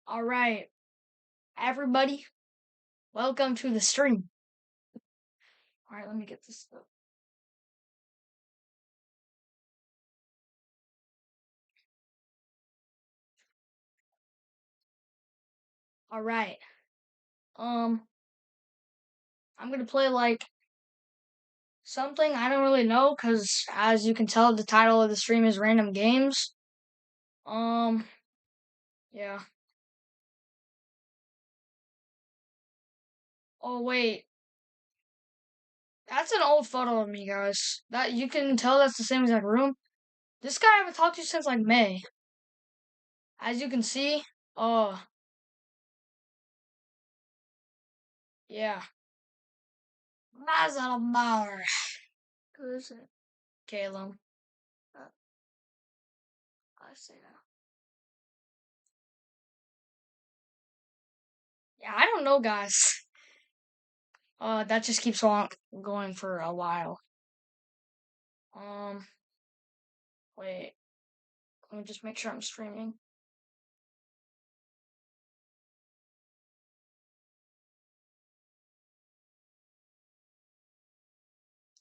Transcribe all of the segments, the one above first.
All right, everybody, welcome to the stream. All right, let me get this stuff. All right, I'm gonna play like something I don't really know, cause as you can tell, the title of the stream is random games. Yeah. Oh wait, that's an old photo of me, guys. That you can tell that's the same exact room. This guy I haven't talked to since like May. As you can see, yeah. That's a bar. Who is it? Caleb. I see now. Yeah, I don't know, guys. That just keeps on going for a while. Um, wait. Let me just make sure I'm streaming.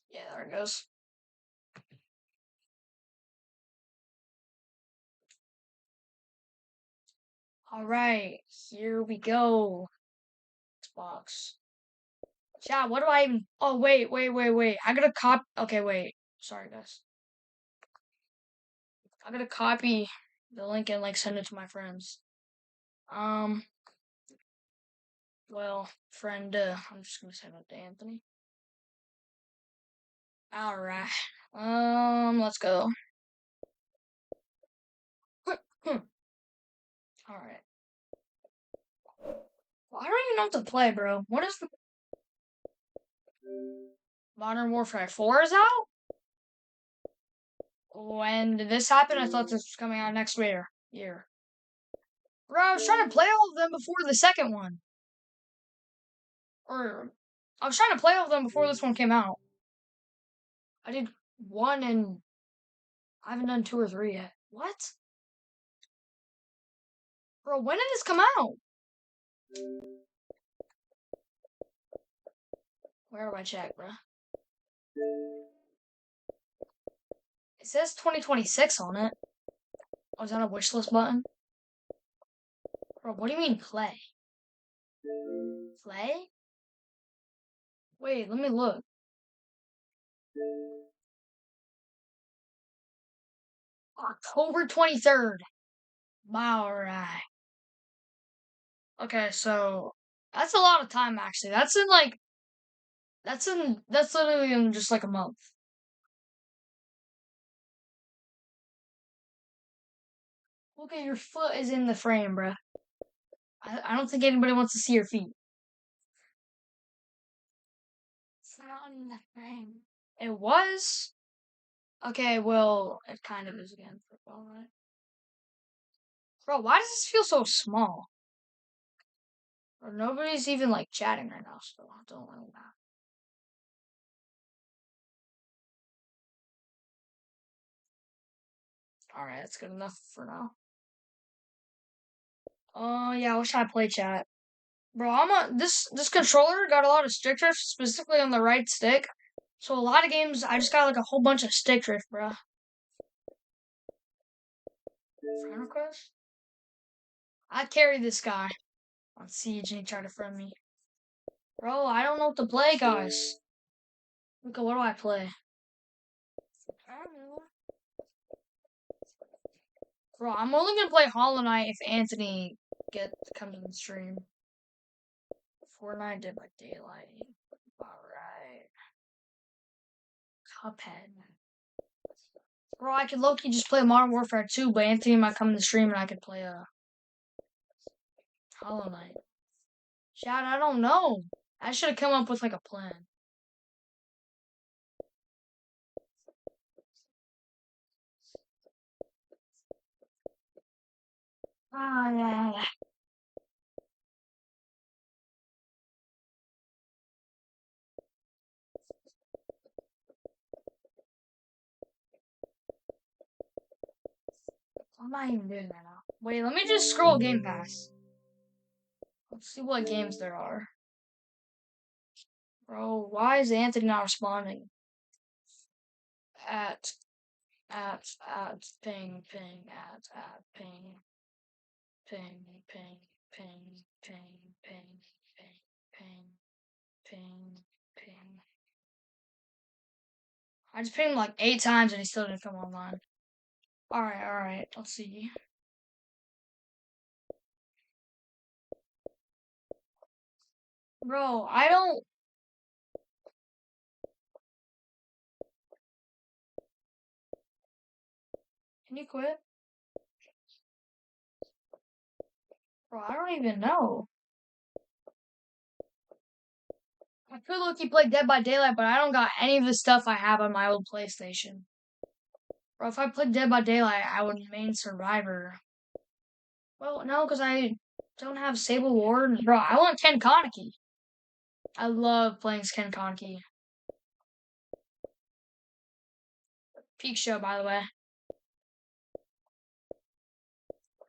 Yeah, there it goes. All right, here we go. Xbox. Yeah, what do I even? Oh, wait. I gotta copy. Okay, wait. Sorry, guys. I gotta copy the link and like send it to my friends. Well, friend, I'm just gonna send it to Anthony. All right. Let's go. All right. Well, I don't even know what to play, bro. What is the Modern Warfare 4 is out? When did this happen? I thought this was coming out next year. Bro, I was trying to play all of them before the second one. Or I was trying to play all of them before this one came out. I did one and I haven't done 2 or 3 yet. What? Bro, when did this come out? Where do I check, bro? It says 2026 on it. Oh, is that a wishlist button? Bro, what do you mean play? Play? Wait, let me look. October 23rd. Alright. Okay, so that's a lot of time actually. That's literally in just like a month. Look at your foot is in the frame, bruh. I don't think anybody wants to see your feet. It's not in the frame. It was? Okay, well, it kind of is again. Alright. Bro, why does this feel so small? Or nobody's even like chatting right now, so don't worry about it. Alright, that's good enough for now. Oh yeah, what should I play, chat? Bro, this controller got a lot of stick drift, specifically on the right stick. So a lot of games, I just got like a whole bunch of stick drift, bro. Friend request? I carried this guy on Siege and he tried to friend me. Bro, I don't know what to play, guys. Look, what do I play? Bro, I'm only gonna play Hollow Knight if Anthony comes in the stream. Fortnite, Dead by Daylight. Alright. Cuphead. Bro, I could low-key just play Modern Warfare 2, but Anthony might come in the stream and I could play Hollow Knight. Chad, I don't know. I should have come up with like a plan. Ah, yeah. I'm not even doing that now. Wait, let me just scroll Game Pass. Let's see what games there are. Bro, why is Anthony not responding? At, ping, ping, ping, ping, ping, ping, ping, ping, ping, ping, ping, ping. I just pinged him like 8 times and he still didn't come online. Alright, let's see. Bro, I don't. Can you quit? Bro, I don't even know. I could look play Dead by Daylight, but I don't got any of the stuff I have on my old PlayStation. Bro, if I played Dead by Daylight, I would main Survivor. Well, no, because I don't have Sable Ward. Bro, I want Ken Kaneki. I love playing Ken Kaneki. Peak show, by the way.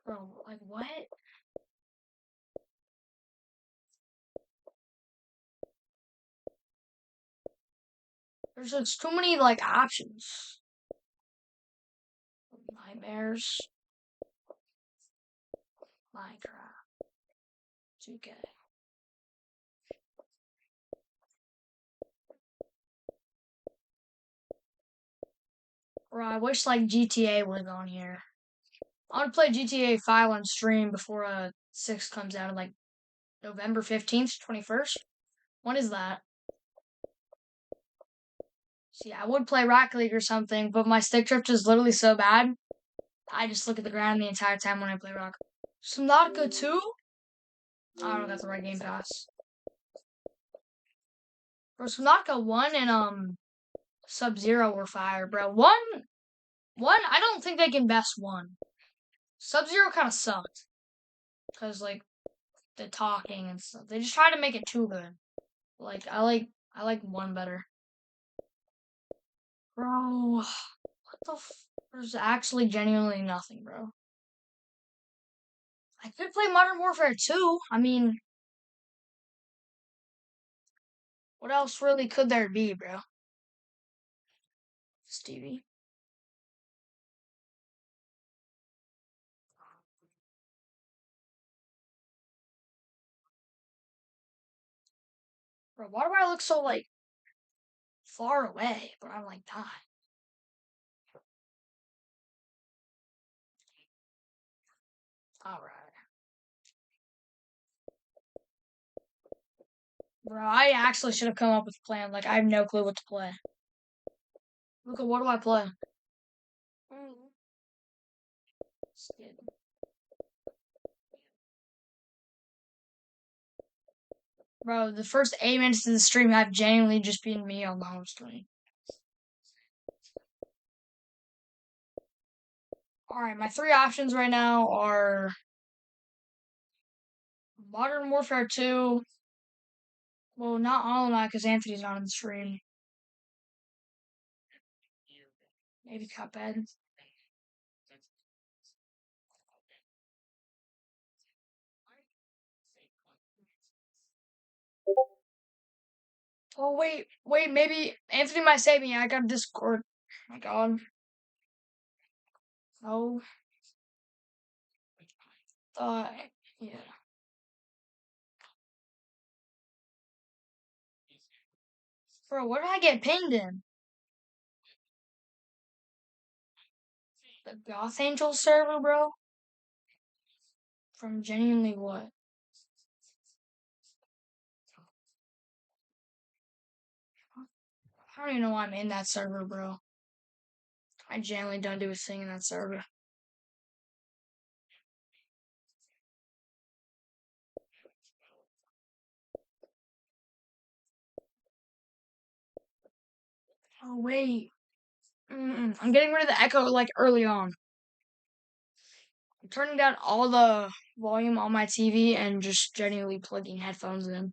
Bro, like, what? There's just too many, like, options. Nightmares. Minecraft. 2K. Bro, I wish, like, GTA was on here. I want to play GTA 5 on stream before 6 comes out on, like, November 15th, 21st. When is that? See, I would play Rocket League or something, but my stick drift is literally so bad. I just look at the ground the entire time when I play Rocket. Subnautica 2? I don't got the right Game Pass. Bro, Subnautica 1 and Sub-Zero were fire, bro. One, I don't think they can best 1. Sub-Zero kind of sucked. Because, like, the talking and stuff. They just tried to make it too good. Like, I like 1 better. Bro, what the there's actually genuinely nothing, bro. I could play Modern Warfare 2. I mean, what else really could there be, bro? Stevie. Bro, why do I look so, like, far away? But I'm, like, dying. Alright. Bro, I actually should have come up with a plan. Like, I have no clue what to play. Look at what do I play? Skid. Bro, the first 8 minutes of the stream have genuinely just been me on the home screen. Alright, my 3 options right now are Modern Warfare 2. Well, not all of that because Anthony's not on the stream. Maybe Cuphead. Oh, wait, maybe Anthony might save me. I got Discord. Oh my god. Oh. Yeah. Bro, where did I get pinged in? The Goth Angel server, bro? From genuinely what? I don't even know why I'm in that server, bro. I genuinely don't do a thing in that server. Oh, wait. I'm getting rid of the echo, like, early on. I'm turning down all the volume on my TV and just genuinely plugging headphones in.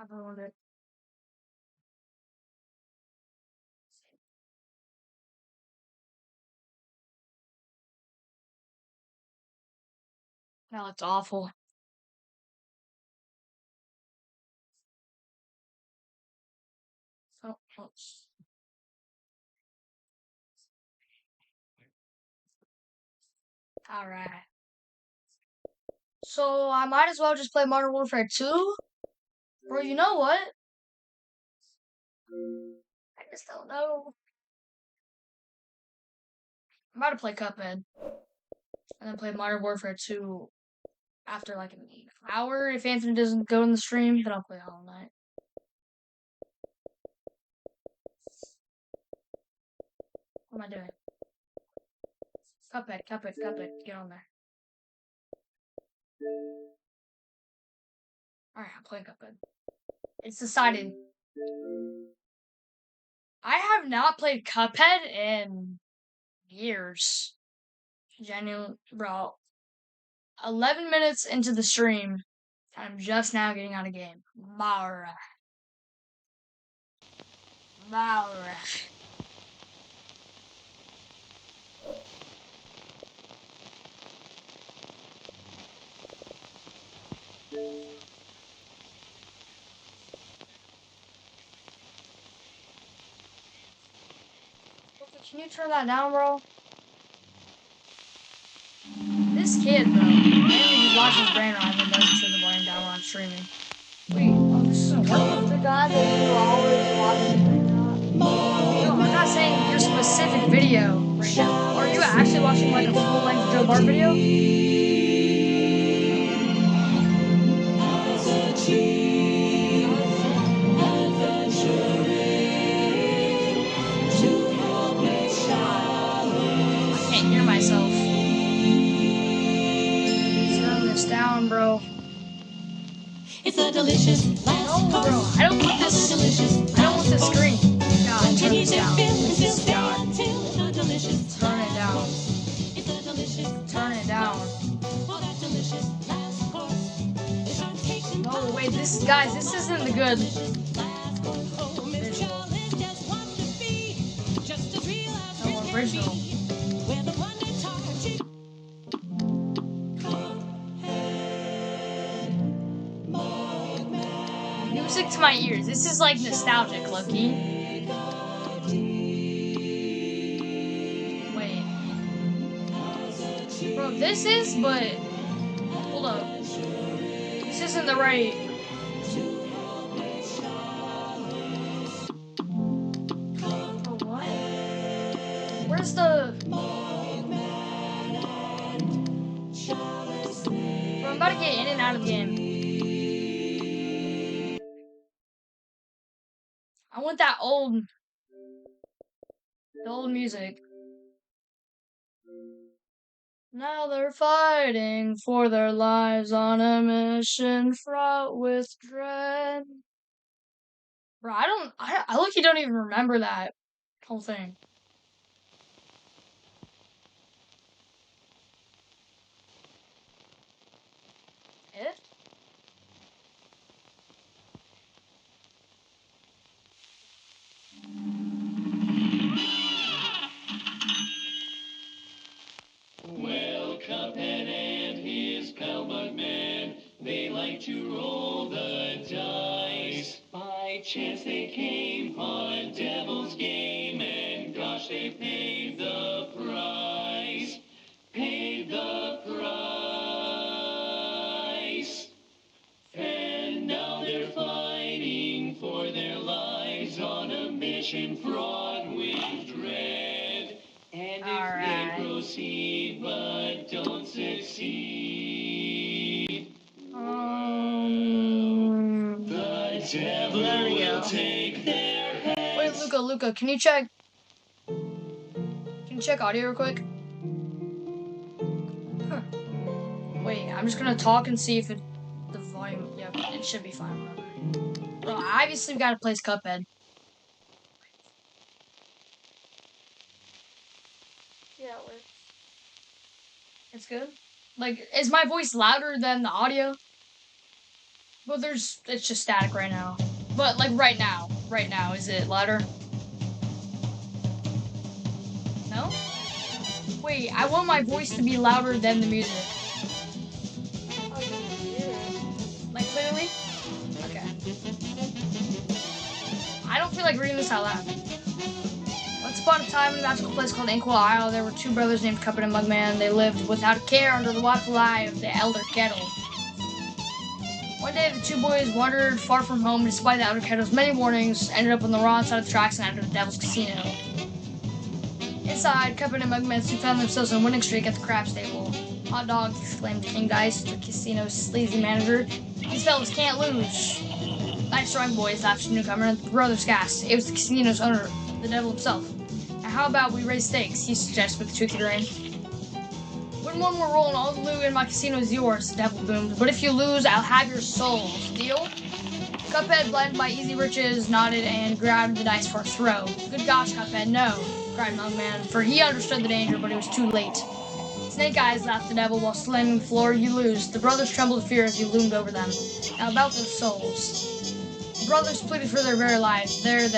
I've ruined it. That looks awful. Oh, oops. Alright. So I might as well just play Modern Warfare 2? Or you know what? I just don't know. I'm about to play Cuphead. And then play Modern Warfare 2 after like an hour. If Anthony doesn't go in the stream, then I'll play Hollow Knight. What am I doing? Cuphead, Cuphead, Cuphead. Get on there. Alright, I'm playing Cuphead. It's decided. I have not played Cuphead in years. Genuine, bro. 11 minutes into the stream, I'm just now getting on a game. Maura. Maura. Can you turn that down, bro? This kid, bro. Maybe just watches his brain rot and doesn't turn the volume down while I'm streaming. Wait, oh, this isn't working. The guy that you always watch. No, I'm not saying your specific video right now. Are you actually watching like a full-length Joe Bart video? I can't hear myself. Turn this down, bro. It's a delicious No, bro. I don't want this. I don't want this screen. God, turn this down. God. Turn it down. Turn it down. No, wait, this, guys, this isn't the good visual. No, original. Music to my ears. This is like nostalgic, Loki. Wait. Bro, this is, but hold up. This isn't the right. Bro, what? Where's the? Bro, I'm about to get in and out of the game. I want that old, the old music. Now they're fighting for their lives on a mission fraught with dread. Bro, I lucky don't even remember that whole thing. It? Well, Cuphead and his pal Bugman, they like to roll the dice. By chance they came on a devil's game, and gosh, they paid the price. Paid the price. And now they're fighting for their lives on a mission fraught with dread. And if they proceed but don't succeed, the devil will take their heads. Wait, Luca, can you check audio real quick? Huh. Wait, I'm just gonna talk and see if the volume, yep, it should be fine, whatever. Bro, I obviously gotta play Cuphead. Yeah, it works. It's good? Like, is my voice louder than the audio? Well, it's just static right now. But like right now, is it louder? No? Wait, I want my voice to be louder than the music. I can hear it. Like clearly? Okay. I don't feel like reading this out loud. Once upon a time in a magical place called Inkwell Isle, there were two brothers named Cuphead and Mugman. They lived without a care under the watchful eye of the Elder Kettle. One day, the two boys wandered far from home, despite the Elder Kettle's many warnings, ended up on the wrong side of the tracks and entered the Devil's Casino. Inside, Cuphead and Mugman soon found themselves on a winning streak at the craps table. Hot dog, exclaimed King Dice, the casino's sleazy manager. These fellas can't lose. Nice strong boys, laughed the newcomer, and the brothers gasped. It was the casino's owner, the devil himself. Now how about we raise stakes, he suggested with a toothy grin. Win one more roll and all the loot in my casino is yours, the devil boomed. But if you lose, I'll have your souls. Deal? Cuphead, blinded by easy riches, nodded and grabbed the dice for a throw. Good gosh, Cuphead, no, cried Mugman, for he understood the danger, but it was too late. Snake Eyes, laughed the devil while slamming the floor. You lose. The brothers trembled with fear as he loomed over them. Now about those souls. The brothers pleaded for their very lives. There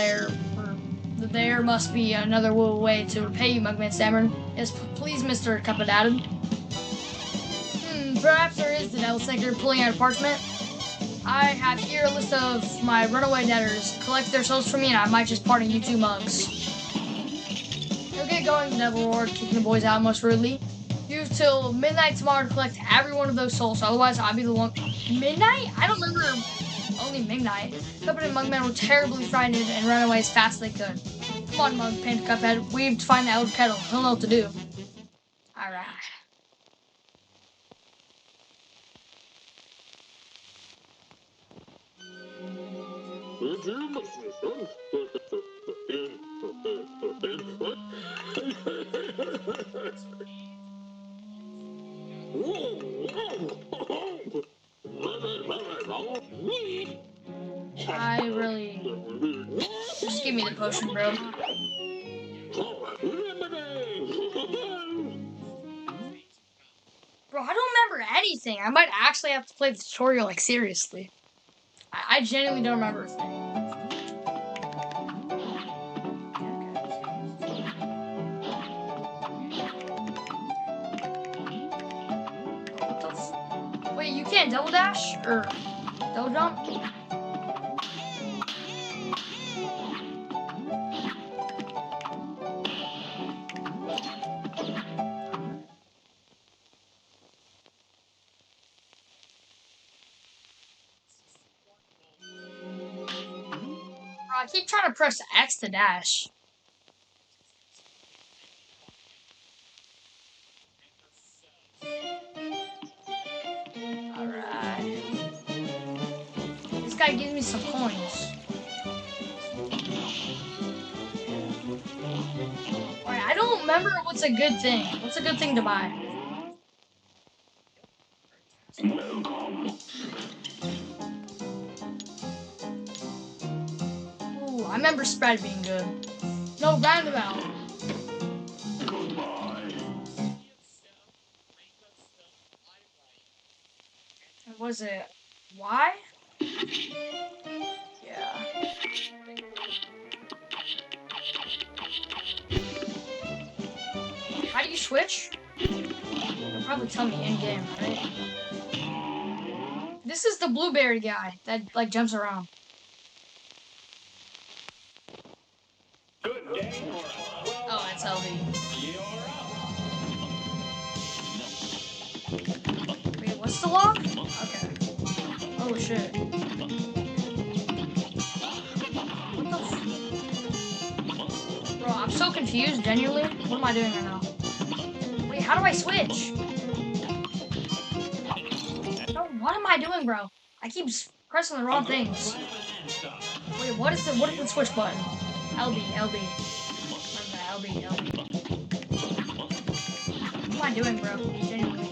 must be another way to repay you, Mugman stammered. Yes, please, Mr. Cuphead added. Perhaps there is, the devil thinker, pulling out a parchment. I have here a list of my runaway debtors. Collect their souls for me and I might just pardon you two mugs. You'll get going, the devil roared, kicking the boys out most rudely. You have till midnight tomorrow to collect every one of those souls, otherwise I'll be the one. Midnight? I don't remember only midnight. Cuphead and Mugman were terribly frightened and ran away as fast as they could. Come on, Mug, panted Cuphead. We have to find the Elder Kettle. He'll know what to do. Alright. I really... Just give me the potion, bro. Bro, I don't remember anything. I might actually have to play the tutorial, like, seriously. I genuinely don't remember a thing. Wait, you can't double dash? Or double jump? I keep trying to press X to dash. Alright. This guy gives me some coins. Alright, I don't remember what's a good thing. What's a good thing to buy? Ooh, I remember spread being good. No, roundabout. Was it Y? Yeah. How do you switch? You'll probably tell me in game, right? This is the blueberry guy that like jumps around. Oh, that's LD. Wait, what's the lock? Okay. Oh shit. What the Bro, I'm so confused, genuinely. What am I doing right now? Wait, how do I switch? No, what am I doing, bro? I keep pressing the wrong things. Wait, what is the switch button? LB. LB. What am I doing, bro? Genuinely.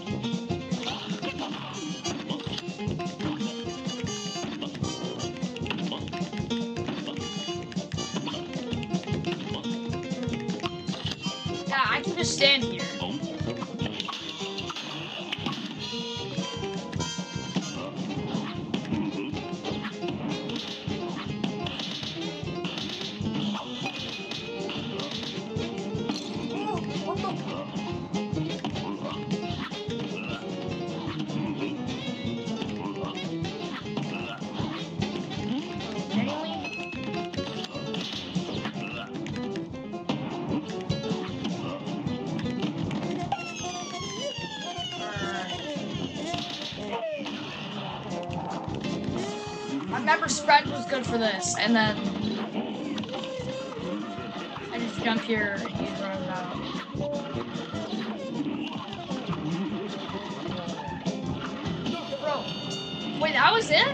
Yeah, I can just stand here. remember spread was good for this, and then I just jump here and he's running out. Bro, wait, that was it?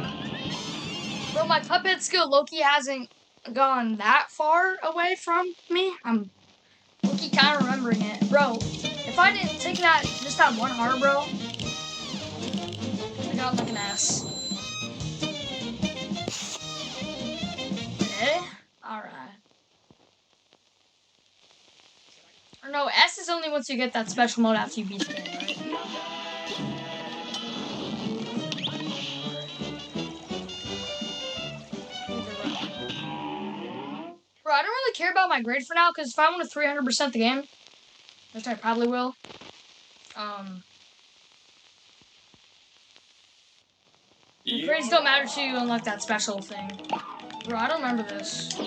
Bro, my Cuphead skill Loki hasn't gone that far away from me. I'm Loki kind of remembering it. Bro, if I didn't take that, just that one heart, bro, I got like an S. Okay, alright. Or no, S is only once you get that special mode after you beat the game, right? Bro, I don't really care about my grade for now, because if I want to 300% the game, which I probably will, the grades don't matter to you unlike that special thing. Bro, I don't remember this. Bro,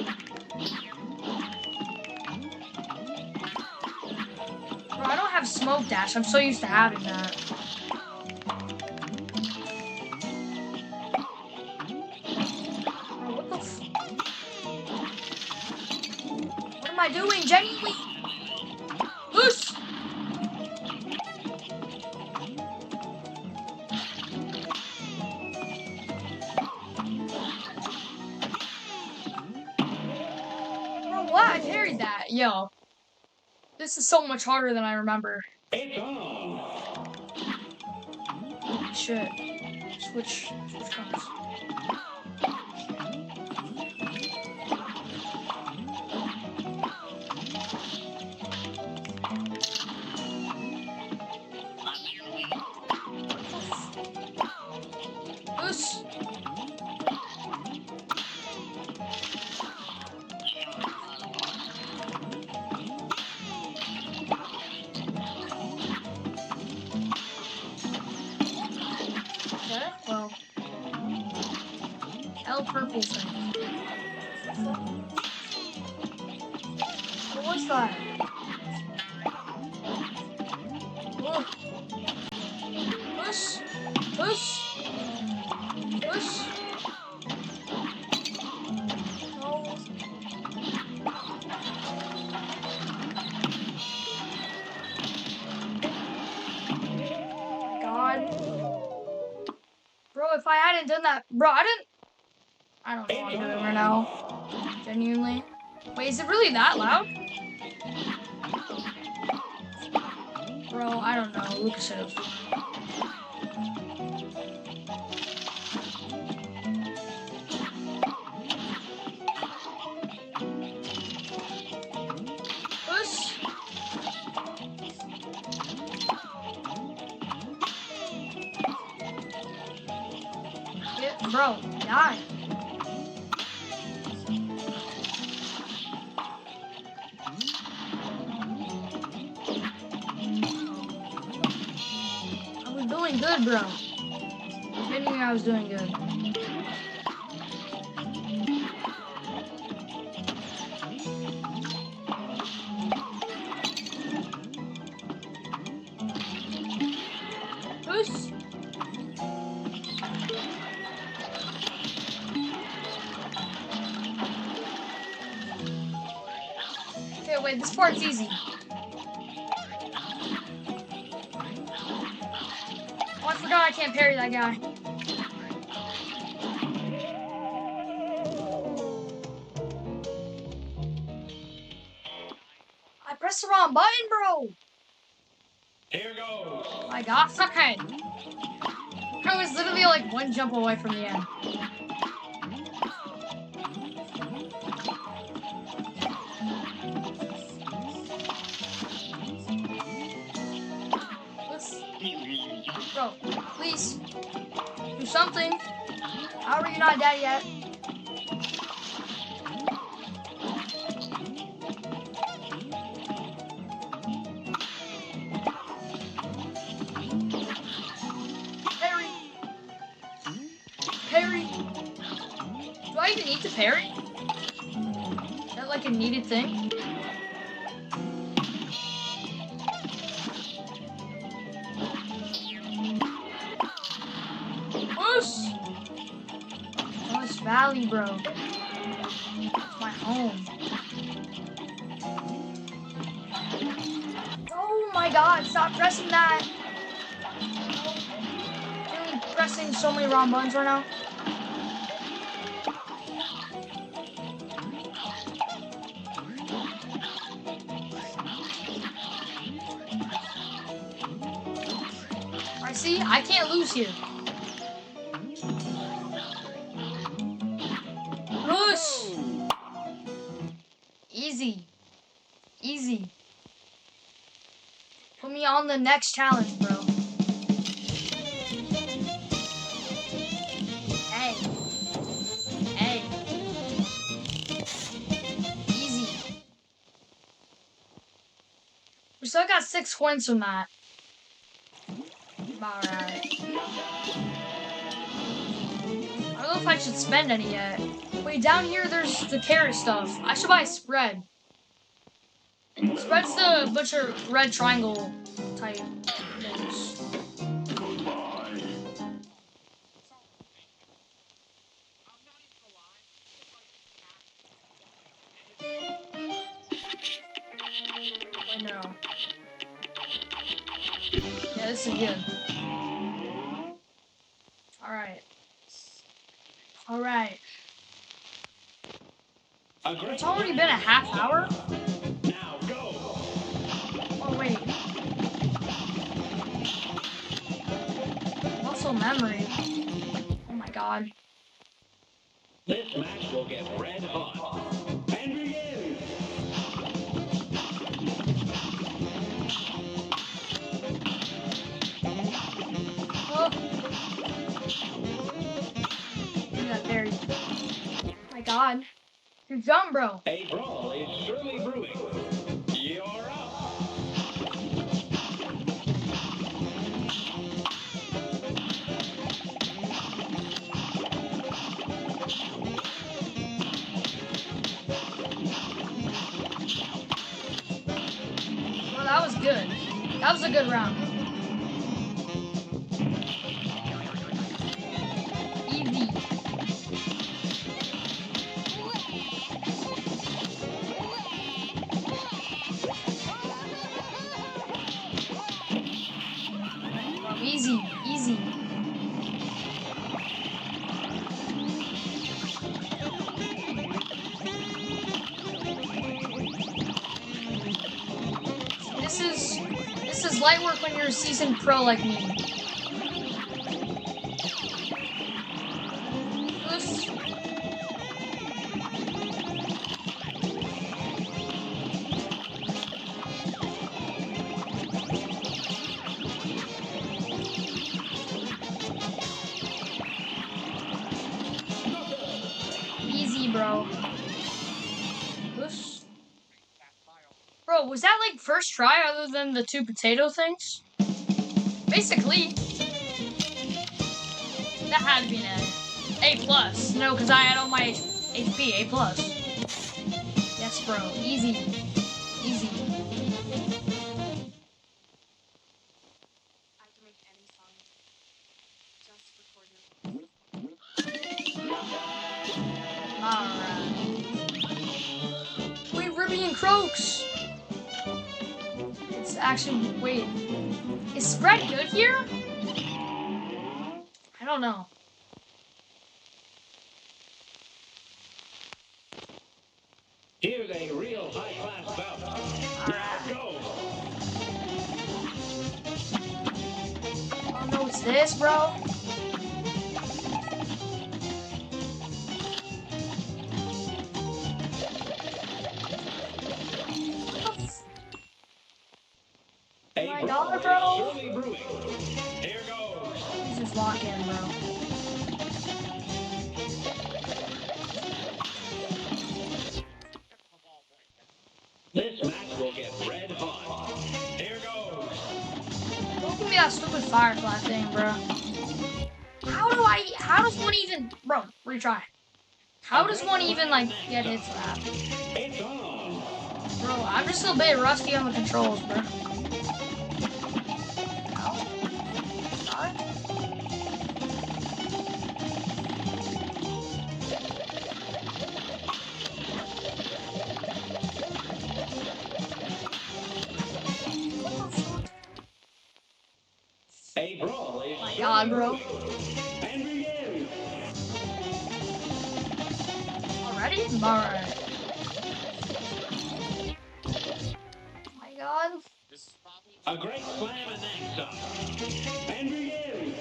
I don't have smoke dash. I'm so used to having that. Bro, what the what am I doing? Genuinely? Loose! Bro, what? I parried that. Yo. This is so much harder than I remember. Shit. Switch colors. Loose. Okay, well. L purple thing. What was that? Oh. Push. Push. Push. No. God. Bro, if I hadn't done that, bro, I don't know what I'm doing right now. Genuinely. Wait, is it really that loud? Bro, I don't know. Lucas is. Push. Yeah, bro, die. I was doing good, bro. Genuinely, I was doing good. Push. Okay, wait, this part's easy. Oh, I forgot I can't parry that guy. I pressed the wrong button, bro. Here goes. My God, fuckhead. I was literally like one jump away from the end. Bro, please do something. How are you not dead yet? Parry. Parry. Do I even need to parry? Is that like a needed thing? Push! Oh, it's alley, bro. It's my home. Oh my god, stop pressing that. I'm pressing so many wrong buttons right now. Alright, see? I can't lose here. Push! Easy. Easy. Put me on the next challenge, bro. Hey. Hey. Easy. We still got 6 coins from that. Alright. I don't know if I should spend any yet. Wait, down here there's the carrot stuff. I should buy a spread. Spread's the butcher red triangle type things. I know. Yeah, this is good. Alright. Alright. It's already been a half hour? Now go. Oh, wait. Muscle memory. Oh my god. This match will get red hot. And begin. Oh. Give me that berry. Oh my god. You're dumb, bro. A brawl is surely brewing. You're up. Well, that was good. That was a good round. Easy. Easy, easy. This is light work when you're a seasoned pro like me. Oops. Easy, bro. Oops. Bro, was that like first try other than the 2 potato things? Basically. That had to be an A. A+. No, because I had all my HP. A+. Yes, bro. Easy. Easy. I can make any song. Just record your. Alright. Wait, Ruby and Croaks! It's actually, wait. Is spread good here? I don't know. Here's a real high-class bout. Alright. Go. Oh no, it's this, bro? A my brawl God, bro. is surely brewing. Here goes. He's just walking, bro. This match will get red hot. Here goes. Don't give me that stupid firefly thing, bro. How does one even, bro, retry. How does one even, like, get hits that? It's on. Bro, I'm just a bit rusty on the controls, bro. Ow. Got it? God, bro. And begin. Already? Alright. Oh my God. A great slam and next up. And begin.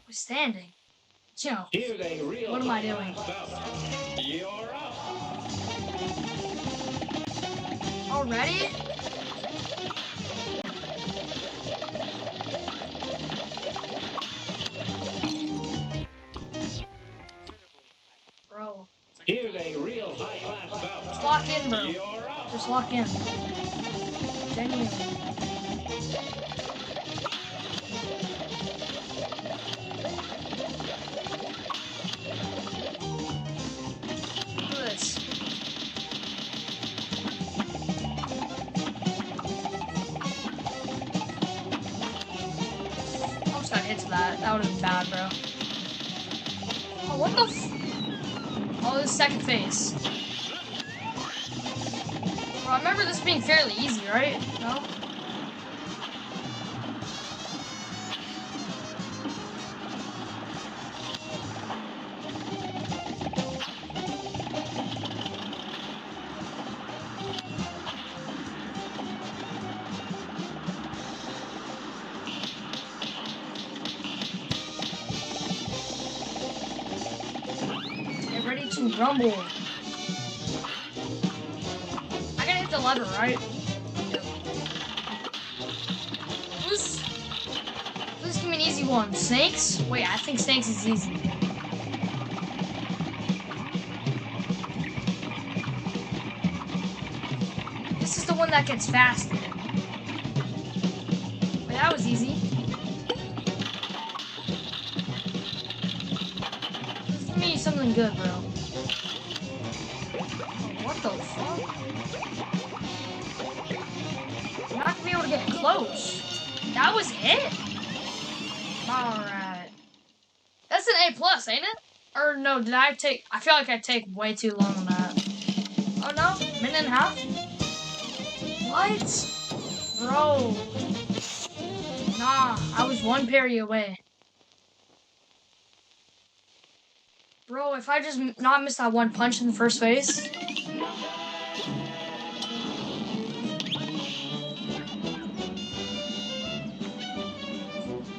We're standing. Joe. Here's a real What am I doing? You're up. Already? Bro. Here's a real high-class bout. Just lock in, bro. You're up. Just lock in. Genuinely. Look at this. Almost got hit to that. That would have been bad, bro. Oh, what the f- Oh, this second phase. Well, I remember this being fairly easy, right? No? Get ready to rumble. I gotta hit the lever, right? Please give me an easy one. Snakes? Wait, I think snakes is easy. This is the one that gets faster. Wait, that was easy. Please give me something good, bro. What the fuck? I'm not gonna be able to get close. That was it? Alright. That's an A plus, ain't it? Or no, did I take... I feel like I take way too long on that. Oh no? Minute and a half? What? Bro. Nah, I was one parry away. Bro, if I just not missed that one punch in the first phase...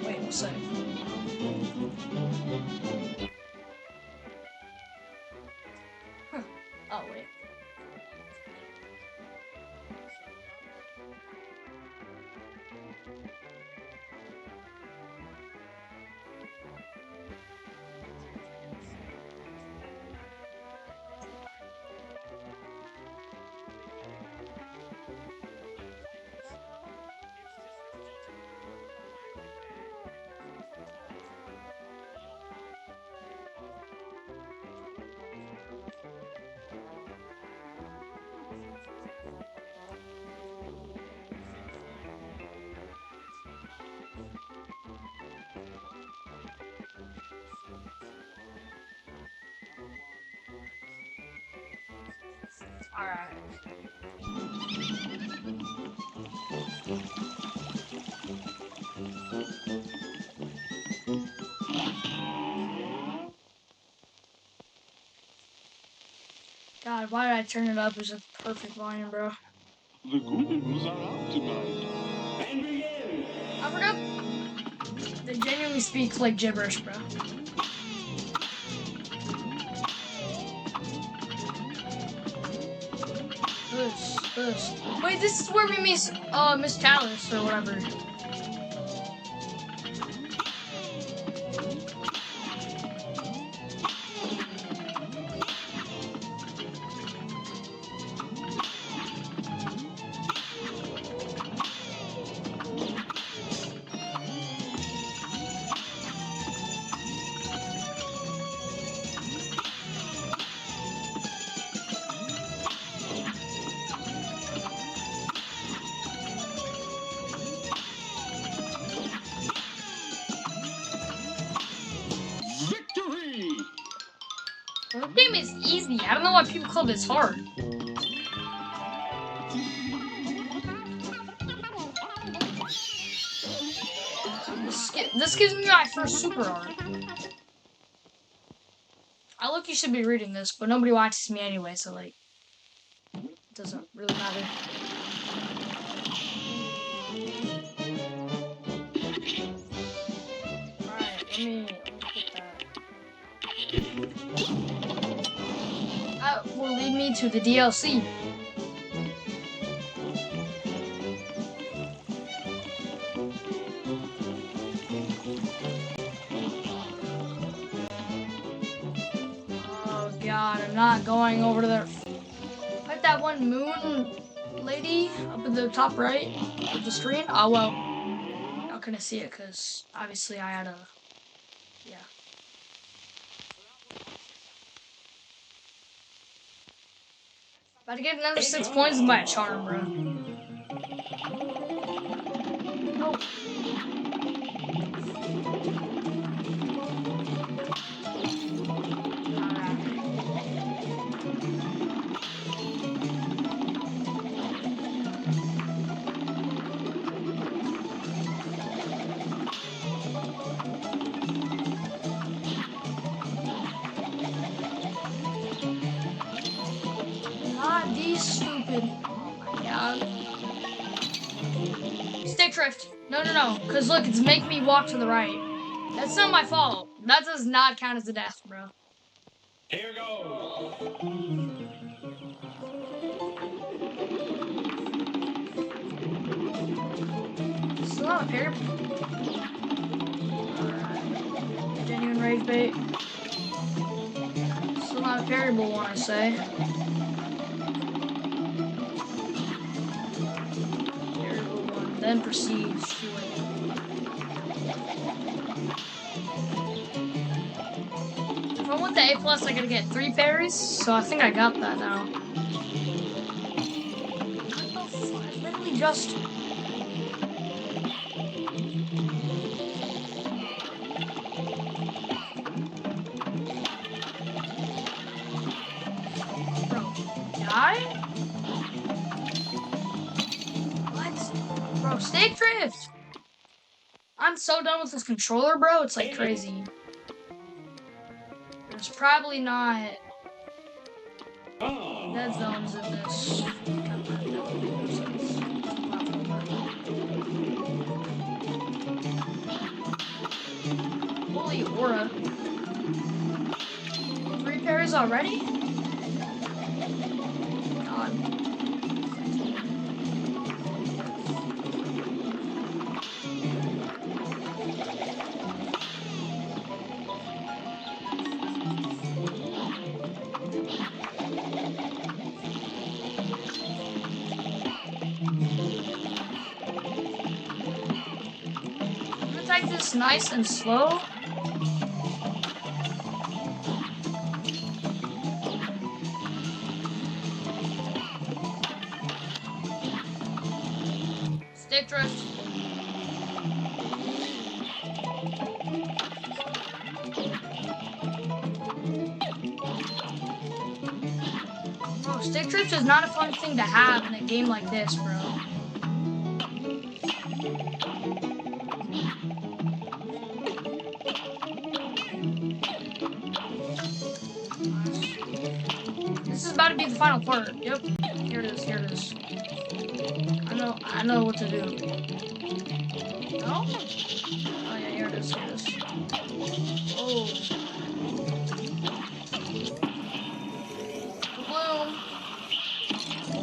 Wait a second. Huh. Oh, wait. Alright. God, why did I turn it up? It was a perfect volume, bro. The Googles are out tonight. And begin. I forgot. They genuinely speak like gibberish, bro. This. Wait, this is where we miss Miss Chalice or whatever. Victory! Well, the game is easy. I don't know why people call this hard. this gives me my first super art. I look, you should be reading this, but nobody watches me anyway, so like, it doesn't really matter. Alright, let me put that. That will lead me to the DLC. Oh god, I'm not going over to there. Like that one moon lady up at the top right of the screen. Oh well, not gonna see it because obviously I had a, yeah. About to get another 6 points and buy a charm, bro. Oh. Not these stupid. Oh my god. Stick drift. No, no, no. Because look, it's making me walk to the right. That's not my fault. That does not count as a death, bro. Here goes. Still not a parry. Alright. Genuine rage bait. Still not a parryable one, I say. Parryable one, then proceeds to it. If I want the A+, I gotta get 3 parries, so I think I got that now. What the fuck? I literally just... Bro, die? What? Bro, stick drift! I'm so done with this controller, bro. It's like crazy. There's probably not dead zones in this. Holy aura. 3 parries already? God. I'm gonna take this nice and slow. Stick drift. Bro, stick drift is not a fun thing to have in a game like this, bro. This is about to be the final part. Yep. Here it is, here it is. I know what to do. No? Oh yeah, here it is, here it is. Oh. Bloom.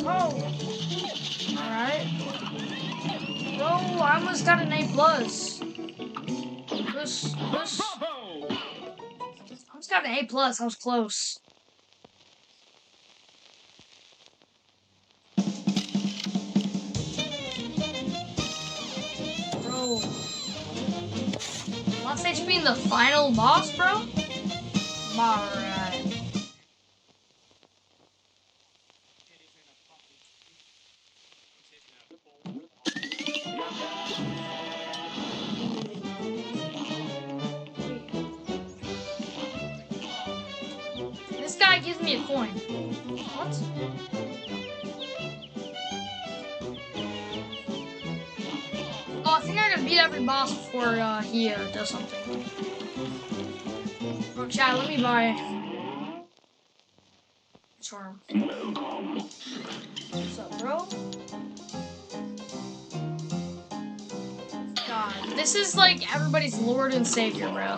Oh. Alright. Bro, I almost got an A+. This. I almost got an A+, I was close. Bro. Lost HP in the final boss, bro? Alright. This guy gives me a coin. What? Oh, I think I gotta beat every boss before he does something. Bro, chat, let me buy charm. What's up, bro? God, this is like everybody's Lord and Savior, bro.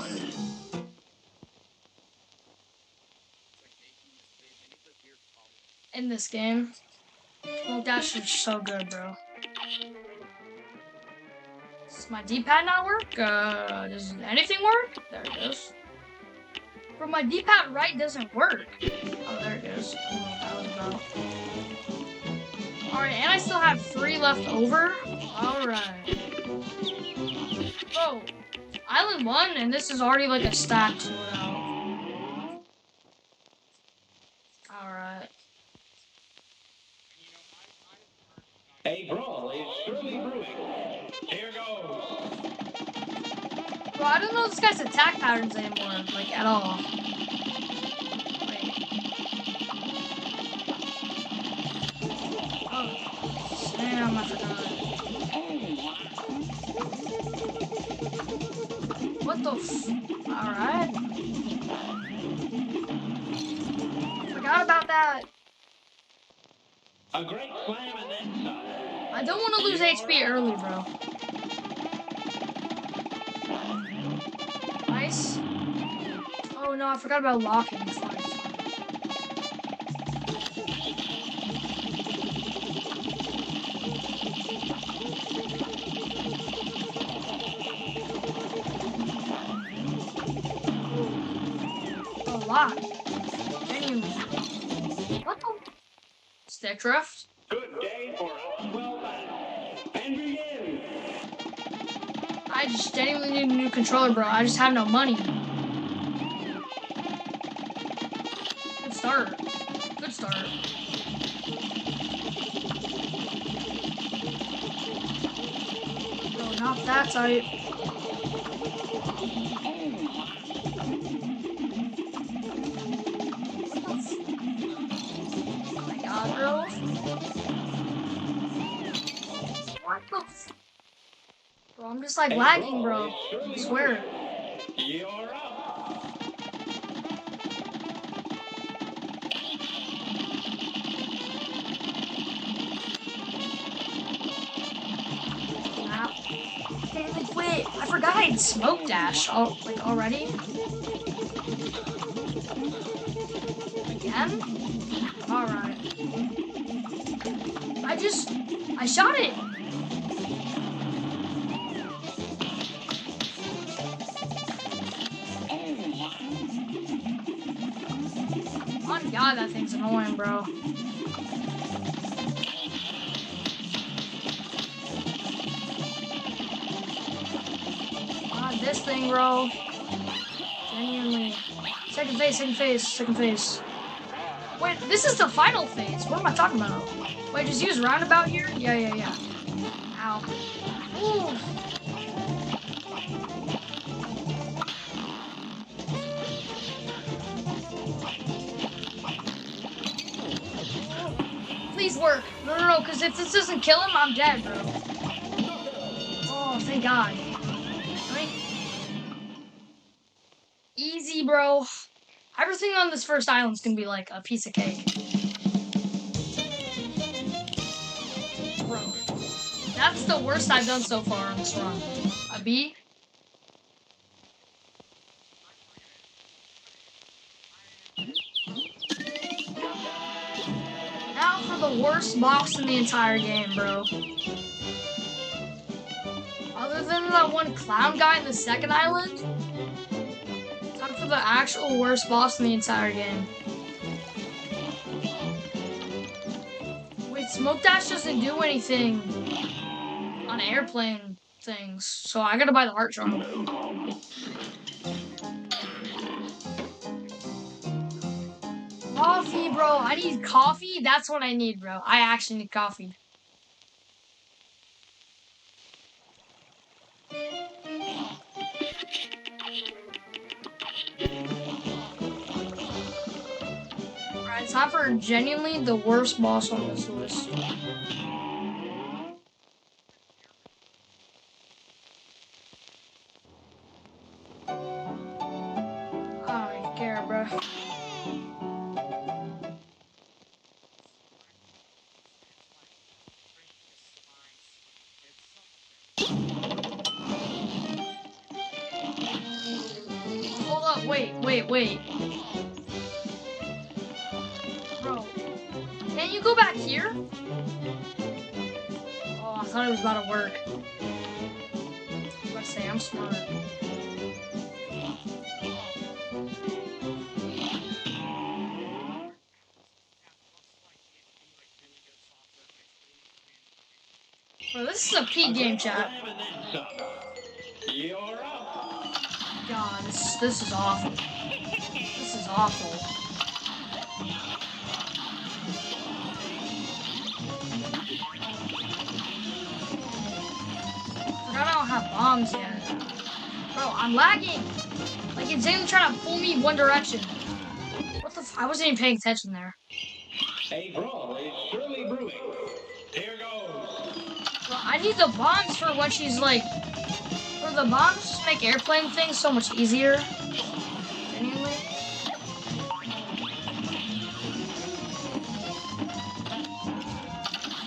In this game. Well, Dash is so good, bro. Does my D-pad not work? Does anything work? There it is. Bro, my D-pad right doesn't work. Oh, there it is. I don't know what that was about. Alright, and I still have 3 left over. Alright. Bro, Island 1, and this is already like a stacked loadout. Alright. A brawl is surely brewing. Here goes. Bro, I don't know this guy's attack patterns anymore, like, at all. Wait. Oh, damn, I forgot. What the Alright. Forgot about that. A great slam and then some. I don't want to lose HP early, bro. Nice. Oh no, I forgot about locking. It's fine, it's fine. Oh, lock. Genuinely. What the? Stick drift? Good day for a well battle. And begin. I just genuinely need a new controller, bro. I just have no money. Good start. Good start. Bro, not that tight. Oh my god, bro. What the Bro, I'm just like lagging, bro. I swear. You're up. Wait, I forgot I had smoke dash already. Again? Alright. I shot it! Oh my god, that thing's annoying, bro. This thing, bro. Genuinely. Second phase. Wait, this is the final phase. What am I talking about? Wait, just use roundabout here? Yeah. Ow. Ooh. Please work. No, because if this doesn't kill him, I'm dead, bro. Oh, thank God. Easy, bro. Everything on this first island's gonna be like a piece of cake. Bro. That's the worst I've done so far on this run. A B? Now for the worst boss in the entire game, bro. Other than that one clown guy in the second island, time for the actual worst boss in the entire game. Wait, Smoke Dash doesn't do anything on airplane things, so I gotta buy the heart charm. Coffee, bro. I need coffee. That's what I need, bro. I actually need coffee. Alright, time for genuinely the worst boss on this list. I don't even care, bro. Hold up, wait. Bro, can you go back here? Oh, I thought it was about to work. Let's say I'm smart. Bro, this is a peak game, chat. You're up. God, this is awful. This is awful. Forgot I don't have bombs yet. Bro, I'm lagging. Like, it's even trying to pull me one direction. What the I wasn't even paying attention there. A brawl is surely brewing. Here goes. Bro, I need the bombs for when she's like... Bro, the bombs just make airplane things so much easier. Genuinely.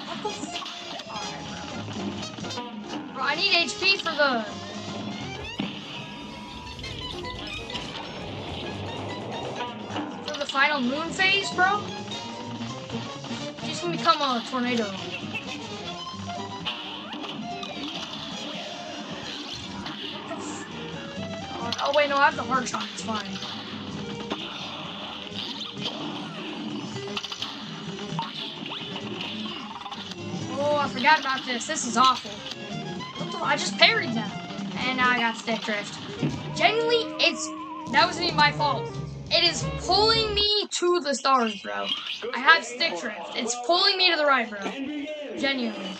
What the Alright, bro. Bro, I need HP for the... For the final moon phase, bro. She's gonna become a tornado. Oh wait, no, I have the hard shot. It's fine. Oh, I forgot about this. This is awful. What the? I just parried them, and now I got stick drift. Genuinely, that wasn't even my fault. It is pulling me to the stars, bro. I have stick drift. It's pulling me to the right, bro. Genuinely.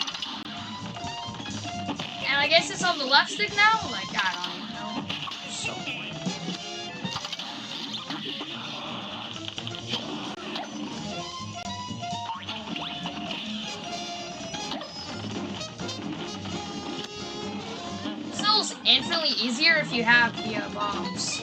And I guess it's on the left stick now? Like, I don't even know. So annoying. This feels infinitely easier if you have the bombs.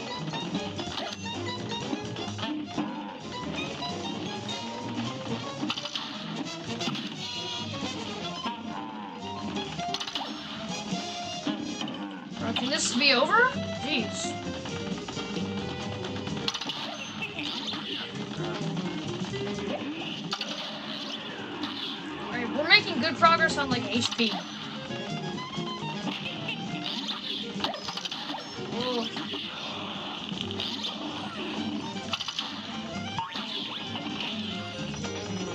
Can this be over? Jeez. Alright, we're making good progress on like HP. Whoa.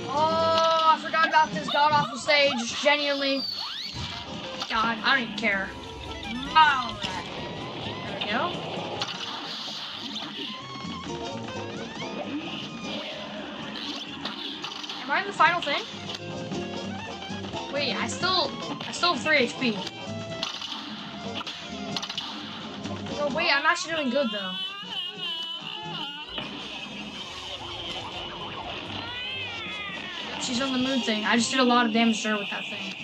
Oh, I forgot about this god-awful stage. Genuinely. God, I don't even care. Alright. There we go. Am I in the final thing? Wait, I still have 3 HP. Oh wait, I'm actually doing good though. She's on the moon thing. I just did a lot of damage to her with that thing.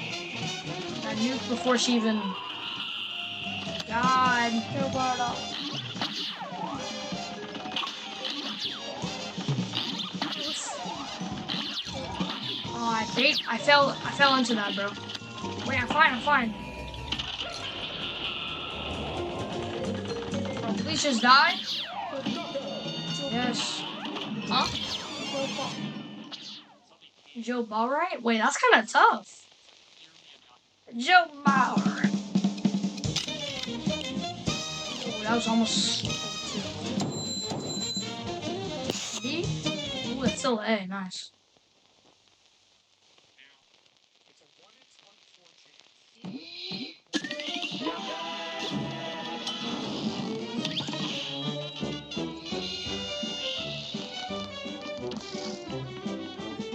That nuke before she even... God, no bottle. Oh, I fell into that, bro. Wait, I'm fine. Bro, please just die. Yes. Huh? Joe Ballright? Wait, that's kind of tough. Joe Ballright. Oh, that was almost... B? Ooh, it's still A. Nice.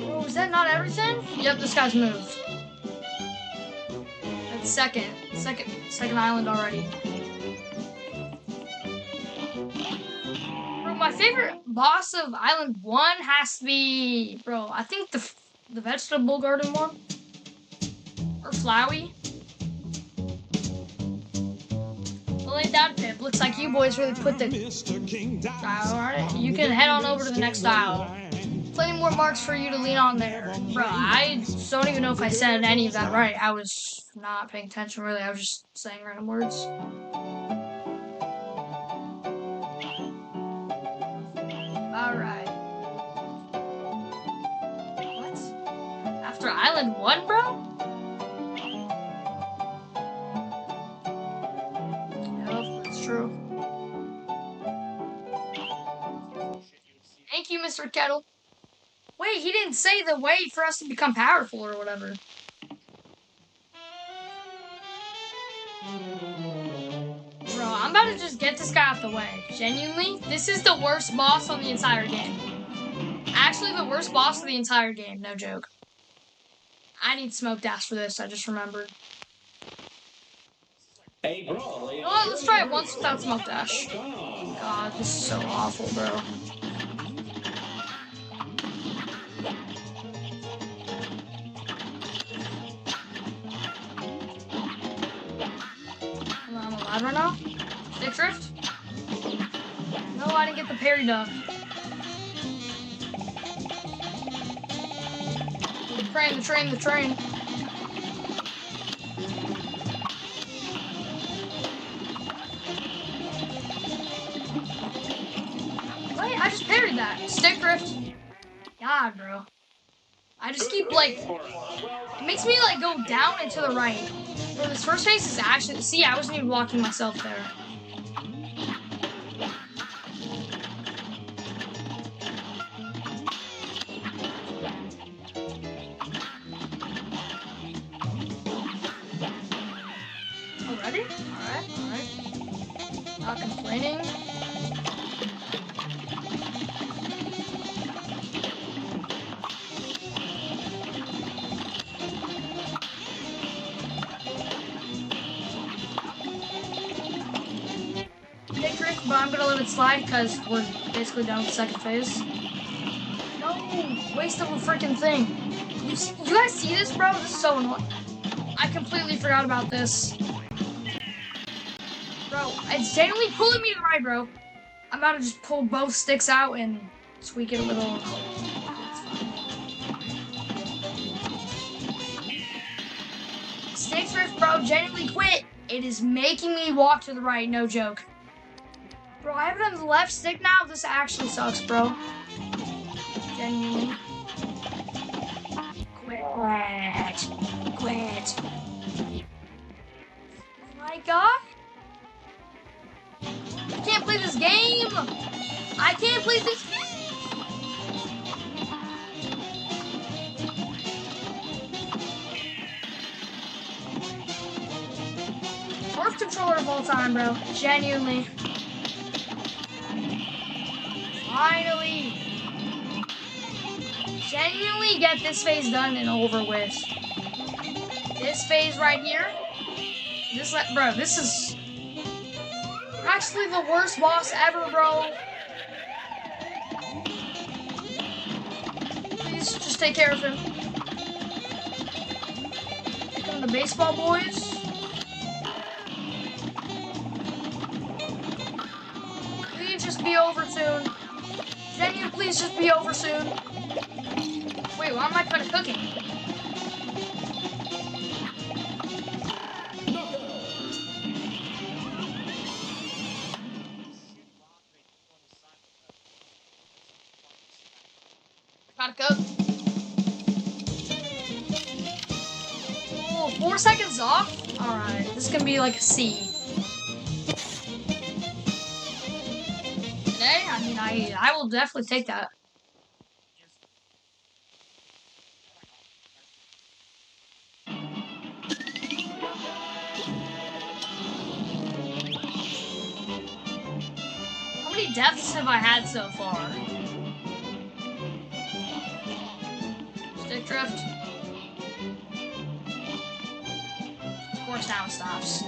Oh, is that not everything? Yep, this guy's moved. That's second island already. Bro, my favorite boss of Island 1 has to be, bro, I think the vegetable garden one. Or Flowey. Well, ain't that Pip? Looks like you boys really put the dial on it. You can head on over to the next dial. Plenty more marks for you to lean on there. Bro, I don't even know if I said any of that right. I was not paying attention, really. I was just saying random words. Alright. What? After Island 1, bro? Yep, that's true. Thank you, Mr. Kettle. Wait, he didn't say the way for us to become powerful or whatever. Bro, I'm about to just get this guy out the way. Genuinely, this is the worst boss on the entire game. Actually, the worst boss of the entire game, no joke. I need smoke dash for this, I just remembered. Hey, bro. You know what, let's try it once without smoke dash. God, this is so awful, bro. I'm alive right now. Stick drift? No, I didn't get the parry done. The train. Wait, I just parried that. Stick drift. God, bro. I just keep, like, it makes me, like, go down and to the right. Bro, this first phase is actually, see, I wasn't even blocking myself there. Already? Alright. Not complaining. But I'm gonna let it slide because we're basically done with the second phase. No, waste of a freaking thing. You guys see this, bro? This is so annoying. I completely forgot about this. Bro, it's genuinely pulling me to the right, bro. I'm about to just pull both sticks out and tweak it a little. Stick drift, bro, genuinely quit. It is making me walk to the right, no joke. Bro, I have it on the left stick now. This actually sucks, bro. Genuinely. Quit. My God. I can't play this game. I can't play this game. Worst controller of all time, bro. Genuinely. Finally. Genuinely get this phase done and over with. This phase right here. Bro, this is actually the worst boss ever, bro. Please just take care of him. Come on, the baseball boys. Please just be over soon. Genuine, please just be over soon. Wait, why am I kind of cooking? Gotta cook. Oh, 4 seconds off? Alright, this is gonna be like a C. Today, I mean, I will definitely take that. How many deaths have I had so far? Stick drift. Of course, now it stops.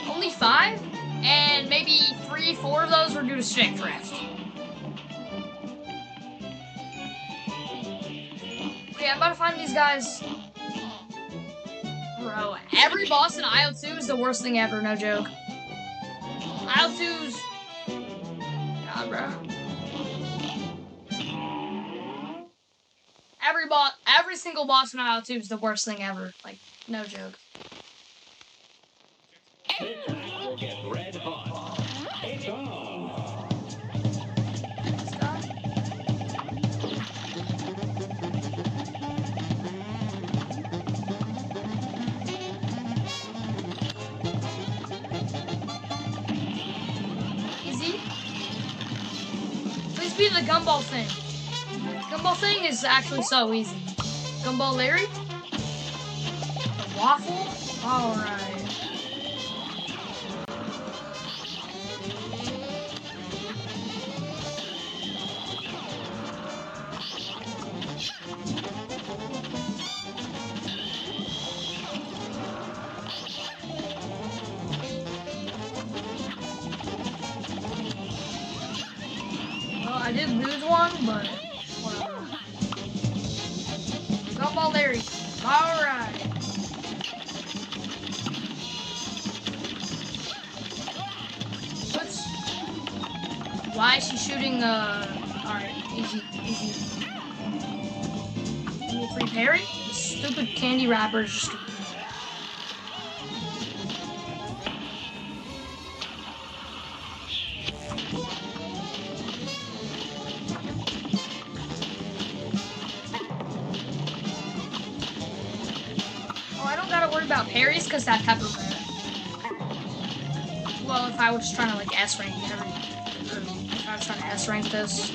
Only 5? And maybe 3, 4 of those were due to stick drift. Okay, I'm about to find these guys. Bro, every boss in IO2 is the worst thing ever, no joke. I'll choose. God, bro. Every single boss in Isle 2 is the worst thing ever. Like, no joke. This match will get red hot. It's on. Stop. Easy. Please be the gumball thing. Gumball thing is actually so easy. Gumball Larry? The waffle? Alright. Well, I did lose one, but whatever. Gumball Larry. Alright. Why is she shooting, alright, easy. Give me a free parry? This stupid candy wrapper is just... Oh, I don't gotta worry about parries, because that pepper red. Well, if I was trying to, like, S-rank everything. If I was trying to S-rank this.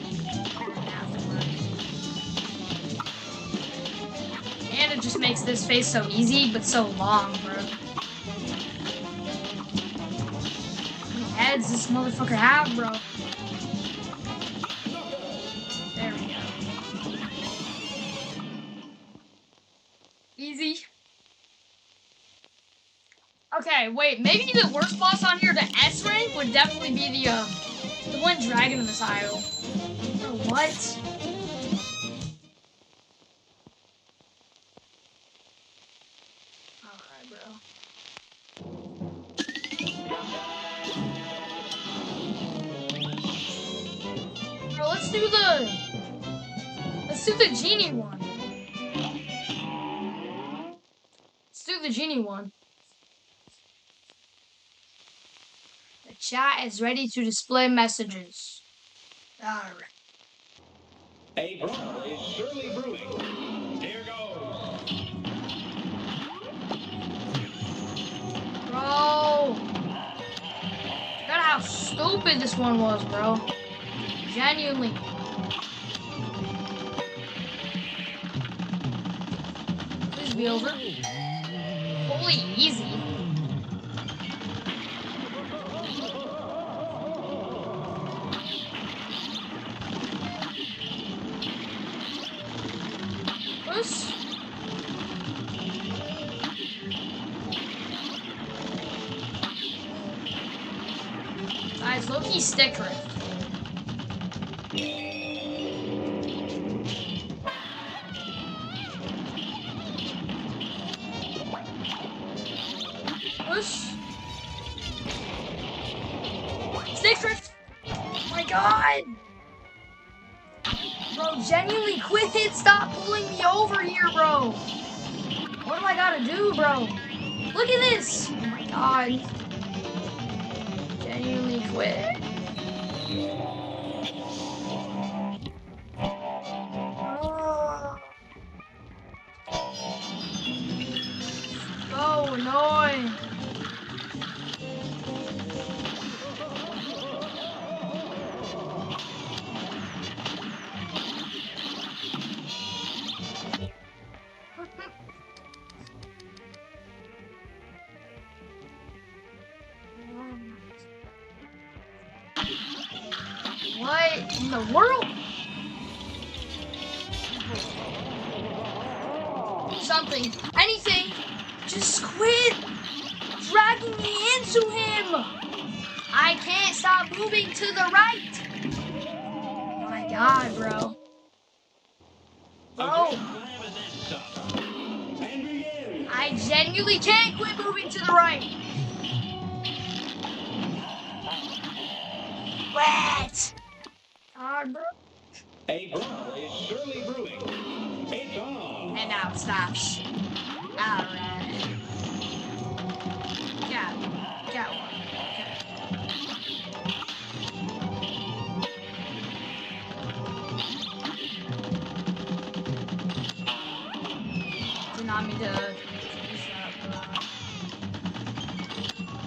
And it just makes this phase so easy, but so long, bro. How many heads does this motherfucker have, bro? There we go. Easy. Okay, wait, maybe the worst boss on here, the S rank, would definitely be the one dragon in this aisle. Bro, what? Alright, bro. Bro, let's do the genie one. Let's do the genie one. The chat is ready to display messages. Alright. A brawl is surely brewing. Here goes. Bro. Forgot how stupid this one was, bro. Genuinely. Please be over. Holy easy. Push. Guys, low-key stick drift. Push. Stick drift. Oh my god. Bro, genuinely quit it. Stop pulling me over here, bro. What do I gotta do, bro? Look at this. Oh my god. Genuinely quit. So annoying. What in the world? Something. Anything. Just quit dragging me into him. I can't stop moving to the right. Oh my god, bro. Bro. I genuinely can't quit moving to the right. What? God, bro. A brawl is surely brewing. It's on. And now it stops. Alright. Got one. Okay. Did not mean to use that,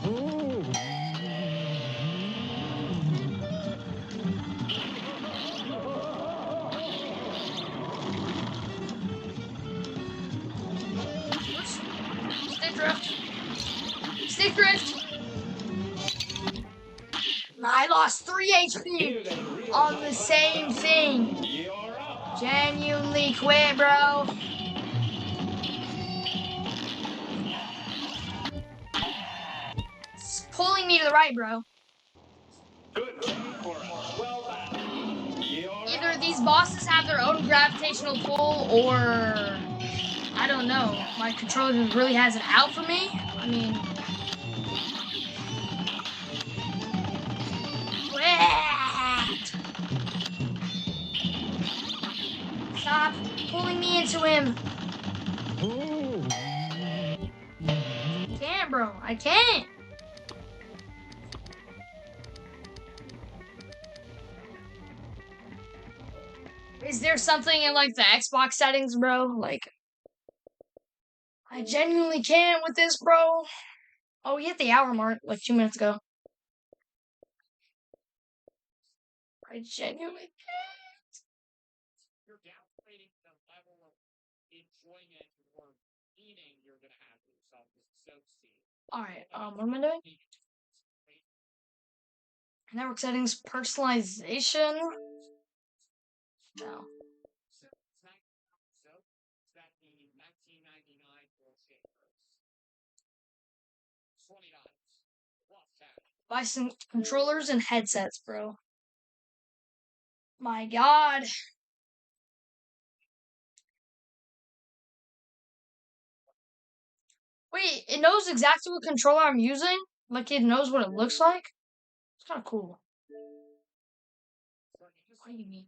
Oops. Stick drift. Stick drift. I lost 3 HP on the same thing. You're up. Genuinely quit, bro. It's pulling me to the right, bro. Good teamwork. Well done. You're Either up. these bosses have their own gravitational pull, or I don't know. My controller just really has it out for me. I mean, quit! Stop pulling me into him. I can't, bro. I can't. Is there something in like the Xbox settings, bro? Like, I genuinely can't with this, bro. Oh, we hit the hour mark like 2 minutes ago. I genuinely You're downplaying the level of enjoyment or meaning you're gonna have for yourself as associate. Alright, what am I doing? Network settings, personalization. No. So that the 1999 bullshit $20 plus tax. Buy some controllers and headsets, bro. My god. Wait, it knows exactly what controller I'm using? Like it knows what it looks like? It's kind of cool. What do you mean,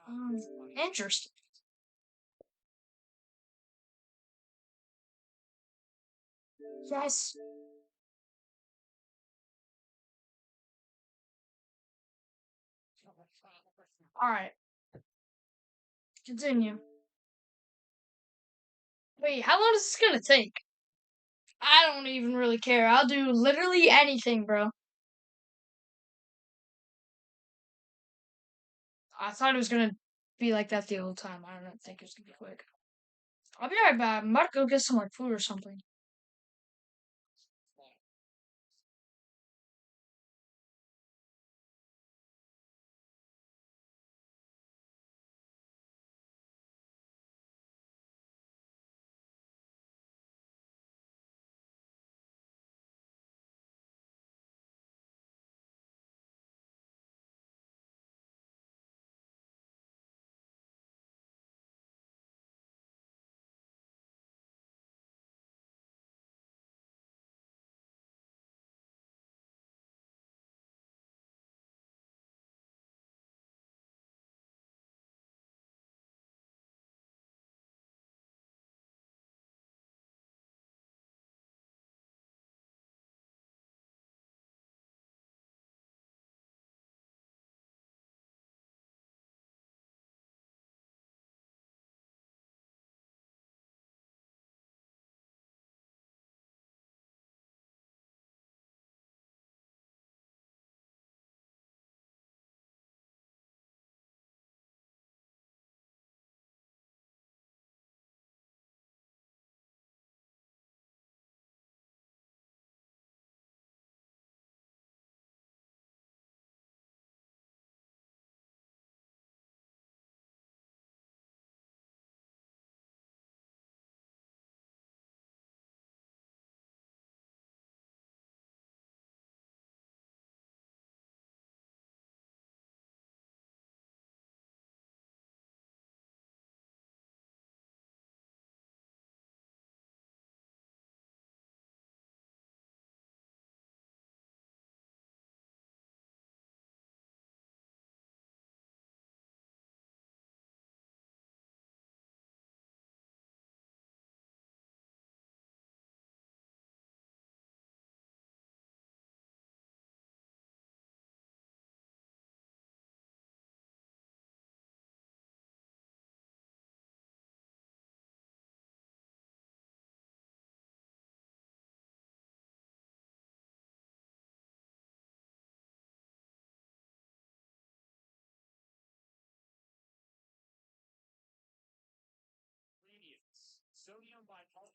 Um, interesting. Yes. Alright, continue. Wait, how long is this gonna take? I don't even really care. I'll do literally anything, bro. I thought it was gonna be like that the whole time. I don't think it was gonna be quick. I'll be right back. I'm about to go get some like food or something.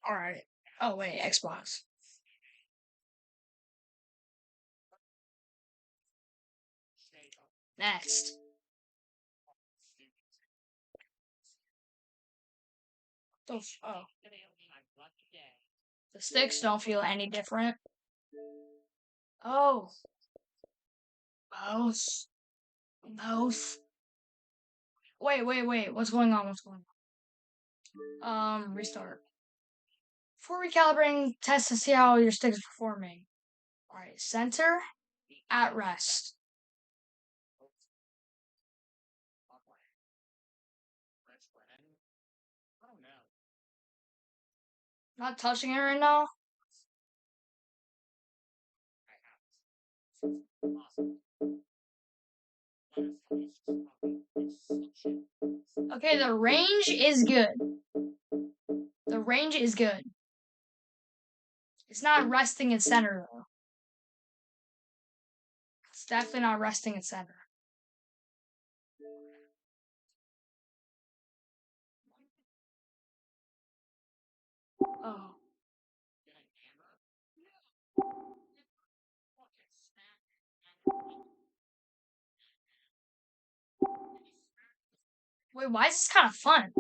Alright. Oh, wait, Xbox. Next. Oh. The sticks don't feel any different. Oh. Both. Both. Wait. What's going on? Restart. Before recalibrating, test to see how your stick is performing. Alright, center, at rest. Not touching it right now. Okay, the range is good. The range is good. It's not resting in center, though. It's definitely not resting in center. Oh. Wait, why is this kind of fun?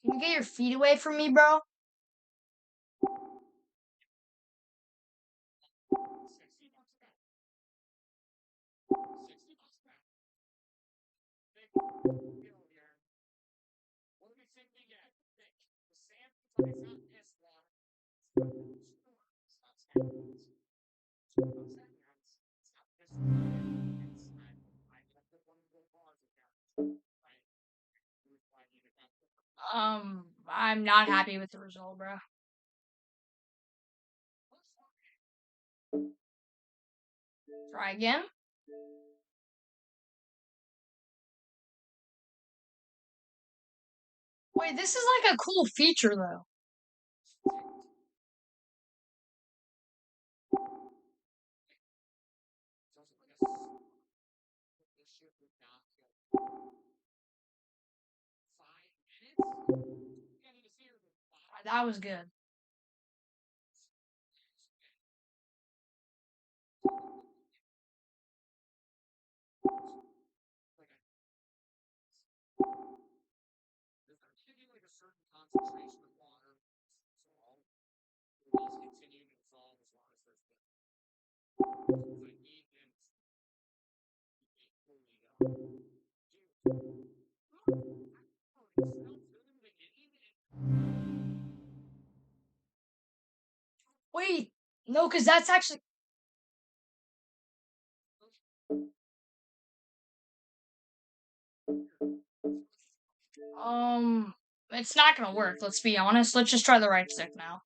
Can you get your feet away from me, bro? I'm not happy with the result, bro. Try again. Wait, this is like a cool feature, though. That was good. Wait, no, because that's actually. It's not gonna work. Let's be honest. Let's just try the right stick now.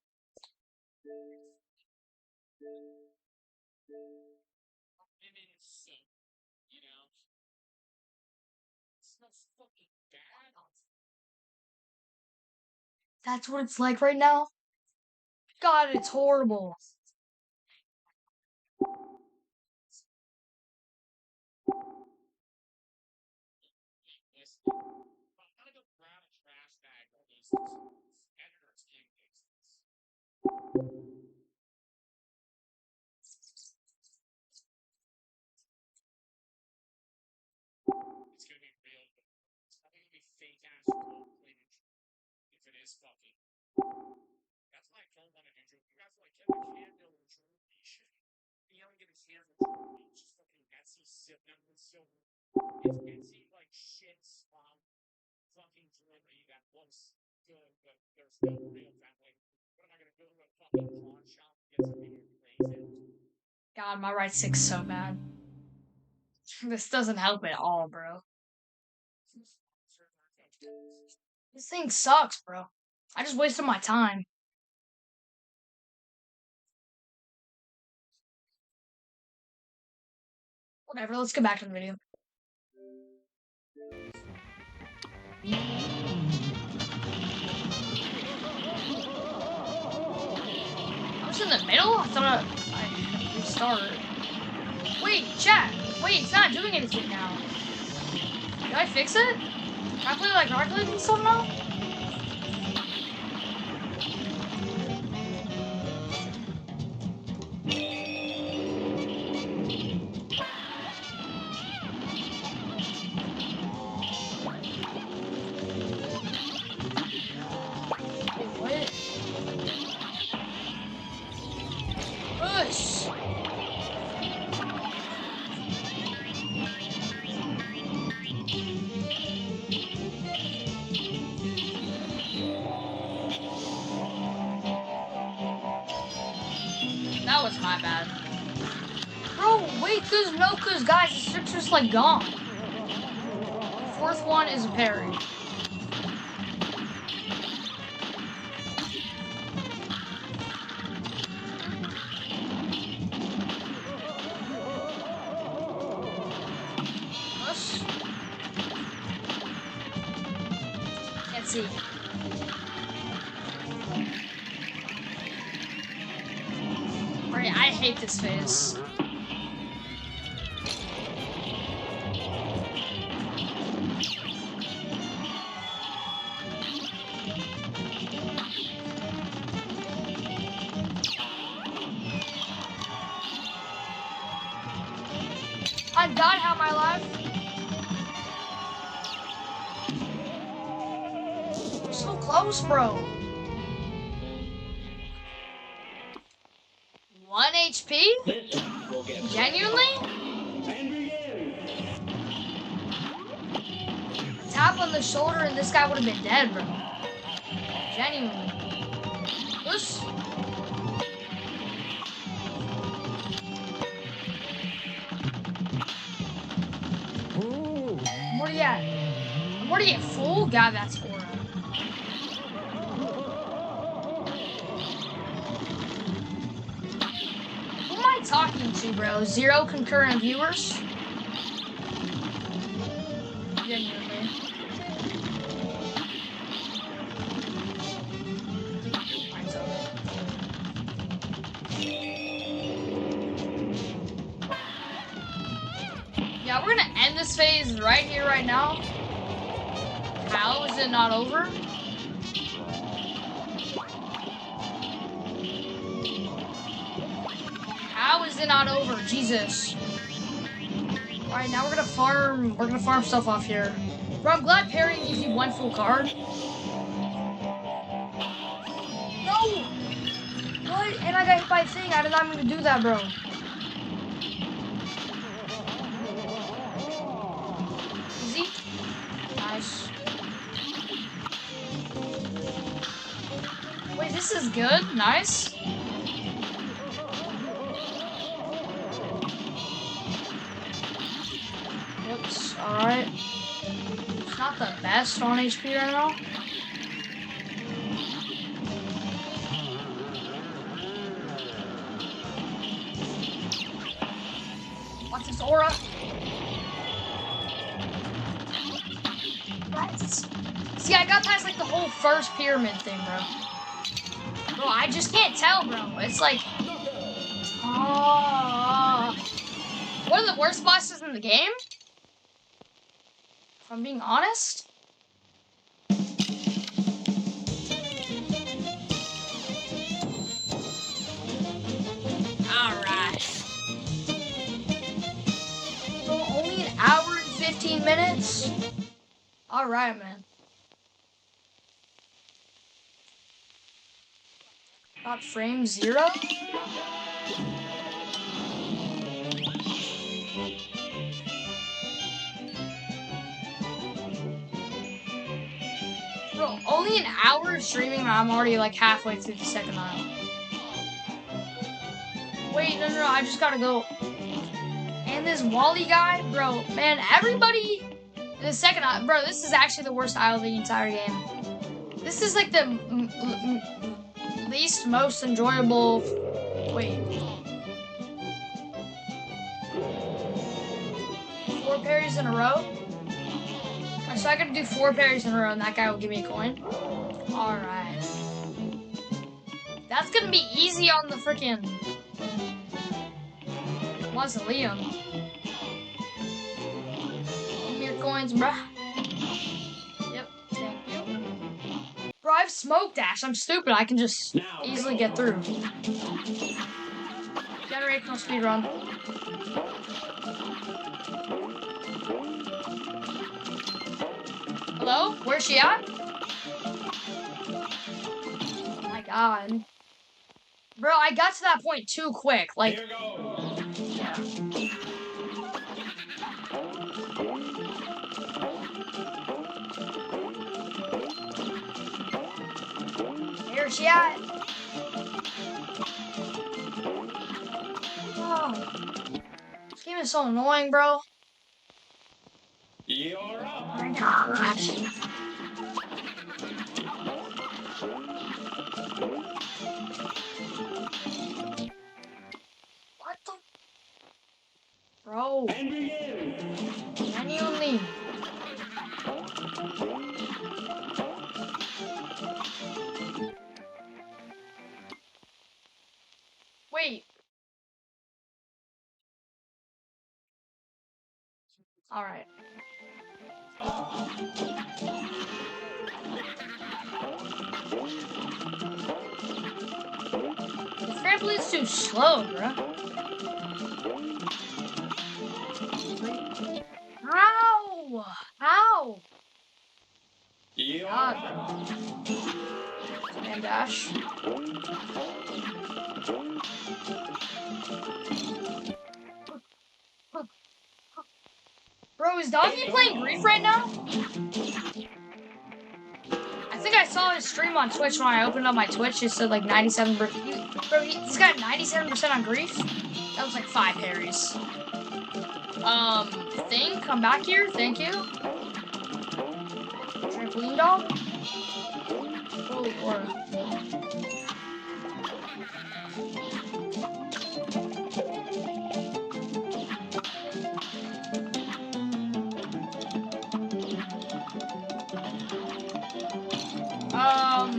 That's what it's like right now. God, it's horrible. God, my right stick's so bad. This doesn't help at all, bro. This thing sucks, bro. I just wasted my time. Whatever, let's get back to the video. in the middle? I thought I restarted. Wait, chat. Wait, it's not doing anything now. Did I fix it? Can I play like Rocket League and stuff now? What? Push! That was my bad. Bro, wait, there's no cause guys, the six just like gone. Fourth one is a parry. Push. Can't see. Right, I hate this phase. I got how my life. So close, bro. 1 HP? Genuinely? Tap on the shoulder and this guy would have been dead, bro. Genuinely. Push. Where are you at? Where are you at, fool? God, that's Aura. Who am I talking to, bro? 0 concurrent viewers? Genuinely. Mine's over. Yeah, we're gonna end this phase right here, right now. How is it not over? How is it not over? Jesus. Alright, now we're gonna farm stuff off here. Bro, I'm glad parrying gives you 1 full card. No! What? And I got hit by a thing. I did not mean to do that, bro. Easy. Nice. Wait, this is good. Nice. Oops. Alright. It's not the best on HP right now. Watch this aura. Nice. See, I got past like the whole first pyramid thing, bro. Bro, I just can't tell, bro. It's like... one of the worst bosses in the game? If I'm being honest? Alright. So only an hour and 15 minutes? Alright, man. About frame 0? Bro, only an hour of streaming and I'm already like halfway through the second aisle. Wait, no, I just gotta go. And this Wally guy, bro, man, everybody in the second aisle, bro, this is actually the worst aisle of the entire game. This is like the least most enjoyable. Wait. 4 parries in a row? So I gotta do 4 parries in a row and that guy will give me a coin? Alright. That's gonna be easy on the freaking mausoleum. Give me your coins, bruh. Yep, thank you. Bro, I have smoke dash. I'm stupid. I can just easily get through. Generational speed run. Hello? Where's she at? Oh my god. Bro, I got to that point too quick. Like, Here goes. yeah. Where's she at? Oh. This game is so annoying, bro. You're Oh up. my gosh. What the? Bro, And begin. genuinely. Wait. Alright. The trampoline's too slow, bro. How? How? You're God, up. bro. And dash. Bro, is Donkey playing Grief right now? I think I saw his stream on Twitch when I opened up my Twitch. It said like 97%. Bro, he's got 97% on Grief? That was like 5 parries. Thing, come back here. Thank you. Trampoline dog? Oh, or...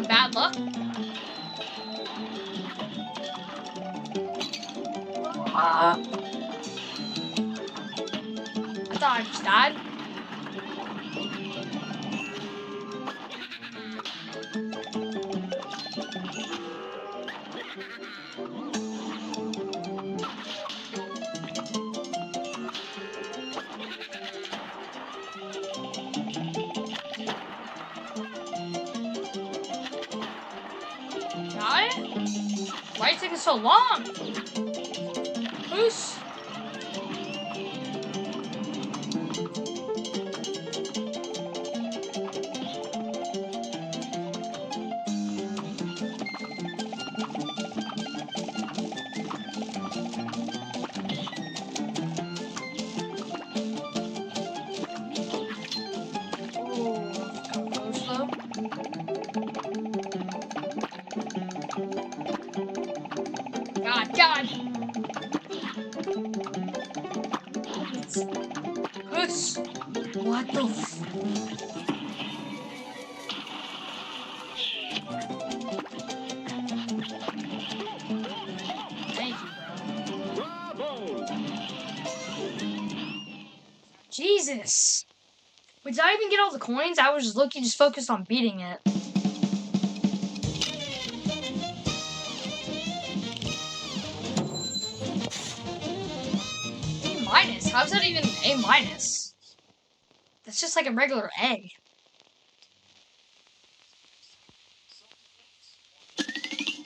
bad luck. I thought I just died. Got it? Why are you taking so long? Who's... God. Puss. What the f... Thank you, bro. Bravo. Jesus. Wait, did I even get all the coins? I was just focused on beating it. A minus? How's that even A minus? That's just like a regular A.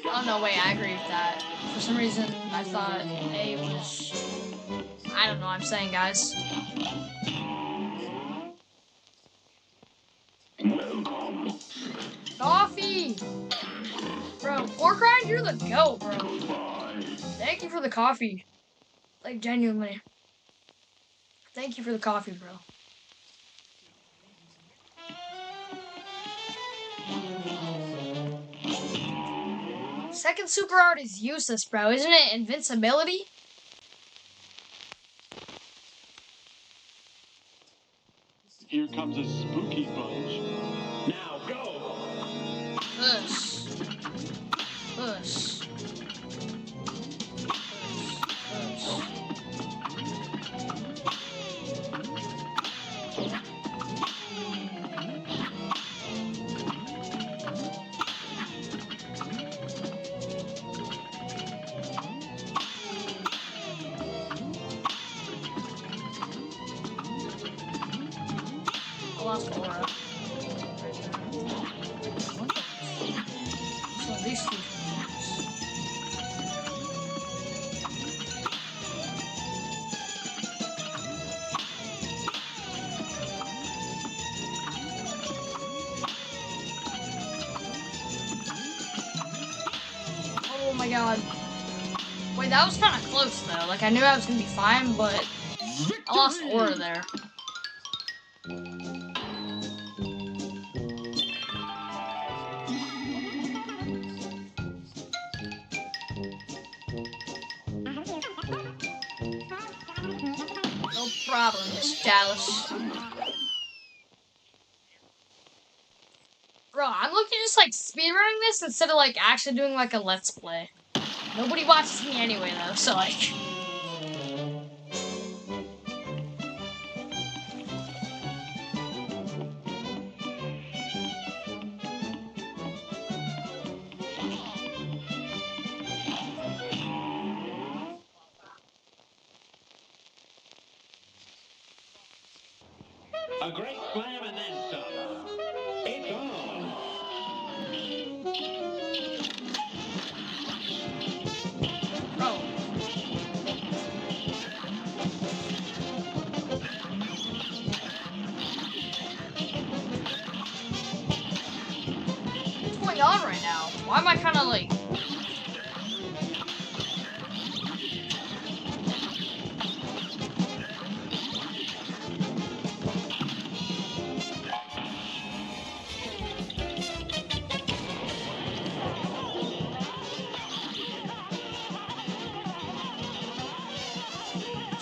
Oh no, wait, I agree with that. For some reason, I thought A was... I don't know what I'm saying, guys. Coffee! Bro, Porkrind, you're the GOAT, bro. Thank you for the coffee. Like, genuinely. Thank you for the coffee, bro. Second super art is useless, bro. Isn't it invincibility? Here comes a spooky bunch. Now go. Push. Push. lost aura. So these two things. Oh my god. Wait, that was kind of close though. Like I knew I was gonna be fine, but I lost aura there. No problem, Miss Dallas. Bro, I'm looking just like speedrunning this instead of like actually doing like a let's play. Nobody watches me anyway though, so like. A great slam and then some. It's on. Bro. What's going on right now? Why am I kind of like.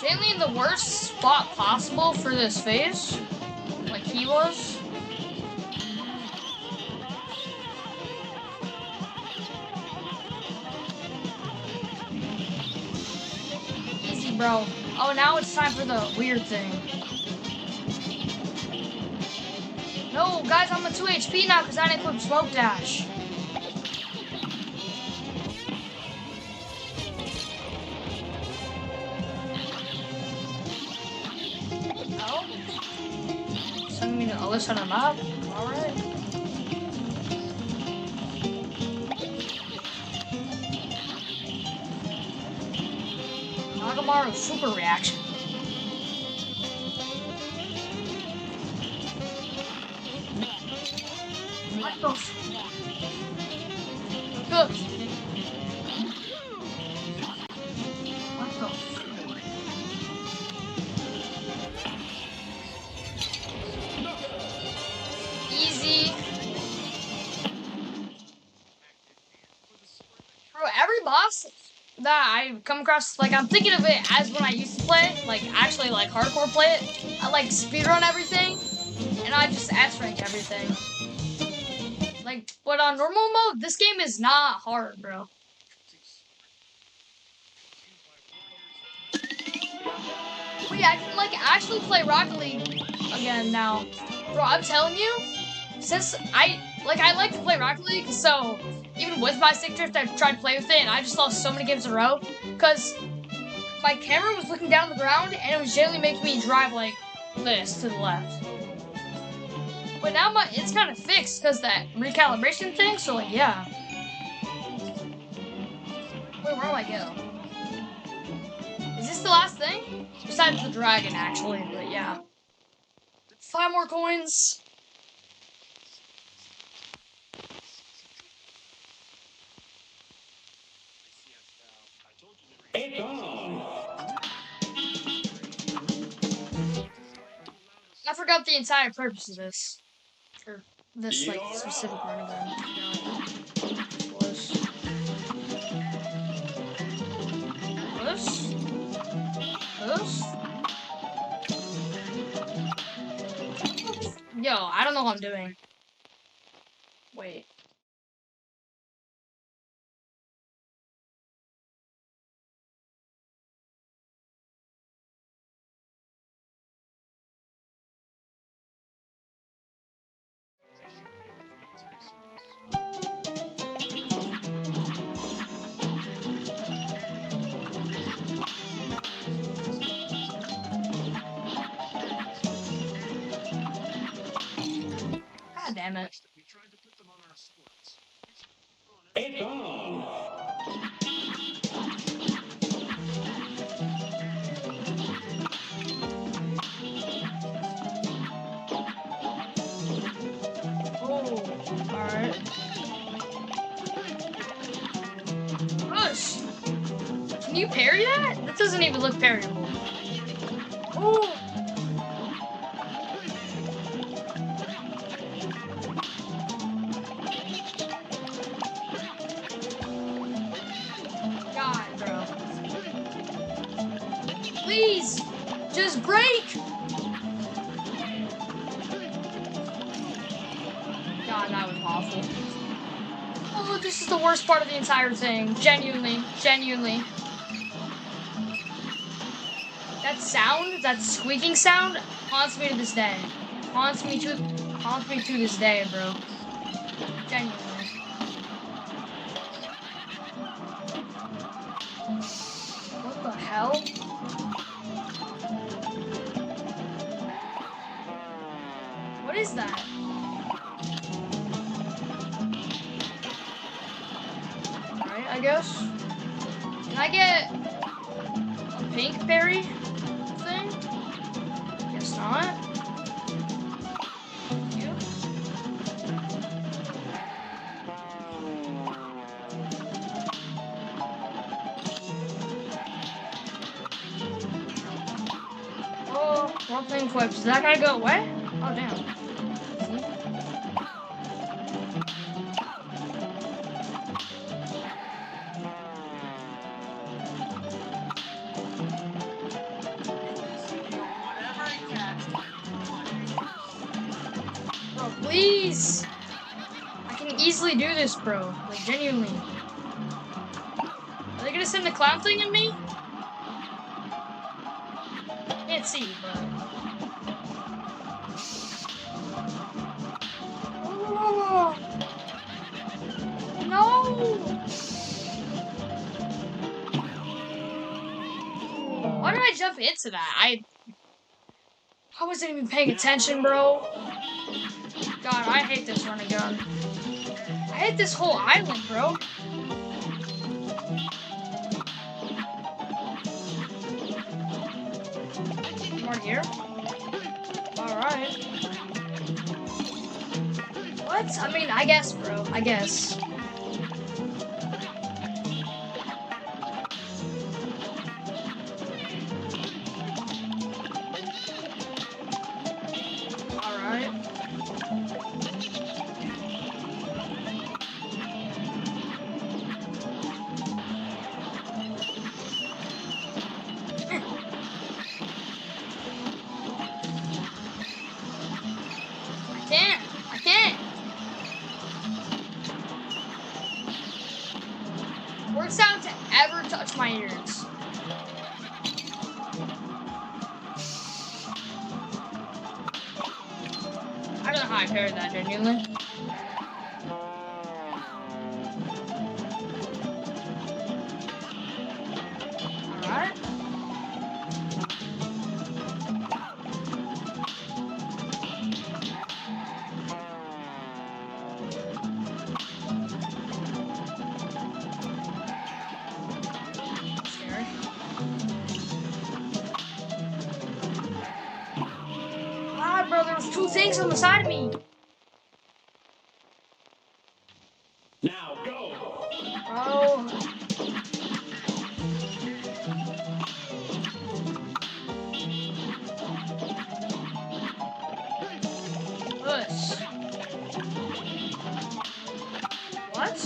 Jaylee in the worst spot possible for this phase, like he was. Easy, bro. Oh, now it's time for the weird thing. No, guys, I'm at 2 HP now because I didn't equip Smoke Dash. No? Sending me to the other side of the map? Alright. Nagamaru super reaction. What the f- Good. What the f- Easy. Bro, every boss that I come across, like, I'm thinking of it as when I used to play, like, actually, like, hardcore play it. I, like, speedrun everything, and I just S-rank everything. Like, but on normal mode, this game is not hard, bro. Wait, I can, like, actually play Rocket League again now. Bro, I'm telling you, since I like to play Rocket League, so even with my stick drift, I've tried to play with it, and I just lost so many games in a row, because my camera was looking down the ground, and it was generally making me drive like this to the left. But now it's kind of fixed because that recalibration thing, so like, yeah. Wait, where do I go? Is this the last thing? Besides the dragon, actually, but yeah. 5 more coins. It's on. I forgot the entire purpose of this. Or this, like, specific running gun. Was this? This? Yo, I don't know what I'm doing. Wait. It's on. Oh, alright. Gosh! Can you parry that? That doesn't even look parryable. Oh! God, bro. Please! Just break! God, that was awful. Oh, this is the worst part of the entire thing. Genuinely. Genuinely. That sound, that squeaking sound, haunts me to this day. Haunts me to this day, bro. Genuinely. What the hell? What is that? Alright, I guess. Can I get a pink berry thing? Guess not. Thank you. Oh, wrong thing flips. Is that gonna go away? Oh, damn. See? Bro, please! I can easily do this, bro. Like, genuinely. Are they gonna send the clown thing at me? Can't see, but... Oh, no! Why did I jump into that? I wasn't even paying attention, bro. God, I hate this running gun. I hate this whole island, bro. More here? Alright. What? I mean, I guess, bro. I guess. Alright. I can't. For sound to ever touch my ears. I don't know how I paired that, genuinely. Alright. Scary. Ah, bro, there was two things on the side of me. Now go. Bro. Push. What?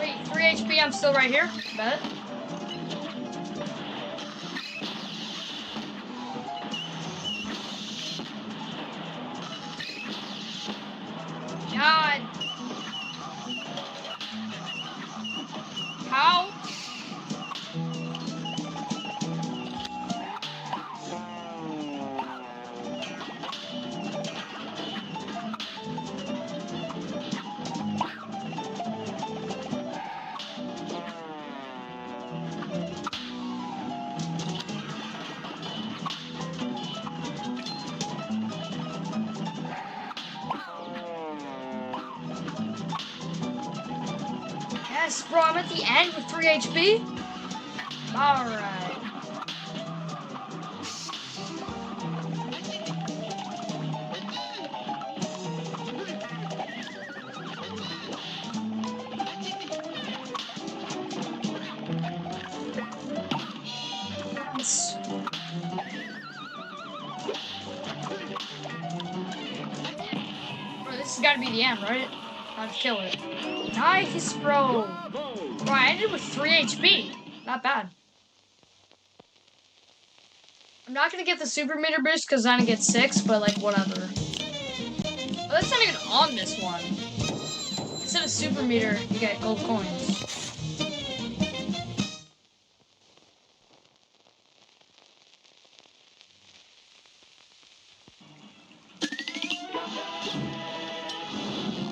Wait, 3 HP, I'm still right here. Bet. God. How? Bro, I'm at the end with 3 HP? Alright. Bro, this has got to be the end, right? I'll just kill it. Nice, bro. Bro, I ended with 3 HP. Not bad. I'm not gonna get the super meter boost because I only get 6, but like whatever. Oh, that's not even on this one. Instead of super meter, you get gold coins.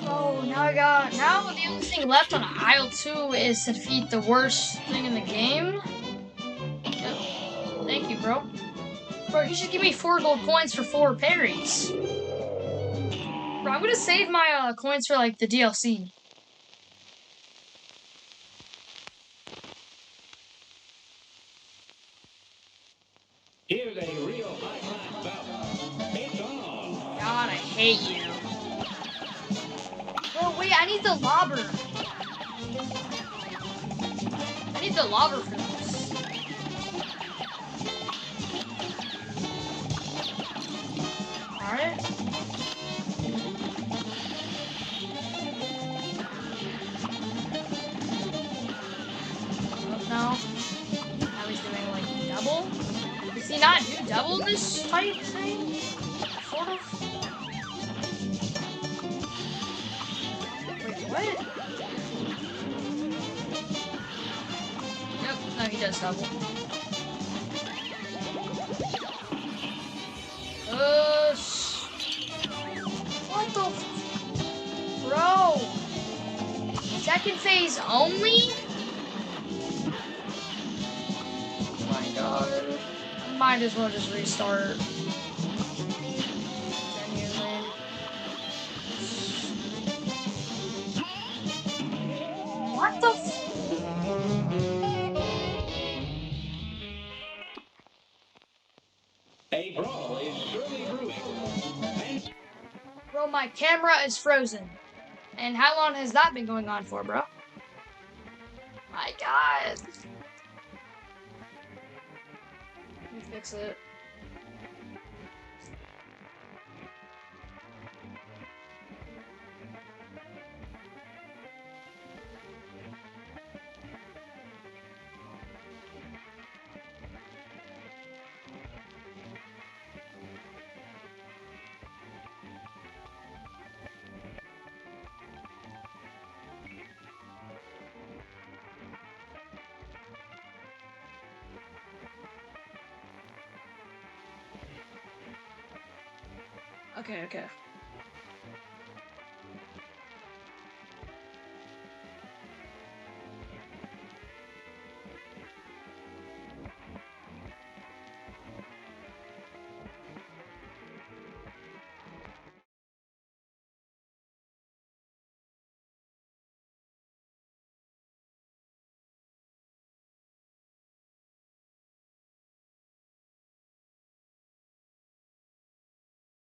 Oh, now the only thing left on aisle 2 is to defeat the worst thing in the game. Yep. Thank you, bro. Bro, he should give me 4 gold coins for 4 parries. Bro, I'm gonna save my coins for like the DLC. Here's a real high-class bout. It's on. God, I hate you. Bro, wait, I need the lobber. I need the lobber for this. Alright. Oh, no. Now he's doing like double. Does he not do double in this type thing? Sort of. Wait, what? Yep, no, he does double. What the? Bro! Second phase only? Oh my god. Might as well just restart. Genuinely. What the A brawl is surely brewing. Bro, my camera is frozen. And how long has that been going on for, bro? My god. Let me fix it. Okay, okay.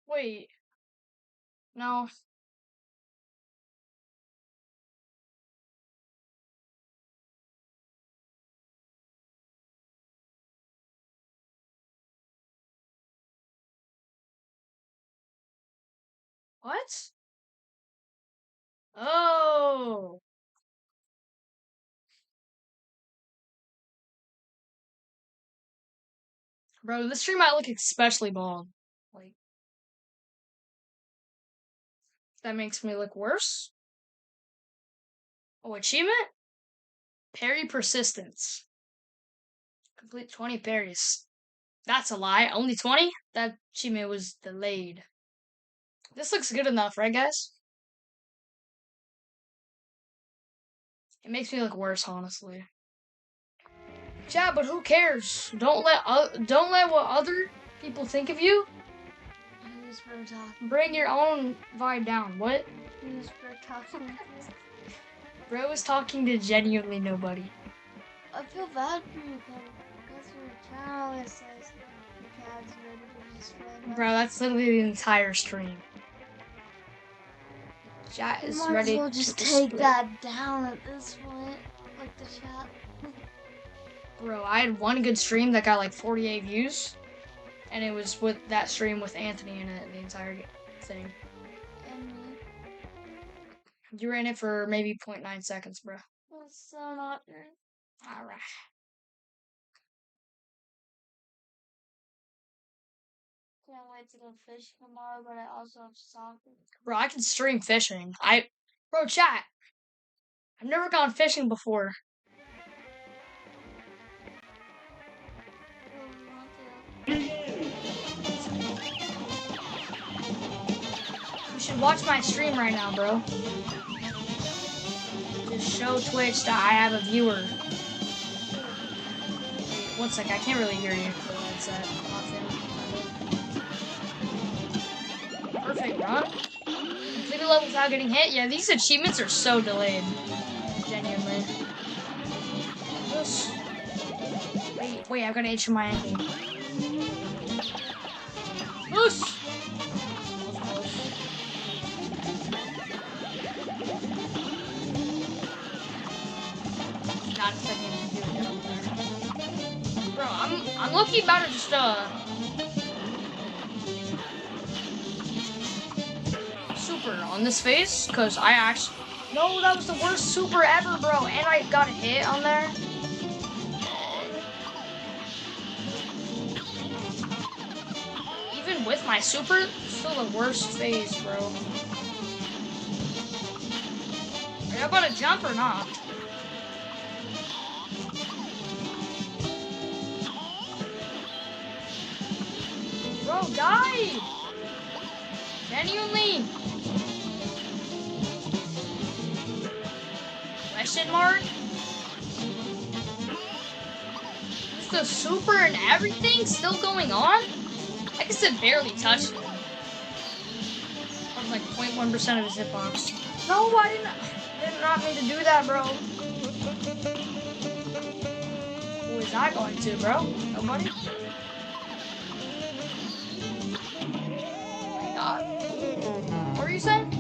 Wait. No. What? Oh. Bro, this stream might look especially bald. Like, that makes me look worse. Oh, achievement? Parry persistence. Complete 20 parries. That's a lie. Only 20? That achievement was delayed. This looks good enough, right, guys? It makes me look worse, honestly. Yeah, but who cares? Don't let what other people think of you. Bring your own vibe down. What? Bro was talking to genuinely nobody. I feel bad for you, Kevin. That's your channel. It says the cat's ready to display. Bro, that's literally the entire stream. Chat You is might as ready well to just display. take that down at this point, like the chat. Bro, I had one good stream that got like 48 views, and it was with that stream with Anthony in it, the entire thing. And me. You were in it for maybe 0.9 seconds, bro. That's so not true. Alright. Can't wait to go fishing tomorrow, but I also have soccer. Bro, I can stream fishing. Bro, chat. I've never gone fishing before. You should watch my stream right now, bro. Just show Twitch that I have a viewer. Wait, one sec, I can't really hear you. Perfect run. Complete a level without getting hit. Yeah, these achievements are so delayed. Genuinely. Wait, I've got an itch in my ankle. Loose! Not expecting him to do it up there. Bro, I'm lucky about to just super on this phase, cause I actually no, that was the worst super ever, bro, and I got a hit on there. Even with my super, still the worst phase, bro. Are you about to jump or not? Bro, die! Genuinely! Question mark? Is the super and everything still going on? I guess it barely touched him. That was like 0.1% of his hitbox. No, I did not mean to do that, bro. Who is that going to, bro? Nobody? Oh my god. What were you saying?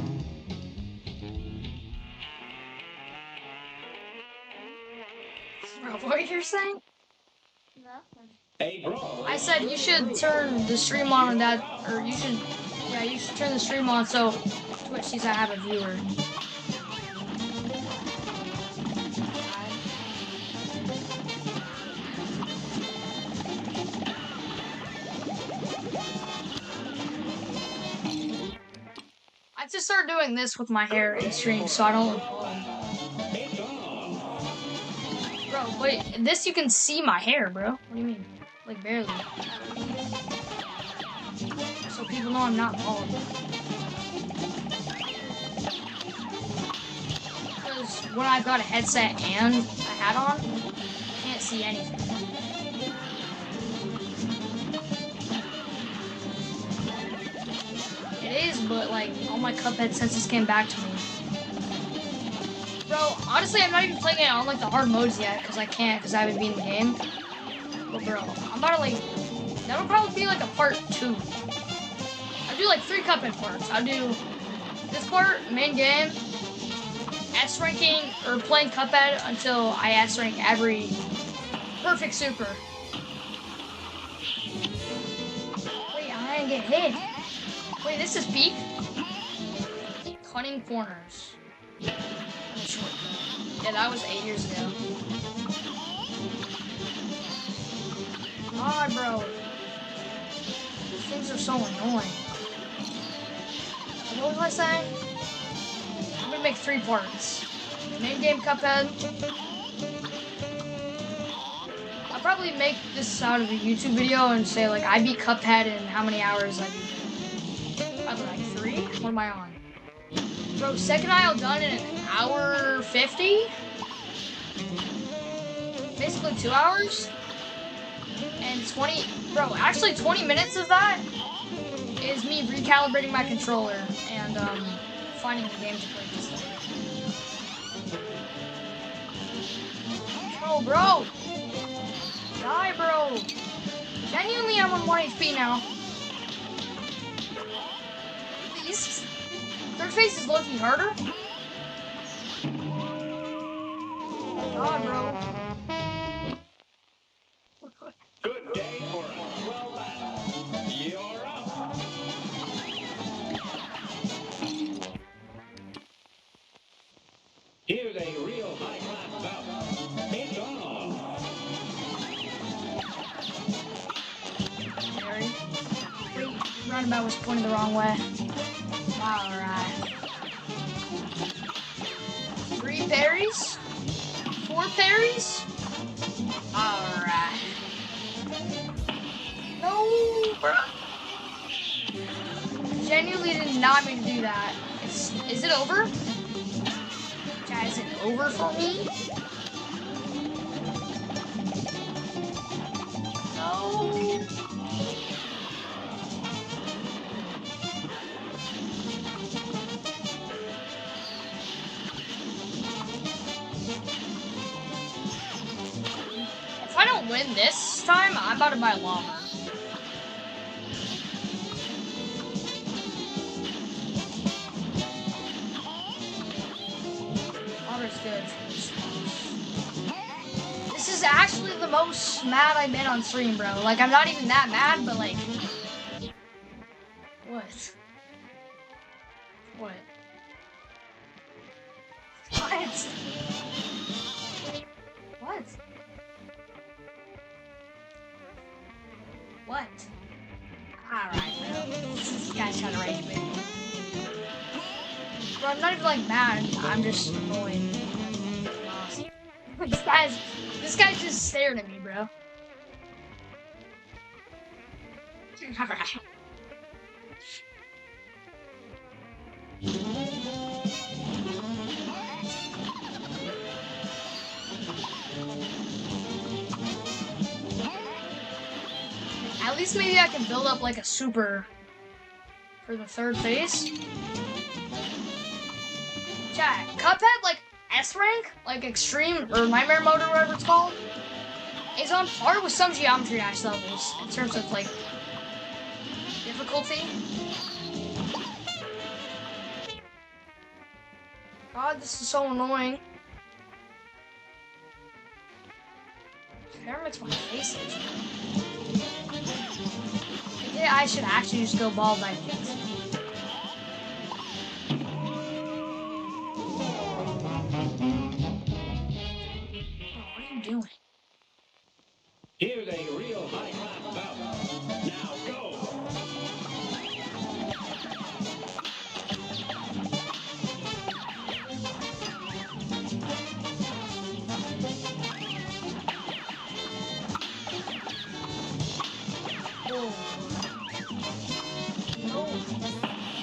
Bro, what were you saying? Nothing. Hey, bro. I said you should turn the stream on that, or you should turn the stream on so Twitch sees I have a viewer. I just start doing this with my hair in stream so I don't look bald. Bro, wait, this you can see my hair, bro. What do you mean? Like barely. So people know I'm not bald. Because when I've got a headset and a hat on, I can't see anything. It is, but like all my Cuphead senses came back to me. Bro, honestly, I'm not even playing it on like the hard modes yet because I can't because I haven't beaten the game. But bro, I'm about to like, that'll probably be like a part 2. I'll do like 3 Cuphead parts. I'll do this part, main game, S ranking, or playing Cuphead until I S rank every perfect super. Wait, I didn't get hit. Wait, this is peak? Cunning corners. Yeah, that was 8 years ago. God, bro. These things are so annoying. What was I saying? I'm gonna make 3 parts. Main game Cuphead. I'll probably make this out of a YouTube video and say like I beat Cuphead in how many hours I beat it. Probably like 3? What am I on? Bro, second aisle done in an hour 50? Basically 2 hours? And 20, bro, actually 20 minutes of that is me recalibrating my controller and finding the game to play this thing. Oh, bro! Die, bro! Genuinely, I'm on 1 HP now. Please. Third phase is looking harder. God, bro. Good day for a swell battle. You're up. Here's a real high-class bout. It's on. Harry. Wait, roundabout was pointed the wrong way. Alright. 3 parries? 4 parries? Alright. No, bro. Genuinely did not mean to do that. Is it over? Chat, is it over for me? No. If I don't win this time, I'm about to buy a llama. Llama's good. This is actually the most mad I've been on stream, bro. Like, I'm not even that mad, but like... What? What? What? What? What? Alright, bro. This guy's trying to rage me. Bro, I'm not even like mad. I'm just annoyed. This guy's just staring at me, bro. Alright. At least maybe I can build up like a super for the third phase. Chat, Cuphead, like S rank, like extreme or nightmare mode or whatever it's called, is on par with some Geometry Dash levels in terms of like difficulty. God, this is so annoying. Never makes my face itch. Yeah, I should actually just go bald, I think. What are you doing? Here's a real high-class bout. Now go.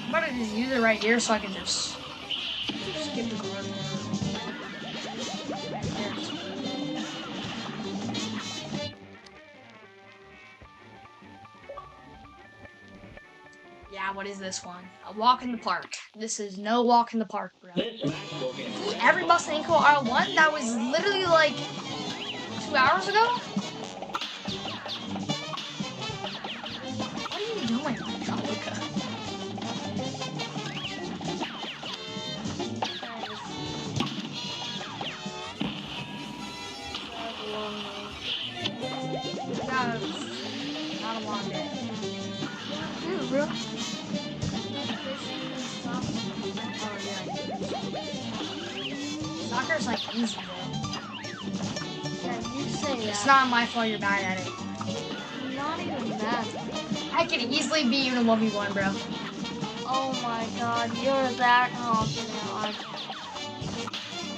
I'm about to just use it right here so I can just skip the guard. Yeah, what is this one? A walk in the park. This is no walk in the park, bro. This match will get Every Bus Ankle R1, that was literally like 2 hours ago? What are you doing, Tropica? Not a long day. Dude, bro. Oh, yeah. Soccer's like easy, bro. Yeah, you say It's that. not my fault you're bad at it. I'm not even mad. I could easily beat you in a 1v1, bro. Oh my god, you're that confident, aren't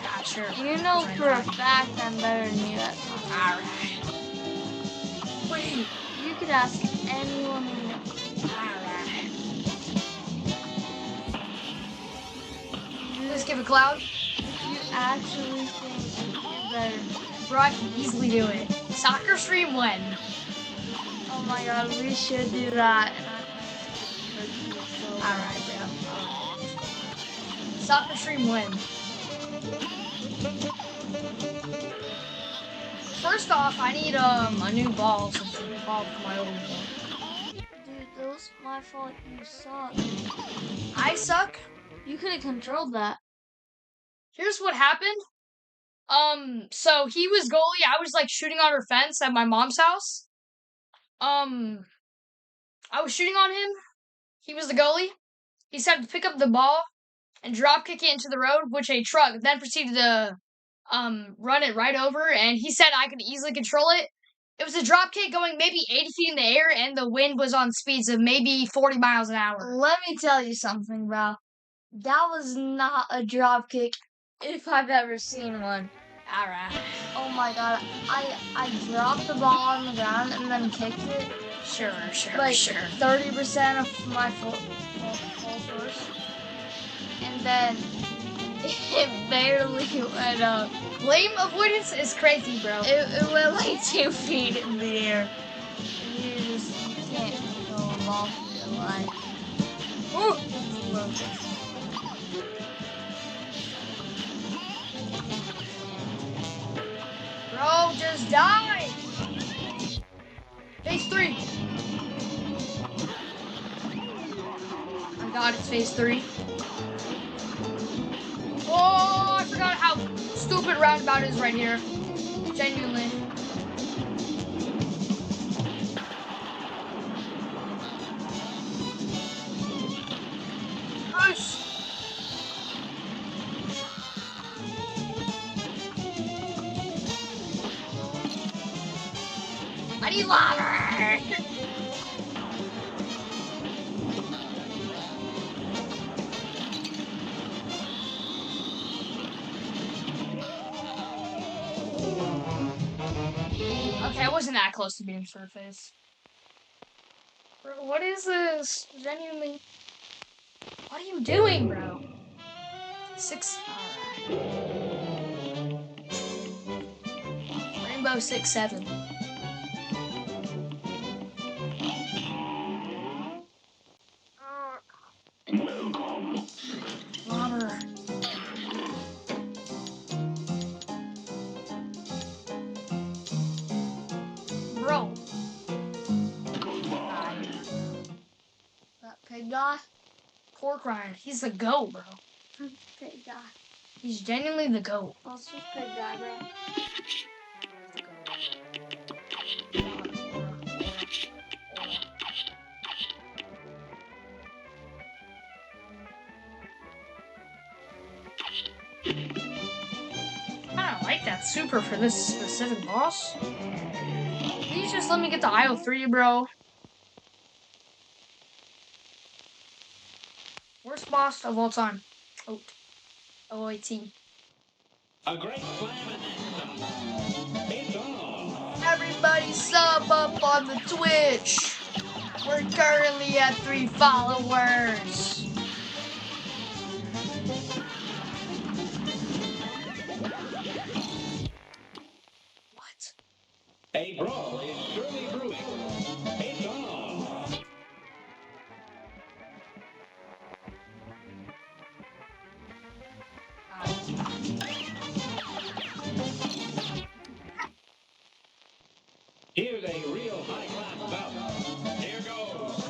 Yeah, sure. you? You know Right, for a fine. fact I'm better than you at something. Alright. Wait. You could ask anyone you know. Alright. Let's give a cloud. You actually think you're better. Bro, I can easily do it. Soccer stream when? Oh my god, we should do that. Alright, bro. Soccer stream when? First off, I need a new ball since the ball for my old one. Dude, that was my fault. You suck. I suck. You could have controlled that. Here's what happened. So he was goalie. I was like shooting on her fence at my mom's house. I was shooting on him. He was the goalie. He decided to pick up the ball and drop kick it into the road, which a truck then proceeded to run it right over. And he said I could easily control it. It was a drop kick going maybe 80 feet in the air, and the wind was on speeds of maybe 40 miles an hour. Let me tell you something, bro. That was not a drop kick if I've ever seen one. All right. Oh my god. I dropped the ball on the ground and then kicked it. Sure. Like 30% of my full force. And then it barely went up. Flame avoidance is crazy, bro. It went like 2 feet in the air. And you can't control a ball for your life. Ooh. Bro, just die! Phase 3. I got it, phase 3. Oh, I forgot how stupid roundabout is right here. Genuinely. Push! I need lava! Okay, I wasn't that close to being surface. Bro, what is this? Genuinely. What are you doing, bro? 6. Alright. Rainbow 6-7. Water. Bro. That pig guy? Pork rind. He's the GOAT, bro. Pig guy. He's genuinely the GOAT. What's this pig guy, bro? I don't like that super for this specific boss. Please just let me get the IO3, bro. Worst boss of all time. Oat. OAT. A great slam and then it's on. Everybody sub up on the Twitch. We're currently at 3 followers. What? A brawl is surely brewing. It's on. Here's a real high-class bout. Here goes.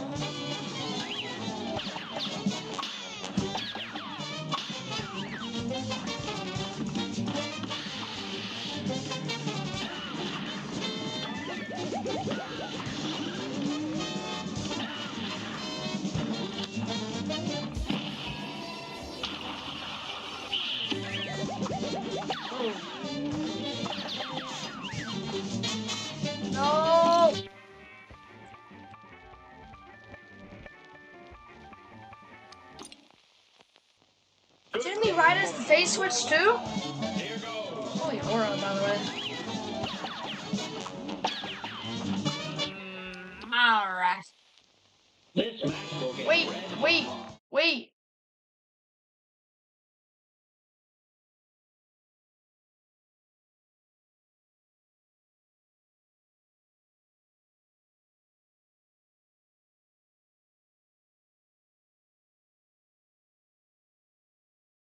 No! Didn't we ride as the phase switch too? Here goes. Holy aura, by the way. Alright. This match will get Wait, red wait, hot. wait.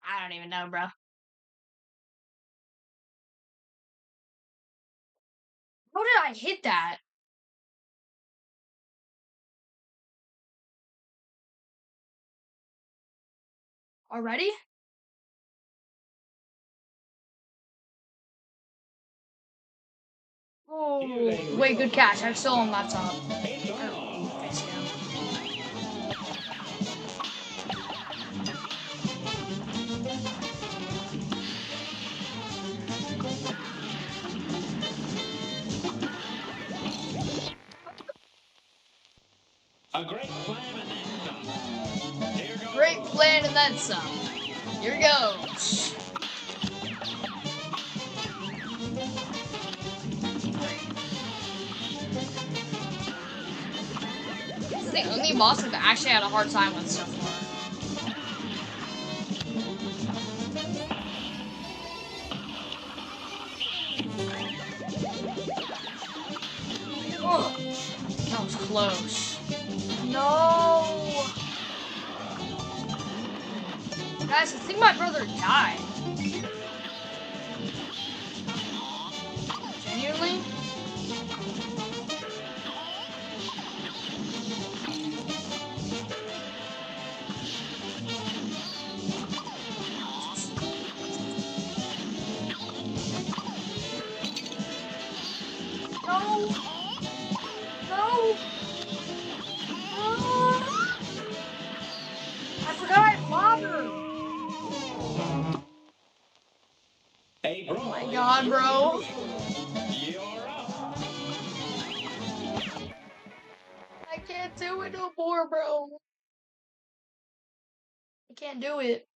I don't even know, bro. How did I hit that? Already? Oh, wait, good catch. I'm still on laptop. Oh, fix him. A great plan and then some. Here goes. Great plan and then some. Here goes. This is the only boss I've actually had a hard time with so far. Oh, that was close. No. Guys, I think my brother died. Genuinely? No. No. Ah. I forgot I had father. Hey, bro. Oh my god, bro. You're up. I can't do it no more, bro. I can't do it.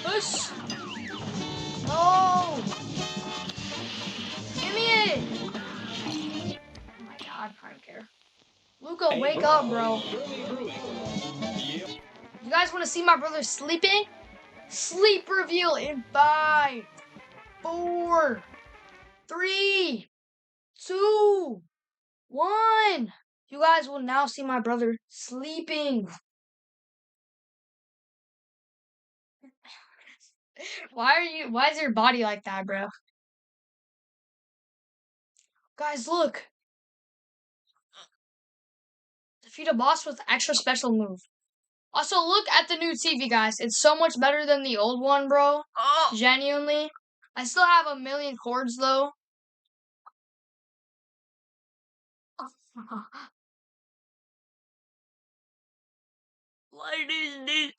Push. No. Give me it. Oh my god, I don't care. Luca, Hey, wake bro. up, bro. Yep. You guys want to see my brother sleeping? Sleep reveal in 5, 4, 3, 2, 1. You guys will now see my brother sleeping. Why is your body like that, bro? Guys, look. Defeat a boss with extra special move. Also, look at the new TV, guys. It's so much better than the old one, bro. Oh. Genuinely. I still have a million cords, though. What is this?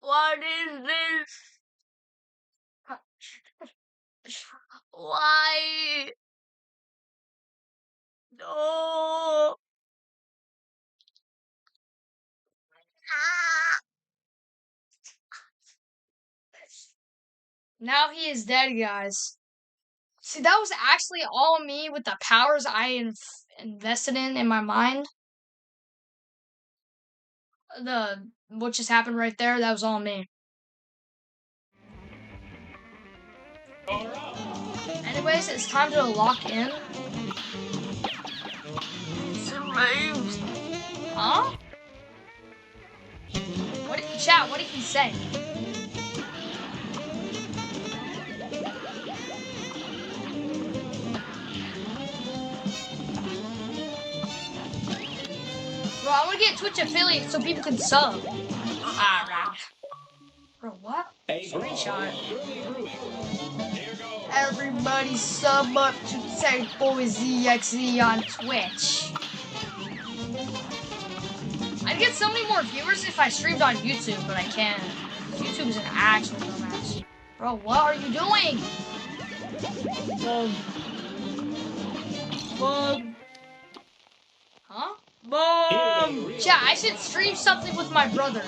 What is this? Why? No. Now he is dead, guys. See, that was actually all me with the powers I invested in my mind. What just happened right there, that was all me. Anyways, it's time to lock in. Huh? Chat, what did he say? Bro, I want to get Twitch affiliate so people can sub. Alright. Bro, what? Hey, bro. Screenshot. Here goes. Everybody sub up to Tech Boys EXE on Twitch. I'd get so many more viewers if I streamed on YouTube, but I can't. YouTube is an actual dumbass. Bro, what are you doing? Boom. Huh? Boom. Yeah, I should stream something with my brother.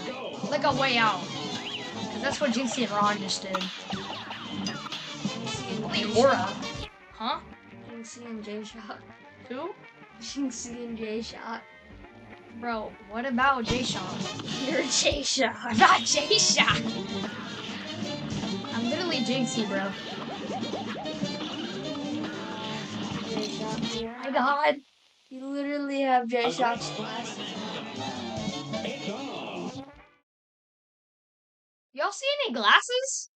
Like a way out. Because that's what Jinxie and Ron just did. Aura. Huh? Jinxie and J-Shot. Who? Jinxie and J-Shot. Bro, what about J-Shot? You're J-Shot. I'm not J-Shot. I'm literally Jinxie, bro. J-Shot. Oh my god. You literally have J-Shot's glasses. Y'all see any glasses?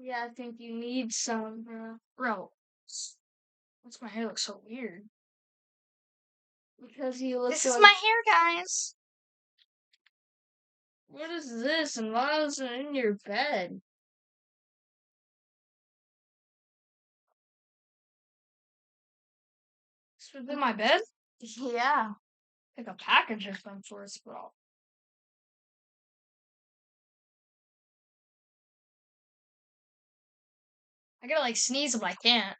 Yeah, I think you need some, bro. Bro, what's my hair look so weird? Because you look This is like... my hair, guys. What is this? And why is it in your bed? This was in my bed? Yeah. Like a package or some sort, bro. I gotta like sneeze, but I can't.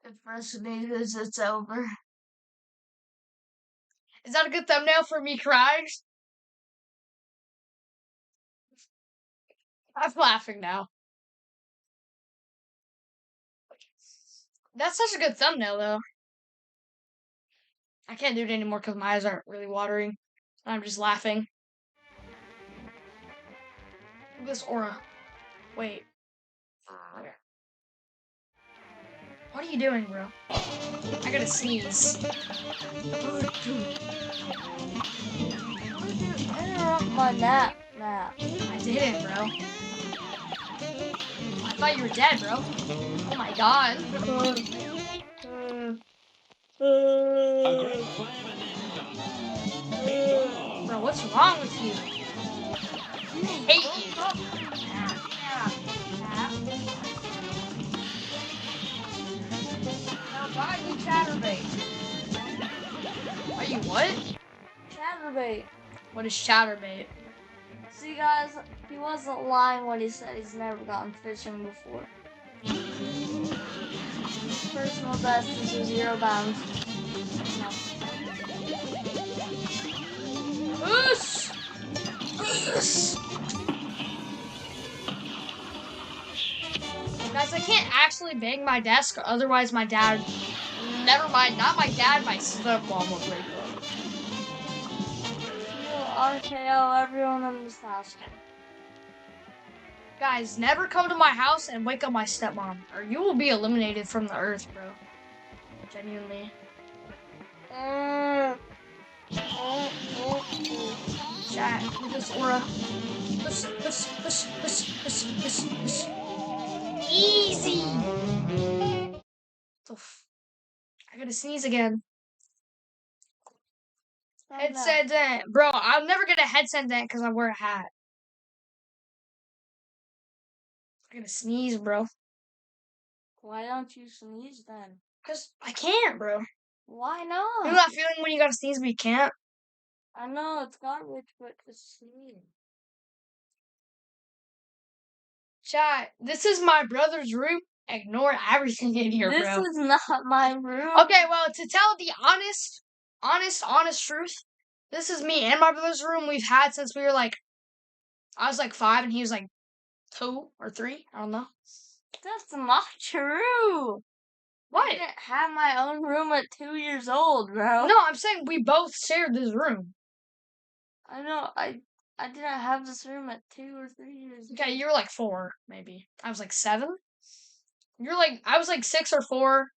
If for sneezes, it's over. Is that a good thumbnail for me crying? I'm laughing now. That's such a good thumbnail, though. I can't do it anymore because my eyes aren't really watering. I'm just laughing. Look at this aura. Wait. What are you doing, bro? I gotta sneeze. Interrupt my nap. I didn't, bro. I thought you were dead, bro. Oh my god. Bro, what's wrong with you? I hate you. Now, why are you chatterbait? Are you what? Chatterbait. What is chatterbait? See, guys, he wasn't lying when he said he's never gotten fishing before. Personal best is a 0 bounds. No. Oos! Oos! Guys, I can't actually bang my desk, otherwise my dad... Never mind, not my dad, my stepmom would wake up. RKO everyone in this house. Guys, never come to my house and wake up my stepmom, or you will be eliminated from the earth, bro. Genuinely. Chat, with this aura. Push. Easy! I gotta sneeze again. Headset dent. Bro, I'll never get a headset dent because I wear a hat. I'm gonna sneeze, bro. Why don't you sneeze then? Because I can't, bro. Why You know not? that feeling when you gotta sneeze but you can't? I know it's garbage, but just sneeze. Chat, this is my brother's room. Ignore everything in here, This bro. is not my room. Okay, well, to tell the honest truth, this is me and my brother's room we've had since we were like, I was like 5 and he was like 2 or 3. I don't know. That's not true. What? I didn't have my own room at 2 years old, bro. No, I'm saying we both shared this room. I know. I didn't have this room at 2 or 3 years old. Okay, you were like 4, maybe. I was like 7. I was like 6 or 4.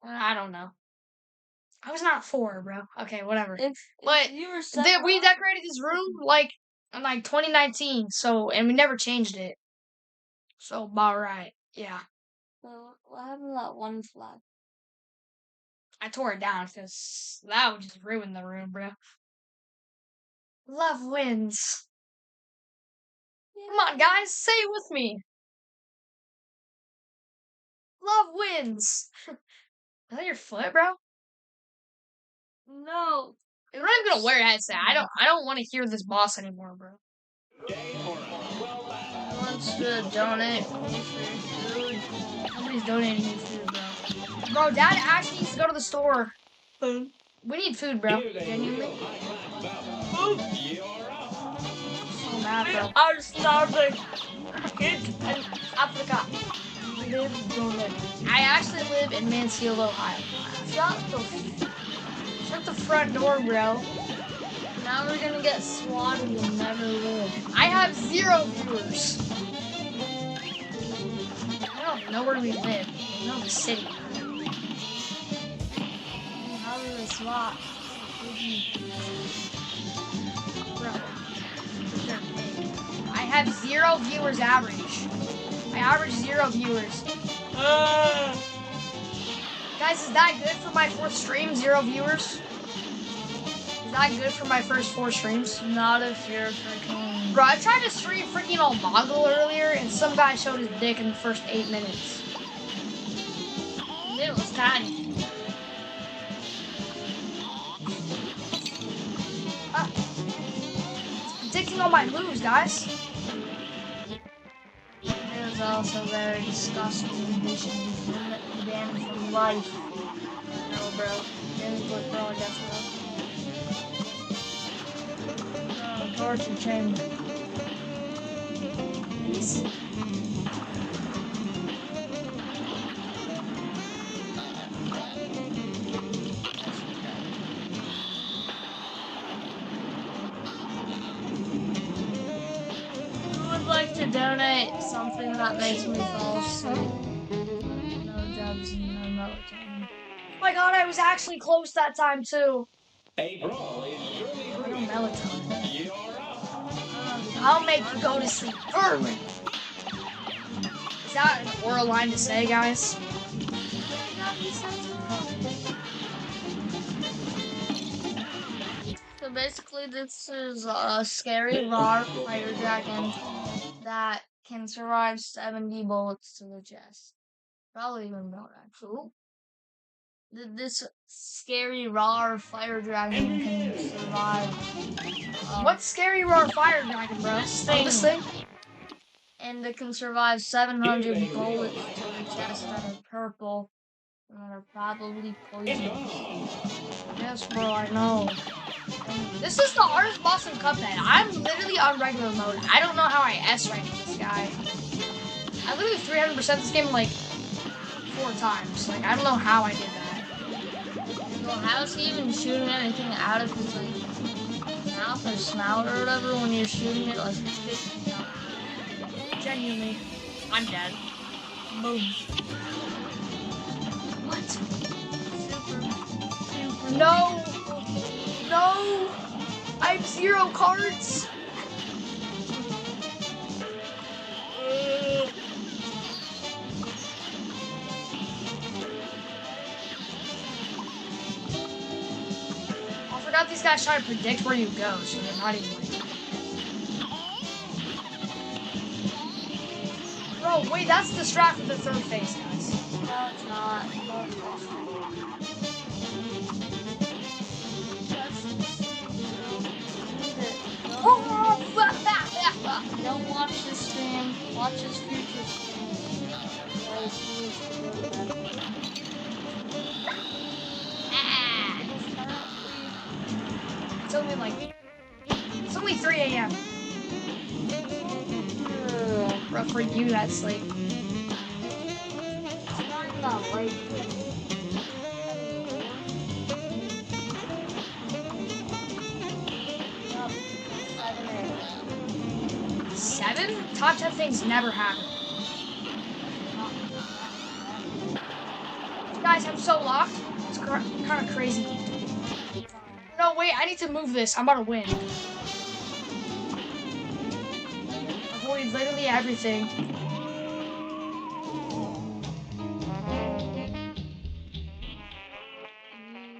I don't know. I was not 4, bro. Okay, whatever. But you were 7, we decorated this room like in like 2019, and we never changed it. So about right, yeah. So what happened to that one flag? I tore it down because that would just ruin the room, bro. Love wins. Come on, guys, say it with me. Love wins. Is that your foot, bro? No. I'm not even gonna wear a headset. I don't want to hear this boss anymore, bro. Who wants to donate me for food? Nobody's donating me food, bro. Bro, Dad actually needs to go to the store. Food. We need food, bro. Genuinely. So mad, bro. I'm starving. Kids in Africa live donate. I actually live in Mansfield, Ohio. Shut the front door, bro. Now we're gonna get swatted and never live. I have 0 viewers. I don't know where we live. I know the city. How do they swat? Bro. I have 0 viewers average. I average 0 viewers. Guys, is that good for my 4th stream? 0 viewers? Is that good for my first 4 streams? Not if you're freaking. Bro, I tried to stream freaking Omagle earlier, and some guy showed his dick in the first 8 minutes. It was tiny. Predicting all my moves, guys. It was also very disgusting condition. Banned from life. No, bro. Didn't put pro on death row. Torture chamber. Please. Who would like to donate something that makes me fall asleep? No drugs and no melatonin. Oh my god, I was actually close that time too. A brawl is surely No brewing. melatonin. You're up. I'll make you go to sleep early. Is that an oral line to say, guys? So basically, this is a scary raw fire dragon that can survive 70 bullets to the chest. Probably even more, actually. This scary raw fire dragon can survive. What's scary raw fire dragon, bro? This thing? And it can survive 700 bullets to the chest that are purple and that are probably poisonous. Yes, bro, I know. This is the hardest boss in Cuphead. I'm literally on regular mode. I don't know how I S ranked this guy. I literally 300% this game like 4 times. Like, I don't know how I did that. Well, how's he even shooting anything out of his like mouth or snout or whatever when you're shooting it like 50 times? Genuinely. I'm dead. Boom. What? Super. No! No! I have 0 cards! I forgot these guys try to predict where you go, so they're not even like... Bro, wait, that's the strat for the 3rd phase, guys. No, it's not. Don't watch this stream. Watch his future stream. Otherwise, he needs to go to bed. It's only like... It's only 3 a.m. Bro, for you, that's like... It's not even that late. 7? Top 10 things never happen. Guys, I'm so locked. It's kind of crazy. No, wait, I need to move this. I'm about to win. Avoid literally everything.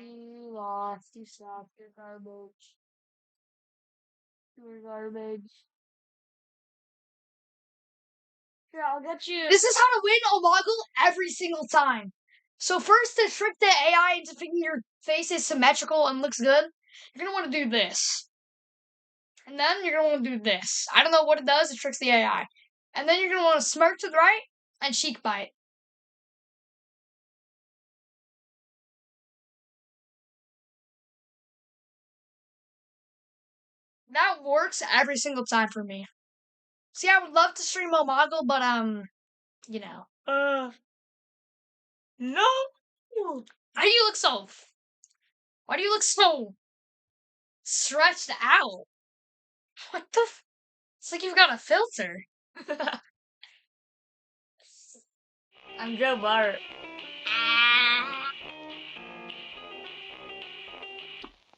You lost. You suck. You're garbage. You're garbage. Here, I'll get you. This is how to win Omagle every single time. So first, to trick the AI into thinking your face is symmetrical and looks good, you're going to want to do this. And then you're going to want to do this. I don't know what it does. It tricks the AI. And then you're going to want to smirk to the right and cheek bite. That works every single time for me. See, I would love to stream Omagle, but, you know. No! Why do you look so... Why do you look so... stretched out? What the It's like you've got a filter. I'm Joe Bart.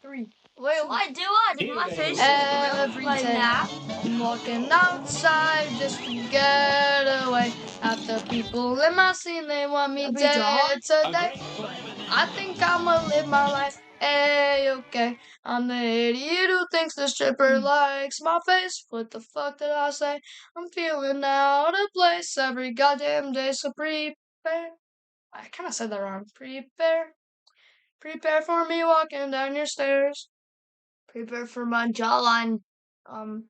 3, Wait, why do I? Did my face just Every like day that? I'm walking outside just to get away. Half the people in my scene, they want me dead today. I think I'ma live my life A-okay. I'm the idiot who thinks the stripper likes my face. What the fuck did I say? I'm feeling out of place every goddamn day, so prepare. I kind of said that wrong. Prepare for me walking down your stairs. Prepare for my jawline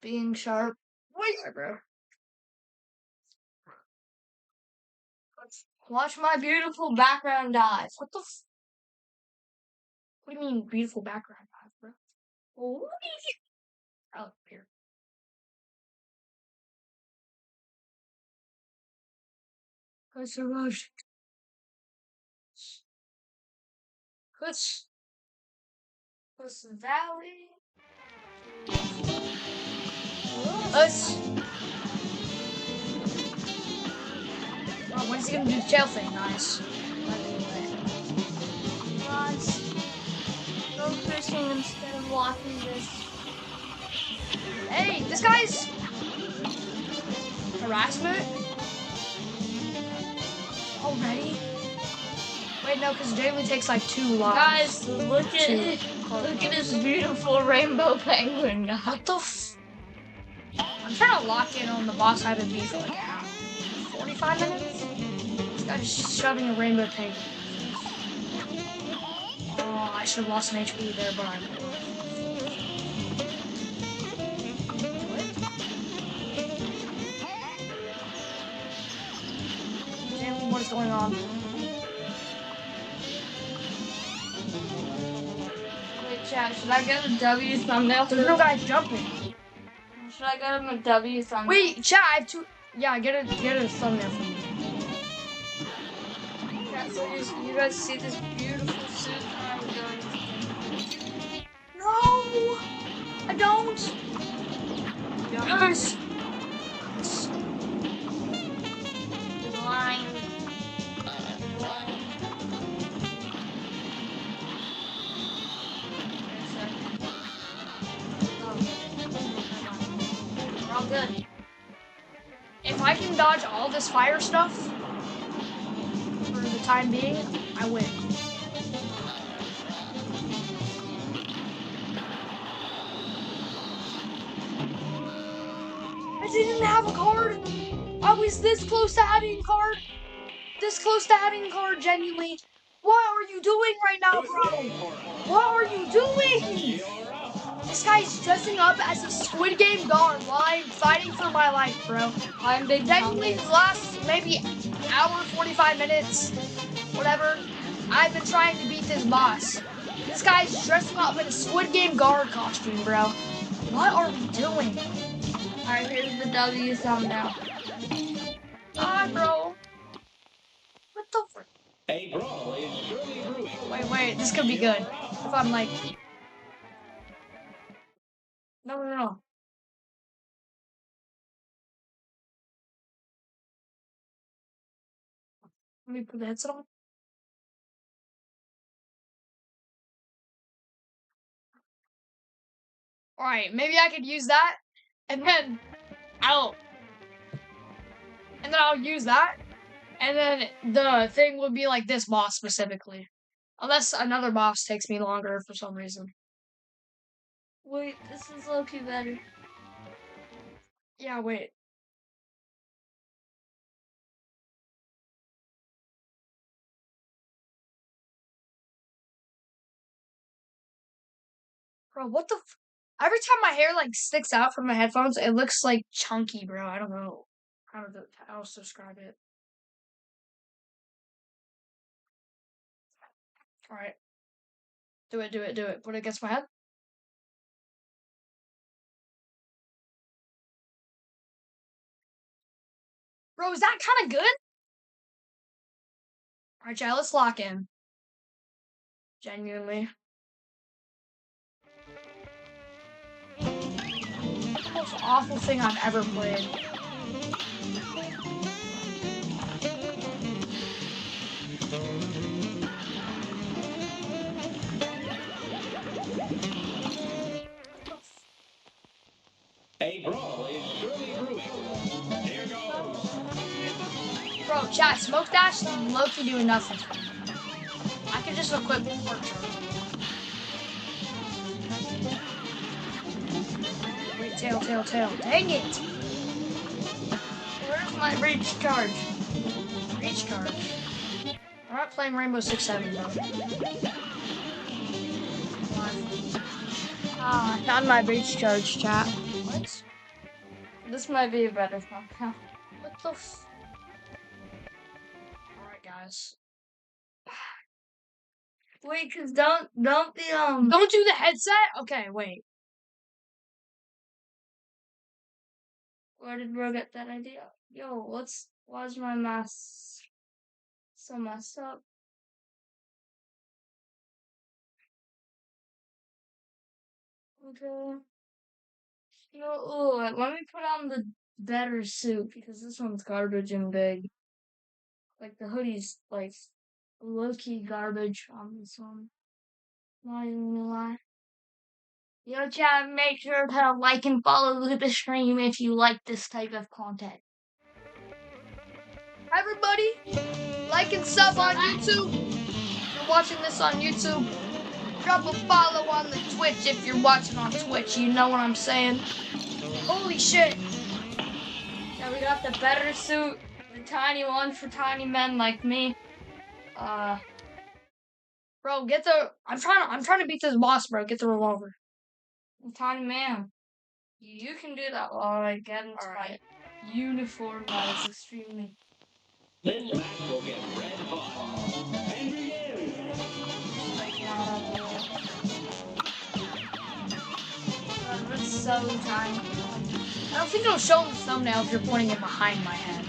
being sharp. Wait, bro. Watch my beautiful background dive. What the what do you mean beautiful background, bro? Oh, Oh, here. What's the rush? What's What's the valley? us? Oh, when's he gonna do the tail thing? Nice. Guys, go fishing instead of watching this. Hey, this guy's harassment already. Wait, no, because Jamie takes like 2 lives. Guys, look at this beautiful rainbow penguin, guys. What the I'm trying to lock in on the boss I haven't beat for like an hour. 45 minutes? This guy's just shoving a rainbow tank. Oh, I should have lost an HP there, but I'm. Jamie, what is going on? Wait, chat, should I get a W thumbnail? There's no guys jumping. Should I get him a W thumbnail? Wait, chat, I have 2. Yeah, get a thumbnail for me. Chat, so you guys see this beautiful suit that I'm going to. No! I don't! Yes! Line. We're all good. If I can dodge all this fire stuff for the time being, I win. I didn't have a card. I was this close to having a card. This close to having a card, genuinely. What are you doing right now, bro? What are you doing? This guy's dressing up as a Squid Game guard while I'm fighting for my life, bro. I'm big Genuinely, the last maybe hour, 45 minutes, whatever, I've been trying to beat this boss. This guy's dressing up in a Squid Game guard costume, bro. What are we doing? Alright, here's the W thumbnail. Ah, bro. What the frick? A brawl is surely brewing. Wait, this could be good. If I'm like... No. Let me put the headset on. Alright, maybe I could use that, and then I'll use that, and then the thing would be like this boss specifically. Unless another boss takes me longer for some reason. Wait, this is low-key better. Yeah, wait. Bro, what the every time my hair like sticks out from my headphones, it looks like chunky, bro. I don't know how else to describe it. Alright. Do it. Put it against my head. Bro, is that kind of good? Alright, chat, let's lock in. Genuinely. Most awful thing I've ever played. smoke dash and low-key doing nothing for me. I could just equip Pork Chop. Wait, tail. Dang it! Where's my reach charge? Reach charge. We're not playing Rainbow Six Seven, bro. Ah, found my reach charge, chat. What? This might be a better thumbnail. What the f- Alright, guys. Wait, cause don't the Don't do the headset? Okay, wait. Where did bro get that idea? Yo, why's my mask so messed up? Okay. Let me put on the better suit because this one's garbage and big. Like the hoodie's like low-key garbage on this one. Not even gonna lie. Yo, chat, make sure to like and follow the stream if you like this type of content. Everybody, like and sub on YouTube. If you're watching this on YouTube, drop a follow on the Twitch if you're watching on Twitch. You know what I'm saying? Holy shit. Now we got the better suit, the tiny one for tiny men like me. Bro, get the. I'm trying to beat this boss, bro. Get the revolver. Tiny man. You can do that while I get into my uniform that is extremely. This match will get red hot. And begin. That's so tiny. I don't think it'll show in the thumbnail if you're pointing it behind my head.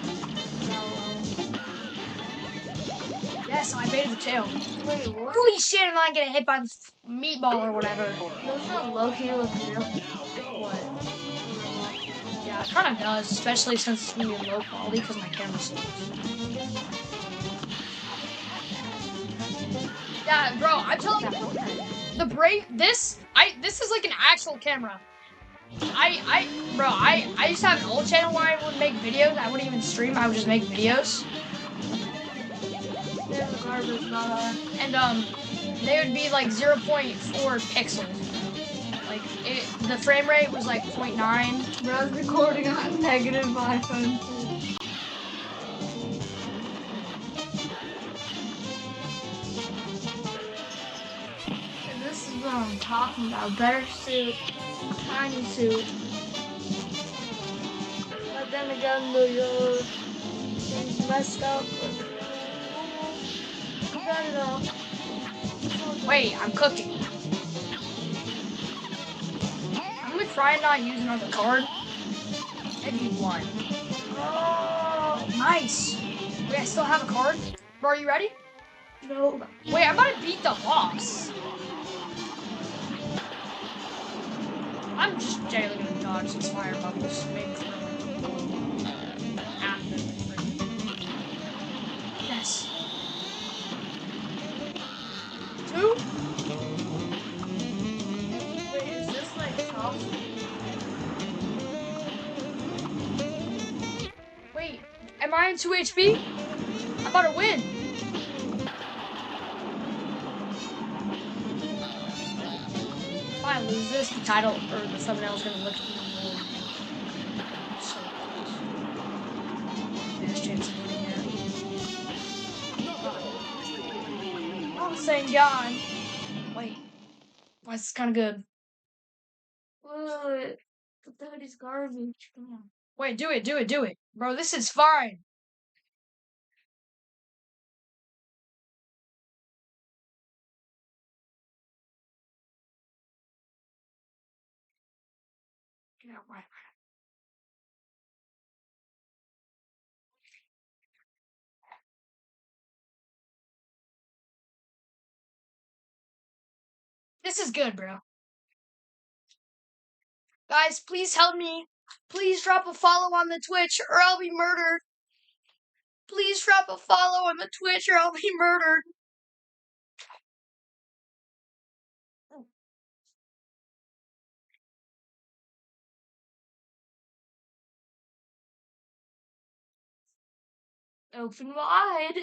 Yes, I baited the tail. Wait, what? Holy shit, am I getting hit by the meatball or whatever? Doesn't it low-key look real? What? Yeah, it kind of does, especially since it's gonna be low quality because my camera sucks. Yeah, bro, I'm telling you, this is like an actual camera. I used to have an old channel where I would make videos. I wouldn't even stream. I would just make videos. And they would be like 0.4 pixels. Like the frame rate was like 0.9. Bro's recording on negative iPhone 2. And this is what I'm talking about. Better suit, tiny suit. But then again, the things messed up. I got it all. Wait, I'm cooking. I'm gonna try not use another card. Maybe one. Oh, nice. Wait, I still have a card. Bro, are you ready? No. Wait, I'm about to beat the boss. I'm just generally gonna dodge these fire bubbles. Maybe throw it after the frame. Yes. 2. Wait, is this like top? Wait, am I in 2 HP? I'm about to win. If I lose this, the title or the thumbnail is gonna look even more. So close. Best chance of winning here. Oh, St. John. Wait. Why is this kind of good? What? But that is garbage. Come on. Wait, do it. Bro, this is fine. Yeah, right. This is good, bro. Guys, please help me. Please drop a follow on the Twitch or I'll be murdered. Please drop a follow on the Twitch or I'll be murdered. Open wide.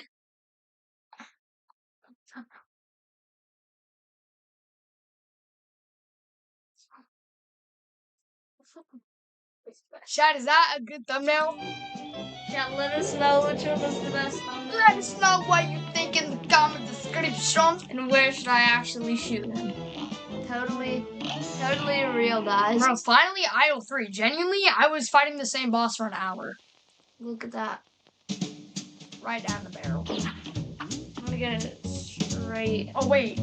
Chad, is that a good thumbnail? Chat, let us know which one was the best thumbnail. Let us know what you think in the comment description. And where should I actually shoot him? Totally real, guys. Bro, finally Idol 3. Genuinely, I was fighting the same boss for an hour. Look at that. Right down the barrel. I'm gonna get it straight. Oh, wait.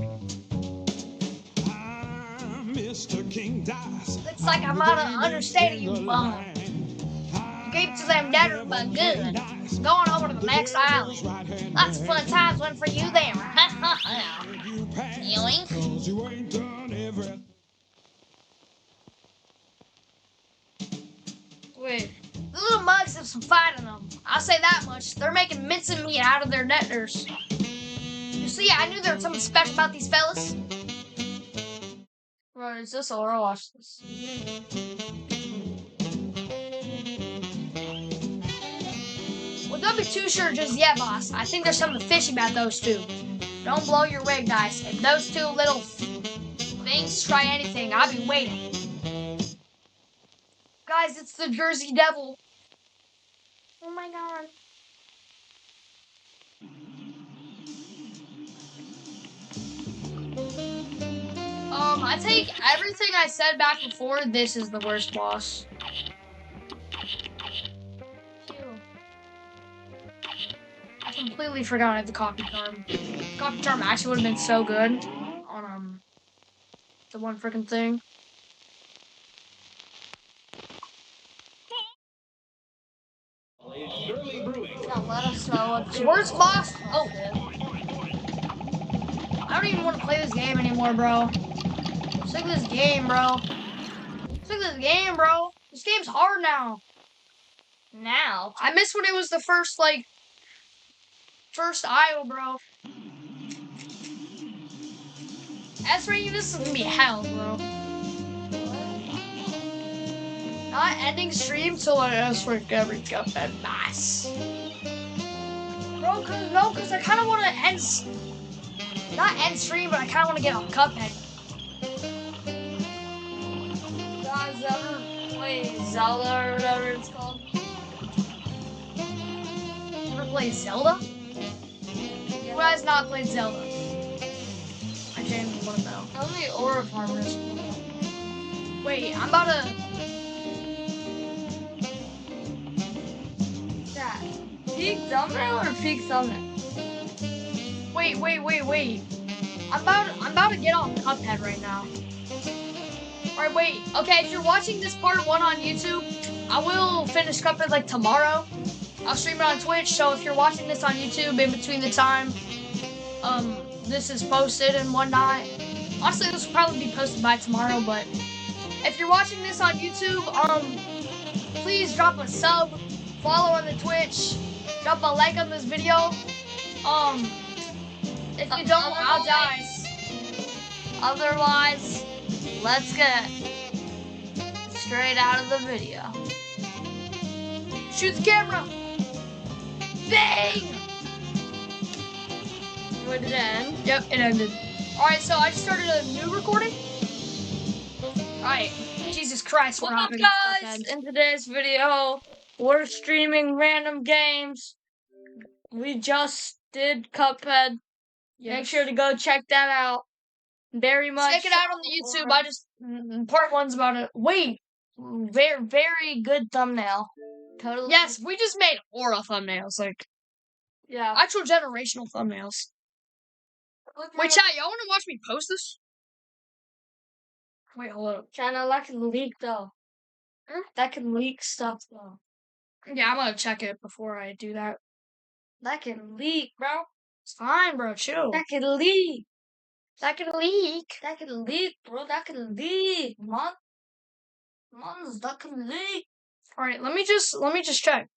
Mr. King dies. Looks like I'm out of understanding you, bum. You gave to them debtors, but good. Going over to the next island. Lots of fun times went for you there. Yoink. Wait. The little mugs have some fight in them. I'll say that much. They're making mince meat out of their netters. You see, I knew there was something special about these fellas. Bro, is this or watch this? Well, don't be too sure just yet, boss. I think there's something fishy about those two. Don't blow your wig, guys. If those two little things try anything, I'll be waiting. Guys, it's the Jersey Devil. Oh my god. I take everything I said back before. This is the worst boss. I completely forgot I had the coffee charm. Coffee charm actually would have been so good on the one freaking thing. Chat, let us know what's Worst boss? Oh. I don't even want to play this game anymore, bro. Sick of this game, bro. Sick of this game, bro. This game's hard now. Now. I miss when it was the first aisle, bro. That's right, this is gonna be hell, bro. Not ending stream till I ask for every Cuphead. Nice. Bro, cause I kinda wanna not end stream, but I kinda wanna get on Cuphead. Guys, ever play Zelda or whatever it's called? Ever play Zelda? Who has not played Zelda? I genuinely wanna know. Only Aura Farmers. Wait, I'm about to. Chat. Peak thumbnail or peak thumbnail? Wait. I'm about to get on Cuphead right now. Alright, wait. Okay, if you're watching this part 1 on YouTube, I will finish Cuphead like tomorrow. I'll stream it on Twitch, so if you're watching this on YouTube in between the time this is posted and whatnot. Honestly, this will probably be posted by tomorrow, but if you're watching this on YouTube, please drop a sub, follow on the Twitch, drop a like on this video. If you don't, I'll die. Otherwise, let's get straight out of the video. Shoot the camera! Bang! Where did it end? Yep, it ended. Alright, so I just started a new recording. Alright, Jesus Christ, What's we're up, hopping guys? In today's video, we're streaming random games. We just did Cuphead. Yes. Make sure to go check that out. Very much. Check it out on the YouTube. I just part 1's about it. Wait, very good thumbnail. Totally. yes, we just made aura thumbnails, like Yeah. actual generational thumbnails. Wait, chat, y'all want to watch me post this? Wait, hold up. Channel that can leak though. That can leak stuff though. Yeah, I'm gonna check it before I do that. That can leak, bro. It's fine, bro. Chill. That can leak. That can leak. That can leak, bro. That can leak, man. That can leak. All right, let me just check.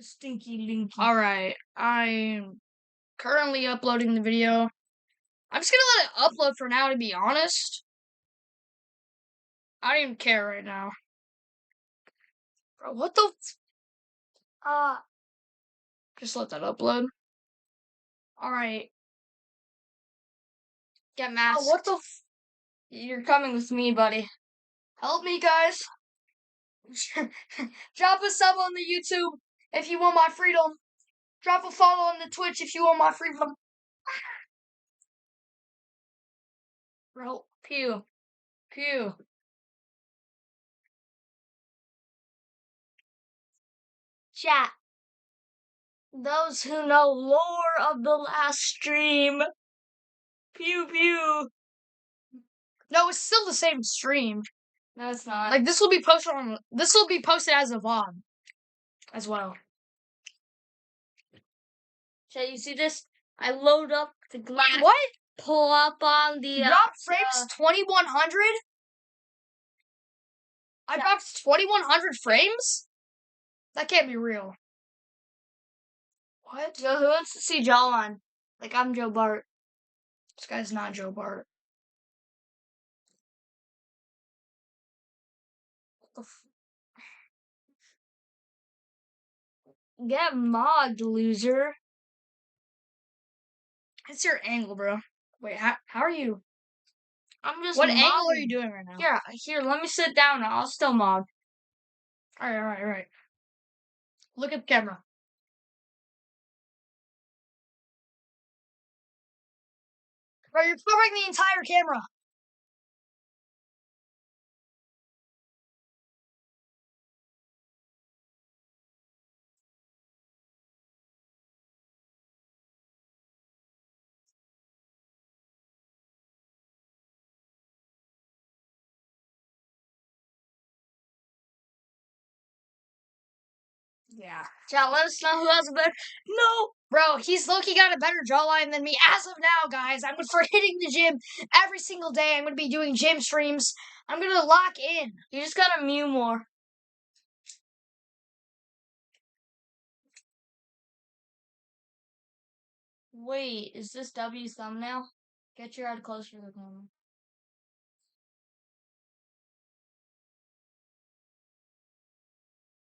Stinky linky. Alright, I'm currently uploading the video. I'm just gonna let it upload for now, to be honest. I don't even care right now. Bro, what the? Just let that upload. Alright. Get masked. Oh, what the? You're coming with me, buddy. Help me, guys. Drop a sub on the YouTube if you want my freedom. Drop a follow on the Twitch if you want my freedom. Bro, pew. Pew. Chat. Those who know lore of the last stream. Pew pew. No, it's still the same stream. No, it's not. Like this will be posted as a VOD as well. Chat, you see this? I load up the glass. Wait, what? Pull up on the Drop frames 2100? I dropped 2100 frames? That can't be real. What? Joe, who wants to see Jawline? Like I'm Joe Bart. This guy's not Joe Bart. What the Get mod, loser. It's your angle, bro. Wait, how are you? I'm just What angle are modding. you doing right now? Here, let me sit down now. I'll still mod. Alright. Look at the camera. Bro, you're covering the entire camera. Yeah. Chat, let us know who has a better. No! Bro, he's low-key got a better jawline than me as of now, guys. I'm for hitting the gym every single day. I'm gonna be doing gym streams. I'm gonna lock in. You just gotta mew more. Wait, is this W's thumbnail? Get your head closer to the camera.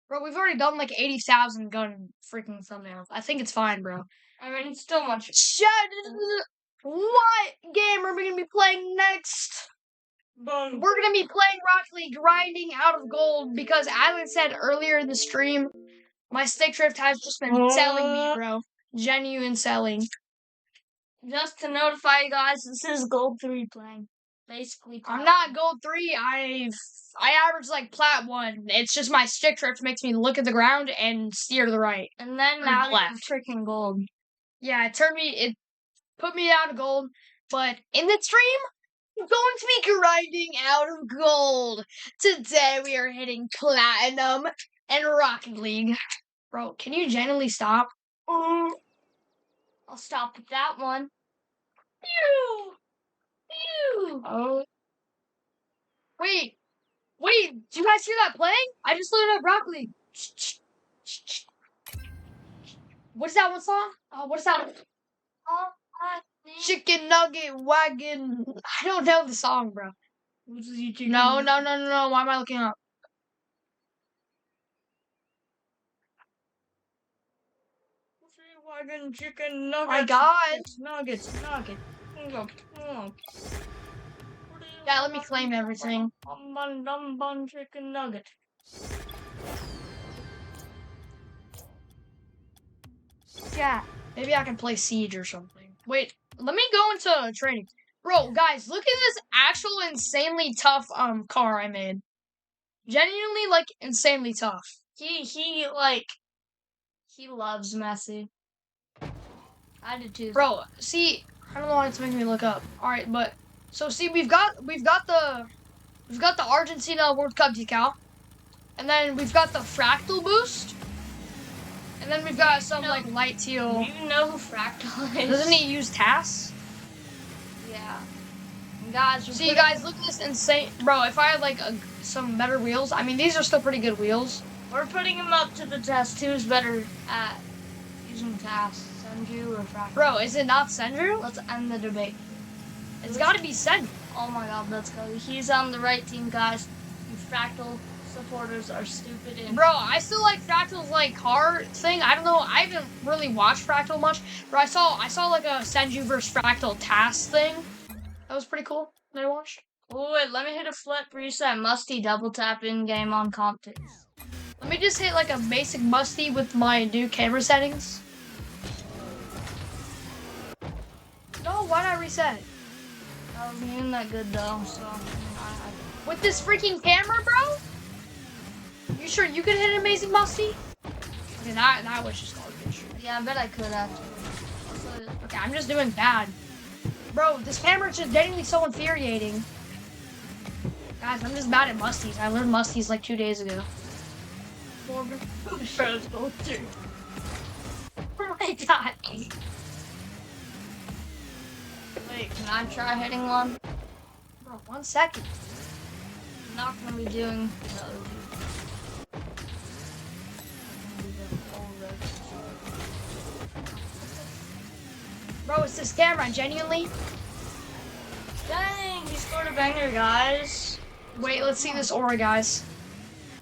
Bro, we've already done like 80,000 gun freaking thumbnails. I think it's fine, bro. I mean, it's still much. What game are we gonna be playing next? We're gonna be playing Rocket League, grinding out of gold, because as I said earlier in the stream, my stick drift has just been selling me, bro. Genuine selling. Just to notify you guys, this is Gold 3 playing. Basically, I'm not gold 3. I average like plat 1. It's just my stick drift makes me look at the ground and steer to the right. And then Or now left. you're freaking gold. Yeah, it put me out of gold. But in the stream, I'm going to be grinding out of gold. Today we are hitting platinum and Rocket League. Bro, can you genuinely stop? I'll stop at that one. Pew! Oh. Wait, do you guys hear that playing? I just loaded up Rocket League. What is that one song? What is that? Chicken Nugget Wagon. I don't know the song, bro. No. Why am I looking up? Wagon chicken nuggets. My God. Nuggets. Yeah, let me claim everything. Bun chicken nugget. Yeah, maybe I can play Siege or something. Wait, let me go into training. Bro, guys, look at this actual insanely tough car I made. Genuinely, like, insanely tough. He loves Messi. I did too. Bro, see, I don't know why it's making me look up. Alright, but so see we've got the Argentina World Cup decal. And then we've got the fractal boost. And then we've got some like light teal. Do you know who Fractal is? Doesn't he use TAS? Yeah. Guys, see you guys, look at this insane, bro. If I had like some better wheels, I mean these are still pretty good wheels. We're putting him up to the test. Who's better at using tasks, Senju or Fractal? Bro, is it not Senju? Let's end the debate. It's gotta be Senju. Oh my god, let's go. He's on the right team, guys. You Fractal supporters are stupid and Bro, I still like Fractal's like car thing. I don't know. I haven't really watched Fractal much, but I saw like a Senju versus Fractal task thing. That was pretty cool that I watched. Oh wait, let me hit a flip reset. Musty double tap in game on comp tips. Let me just hit like a basic musty with my new camera settings. No, why not reset? I wasn't even that good though, so With this freaking camera, bro? You sure you could hit an amazing musty? Okay, that was just garbage. yeah, I bet I could actually. Okay, I'm just doing bad. Bro, this camera is just genuinely so infuriating. Guys, I'm just bad at musties. I learned musties like 2 days ago. Oh my god. Wait, can I try hitting one? Bro, 1 second. I'm not gonna be doing the OG. Bro, it's this camera, genuinely. Dang, he scored a banger, guys. Wait, let's see this aura, guys.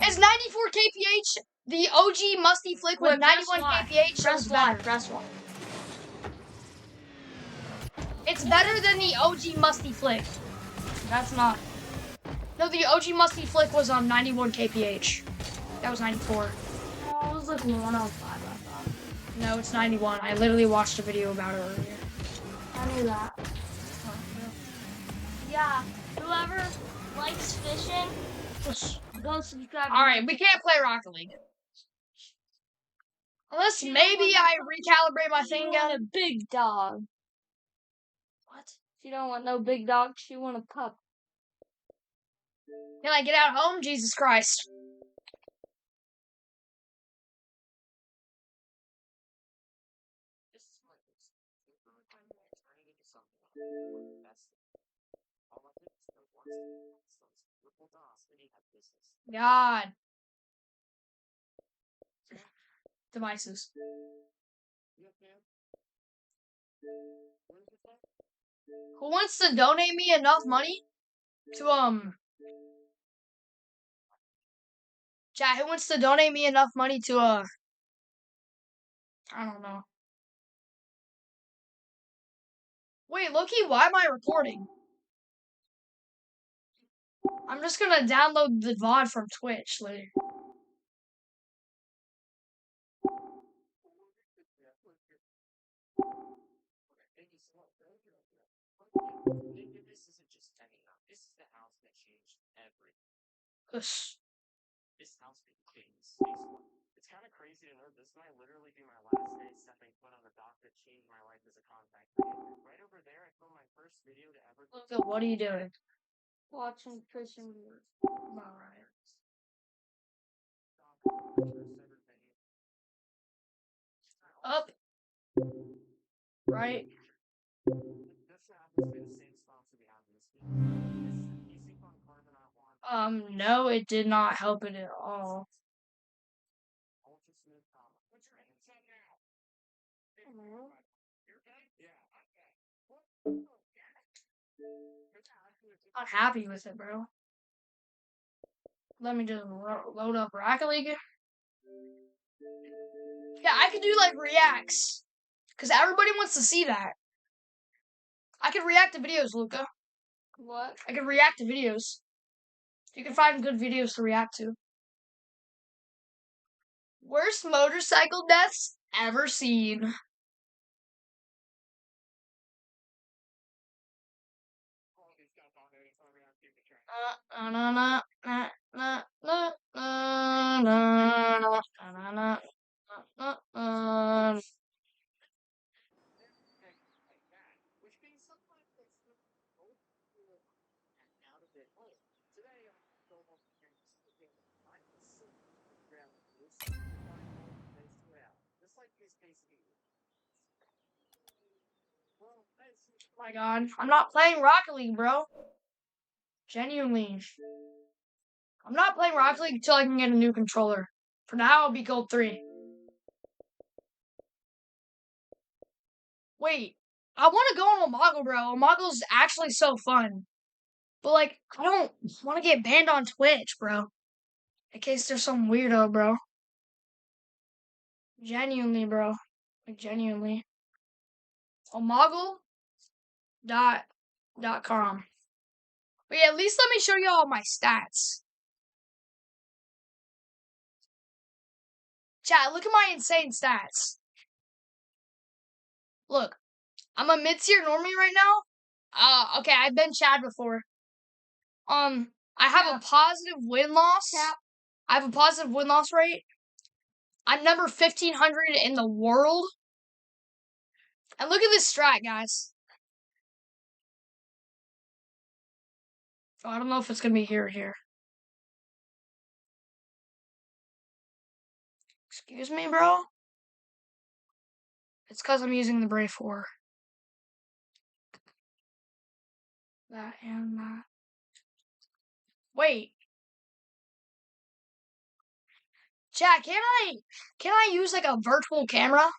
It's 94 kph. The OG musty flick with Wait, 91 press Y. kph. Press Y, press Y. It's better than the OG musty flick. That's not. No, the OG musty flick was on 91 kph. That was 94. Oh, it was like 105, I thought. No, it's 91. I literally watched a video about it earlier. I knew that. Yeah, whoever likes fishing, just go subscribe. Alright, we can't play Rocket League. Unless maybe I recalibrate my thing You want a again. big dog. What? She don't want no big dog. She want a pup. Can I get out home? Jesus Christ. God. Devices. Who wants to donate me enough money to chat, who wants to donate me enough money to I don't know. Wait, Loki, why am I recording? I'm just gonna download the VOD from Twitch later. Ush. This house things. It's kind of crazy to know this might literally be my last day stepping foot on the dock that changed my life as a contact creator. Right over there, I filmed my first video to ever. Luca, what are you doing? Watching fishing videos. Alright. Up. Right. No, it did not help it at all. Not happy with it, bro. Let me just load up Rocket League. Yeah, I could do like reacts. Because everybody wants to see that. I could react to videos, Luca. What? I could react to videos. You can find good videos to react to. Worst motorcycle deaths ever seen. Oh my god, I'm not playing Rocket League, bro. Genuinely. I'm not playing Rocket League until I can get a new controller. For now, it'll be gold 3. Wait, I want to go on Omegle, bro. Omegle's actually so fun. But, like, I don't want to get banned on Twitch, bro. In case there's some weirdo, bro. Genuinely, bro. Like, genuinely. Omegle.com. But yeah, at least let me show you all my stats. Chat, look at my insane stats. Look, I'm a mid-tier normie right now. Okay, I've been Chad before. I have a positive win-loss. I have a positive win-loss rate. I'm number 1,500 in the world. And look at this strat, guys. Oh, I don't know if it's gonna be here or here. Excuse me, bro? It's because I'm using the Brave 4. That and that. Wait. Chat, can I use like a virtual camera?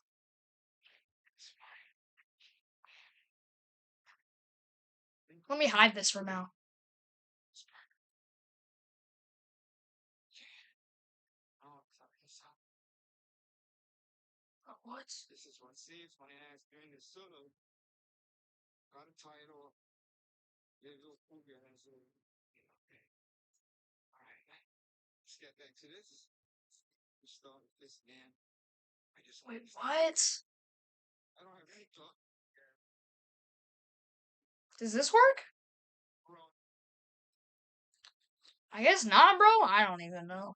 Let me hide this for now. What? This is what saves my ass during the solo. Got a title. Alright, let's get back to this. We start with this again. Wait, what? I don't have any talk. Does this work? I guess not, bro. I don't even know.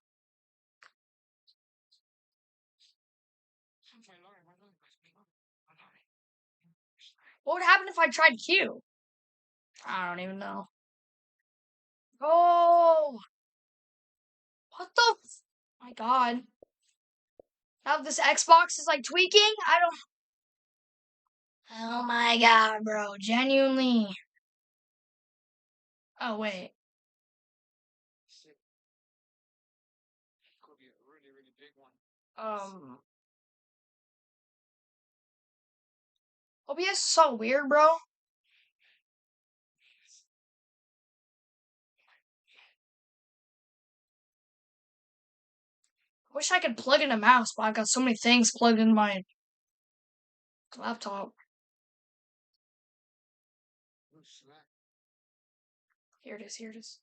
What would happen if I tried Q? I don't even know. Oh! What the? My God. Now this Xbox is like tweaking? I don't. Oh my God, bro. Genuinely. Oh, wait. Could be a really, really big one. OBS is so weird, bro. I wish I could plug in a mouse, but I've got so many things plugged in my laptop. Here it is, here it is.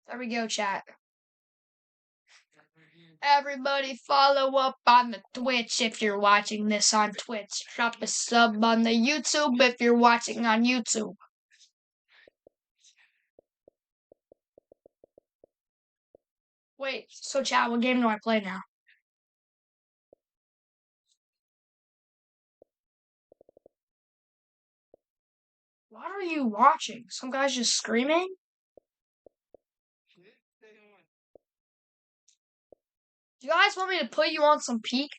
There we go, chat. Everybody follow up on the Twitch if you're watching this on Twitch. Drop a sub on the YouTube if you're watching on YouTube. Wait, so chat, what game do I play now? What are you watching? Some guy's just screaming? Do you guys want me to put you on some peak?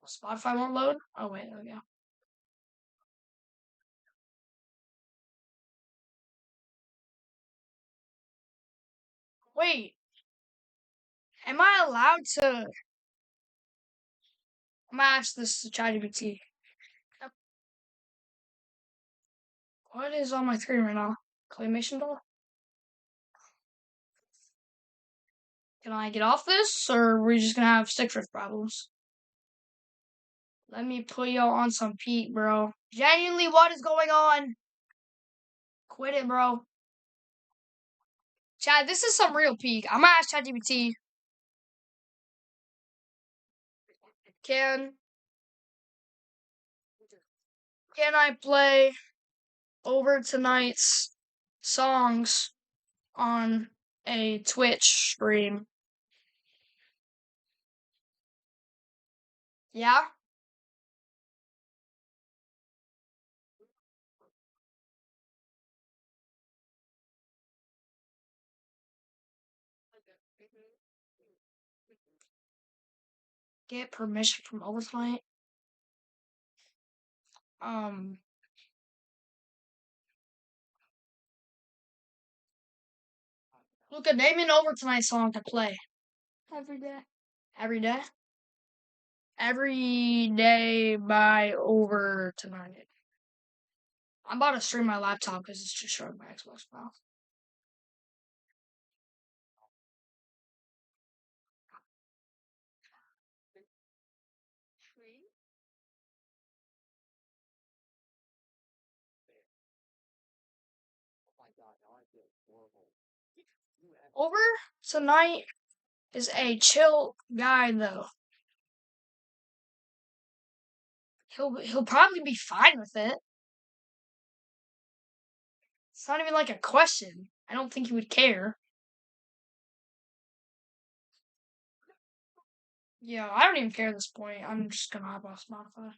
Spotify won't load? Oh, wait, there we go. Wait. Am I allowed to... I'm gonna ask this to ChatGPT. What is on my screen right now? Claymation doll? Can I get off this, or are we just gonna have stick drift problems? Let me put y'all on some peak, bro. Genuinely, what is going on? Quit it, bro. Chad, this is some real peak. I'm gonna ask ChatGPT. Can I play over tonight's songs on a Twitch stream? Yeah? Get permission from over tonight? Luca, name an over tonight song to play. Every day. Every day? Every day by over tonight. I'm about to stream my laptop because it's just showing my Xbox file. Over tonight is a chill guy though. He'll probably be fine with it. It's not even like a question. I don't think he would care. Yeah, I don't even care at this point. I'm just gonna hop off Spotify.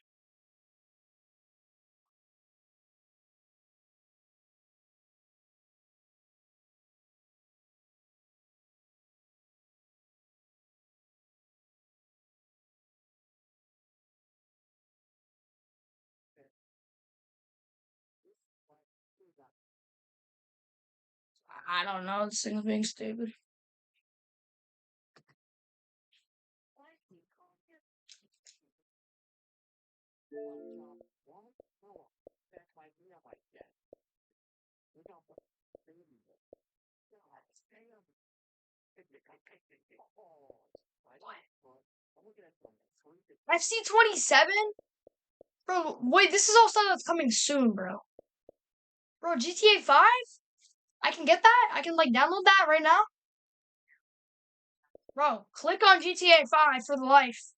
I don't know. This thing's being stupid. FC 27? Bro, wait, this is all stuff that's coming soon, bro. Bro, GTA 5? I can get that? I can, like, download that right now? Bro, click on GTA 5 for the life.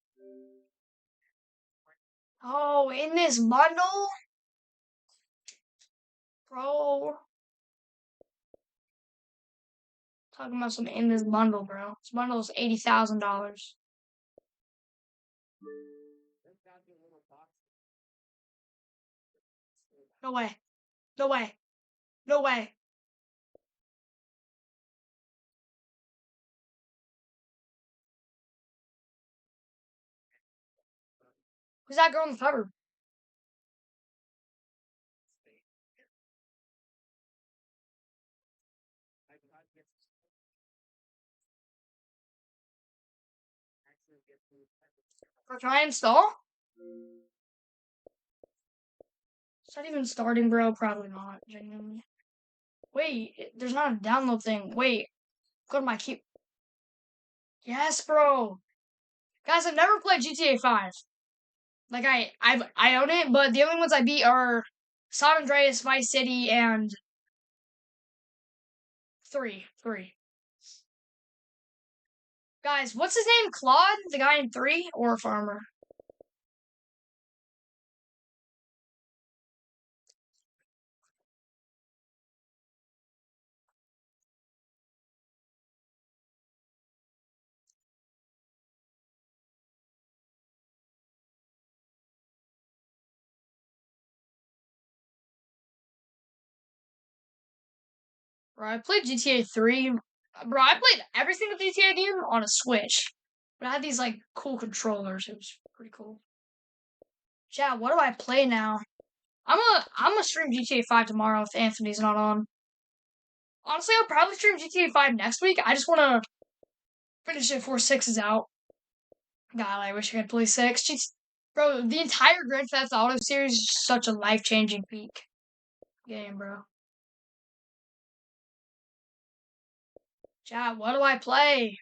Oh, in this bundle? Bro. Talking about some in this bundle, bro. This bundle is $80,000. No way. No way. No way. Who's that girl on the cover? Bro, can I install? It's not even starting, bro. Probably not, genuinely. Wait, there's not a download thing. Wait, go to my queue. Yes, bro. Guys, I've never played GTA 5. Like I own it, but the only ones I beat are San Andreas, Vice City, and 3. Guys, what's his name? Claude, the guy in 3, or Farmer? Bro, I played GTA 3. Bro, I played every single GTA game on a Switch. But I had these like cool controllers. It was pretty cool. Chat, what do I play now? I'm gonna stream GTA 5 tomorrow if Anthony's not on. Honestly, I'll probably stream GTA 5 next week. I just wanna finish it before 6 is out. God, I wish I could play 6. Jeez. Bro, the entire Grand Theft Auto series is such a life-changing peak game, bro. Chat, what do I play?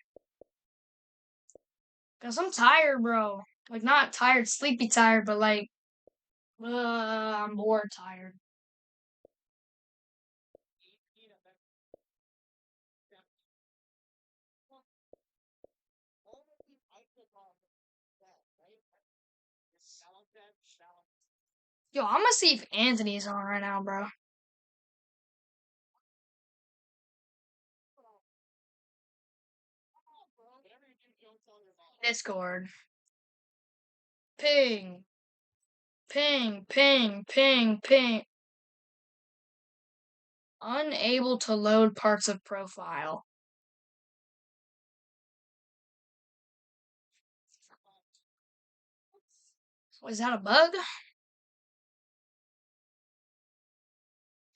Cause I'm tired, bro. Like not tired, sleepy tired, but like, I'm bored tired. Yo, I'm gonna see if Anthony's on right now, bro. Discord. Ping. Ping, ping, ping, ping. Unable to load parts of profile. Was that a bug?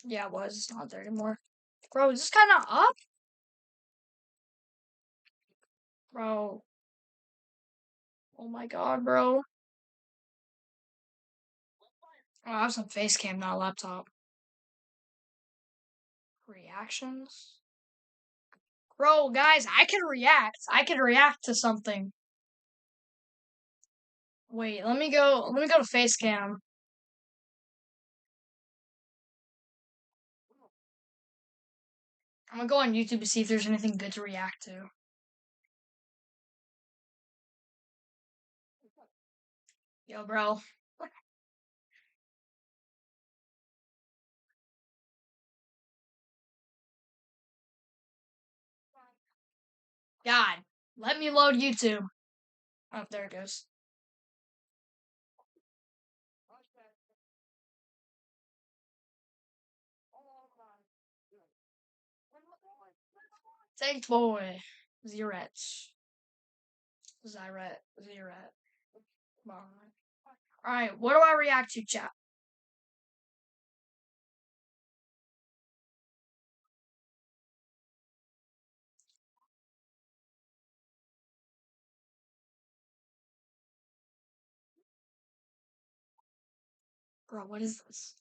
Yeah, it was. It's not there anymore. Bro, is this guy not up? Bro. Oh my god, bro. Oh, I have some face cam, not a laptop. Reactions? Bro, guys, I can react. I can react to something. Wait, let me go to face cam. I'm gonna go on YouTube to see if there's anything good to react to. Yo, bro. God, let me load YouTube. Oh, there it goes. Thank boy. Ziret. Ziret. Alright, what do I react to, chat? Bro, what is this?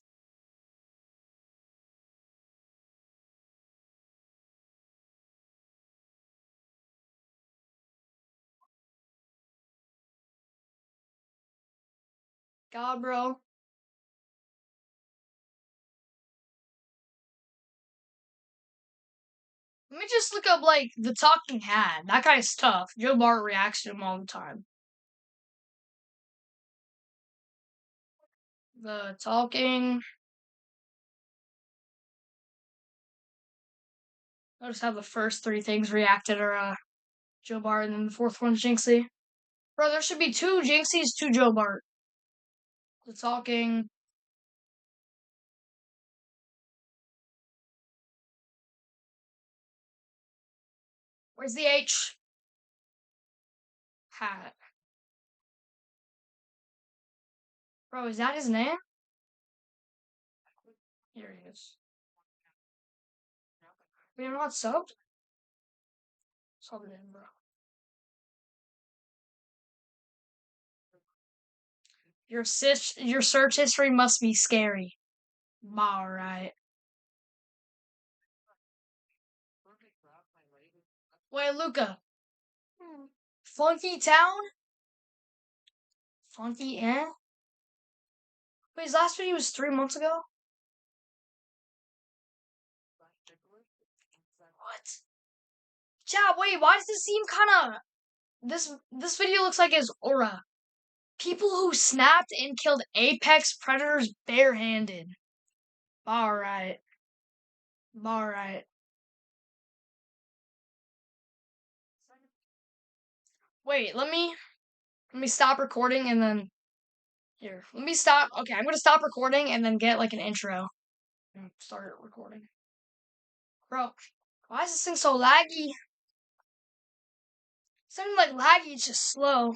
God, bro. Let me just look up, like, the talking hat. That guy's tough. Joe Bart reacts to him all the time. The talking. Notice how the first three things reacted are Joe Bart, and then the fourth one's Jinxie. Bro, there should be two Jinxies, two Joe Bart. The talking. Where's the H? Hat. Bro, is that his name? Here he is. You're not subbed? Sub it in, bro. Your search history must be scary. Alright. Wait, Luca. Funky Town? Funky, eh? Wait, his last video was 3 months ago? What? Chat, wait, why does this seem kinda... This video looks like his aura. People who snapped and killed apex predators barehanded. Alright. Alright. Wait, let me stop recording and then... Here, let me stop. Okay, I'm gonna stop recording and then get, like, an intro. And start recording. Bro, why is this thing so laggy? It's not even, like, laggy, it's just slow.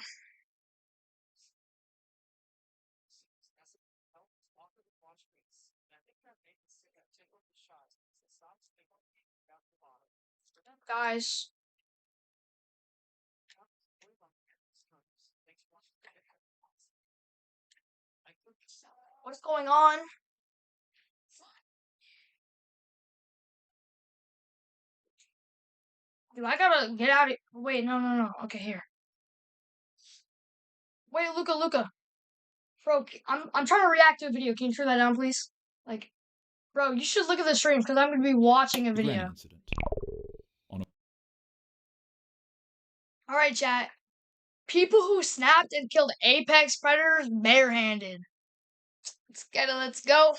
Guys. What's going on? Dude, I gotta get out of... Wait, no. Okay, here. Wait, Luca. Bro, I'm trying to react to a video. Can you turn that down, please? Like, bro, you should look at the stream because I'm gonna be watching a video. Alright, chat. People who snapped and killed apex predators barehanded. Let's go.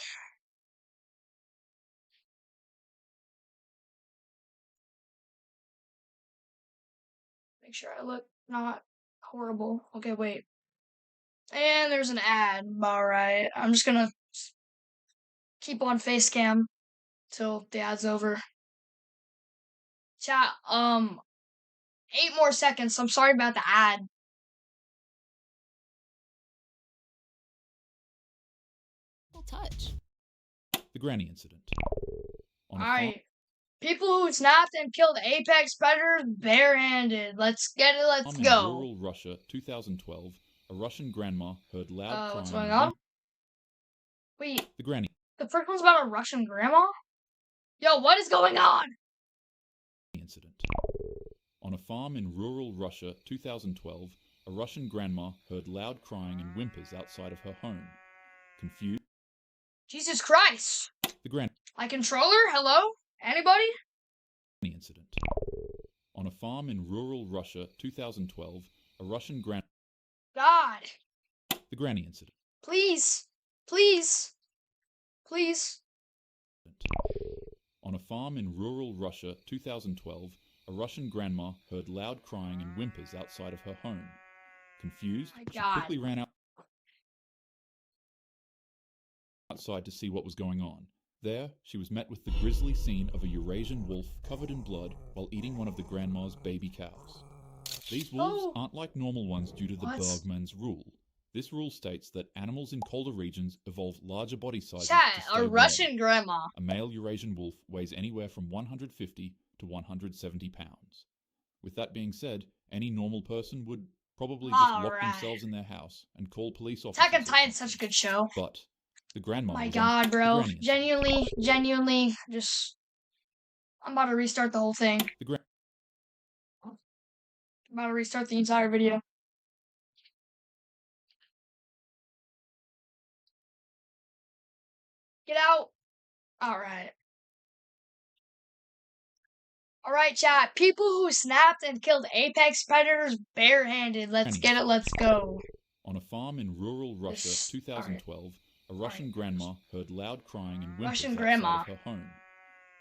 Make sure I look not horrible. Okay, wait. And there's an ad. Alright. I'm just gonna keep on face cam till the ad's over. Chat, 8 more seconds. I'm sorry about the ad. Touch. The granny incident. Alright. People who snapped and killed apex predators barehanded. Let's get it. Let's In go. rural Russia, 2012, a Russian grandma heard loud What's crying going and on? Wait, the granny the first one's about a Russian grandma? Yo, what is going on? incident. On a farm in rural Russia, 2012, a Russian grandma heard loud crying and whimpers outside of her home. Confused, Jesus Christ. the granny My controller? Hello? Anybody? incident. On a farm in rural Russia, 2012, a Russian God. the granny incident. Please. Please. Please. On a farm in rural Russia, 2012, a Russian grandma heard loud crying and whimpers outside of her home. Confused, My she God. quickly ran outside to see what was going on. There, she was met with the grisly scene of a Eurasian wolf covered in blood while eating one of the grandma's baby cows. These wolves aren't like normal ones due to the What? Bergman's rule. This rule states that animals in colder regions evolve larger body sizes Chat, to stay a warm. Russian grandma. A male Eurasian wolf weighs anywhere from 150 to 170 pounds. With that being said, any normal person would probably just lock Alright. themselves in their house and call police officers. Attack on or Titan's something. such a good show. But the grandma My was God, the bro. granny incident. Genuinely, just... I'm about to restart the whole thing. I'm about to restart the entire video. Get out. Alright. Alright, chat. People who snapped and killed apex predators barehanded. Let's get it. Let's go. On a farm in rural Russia, 2012, a Russian grandma heard loud crying and whimpers outside of her home.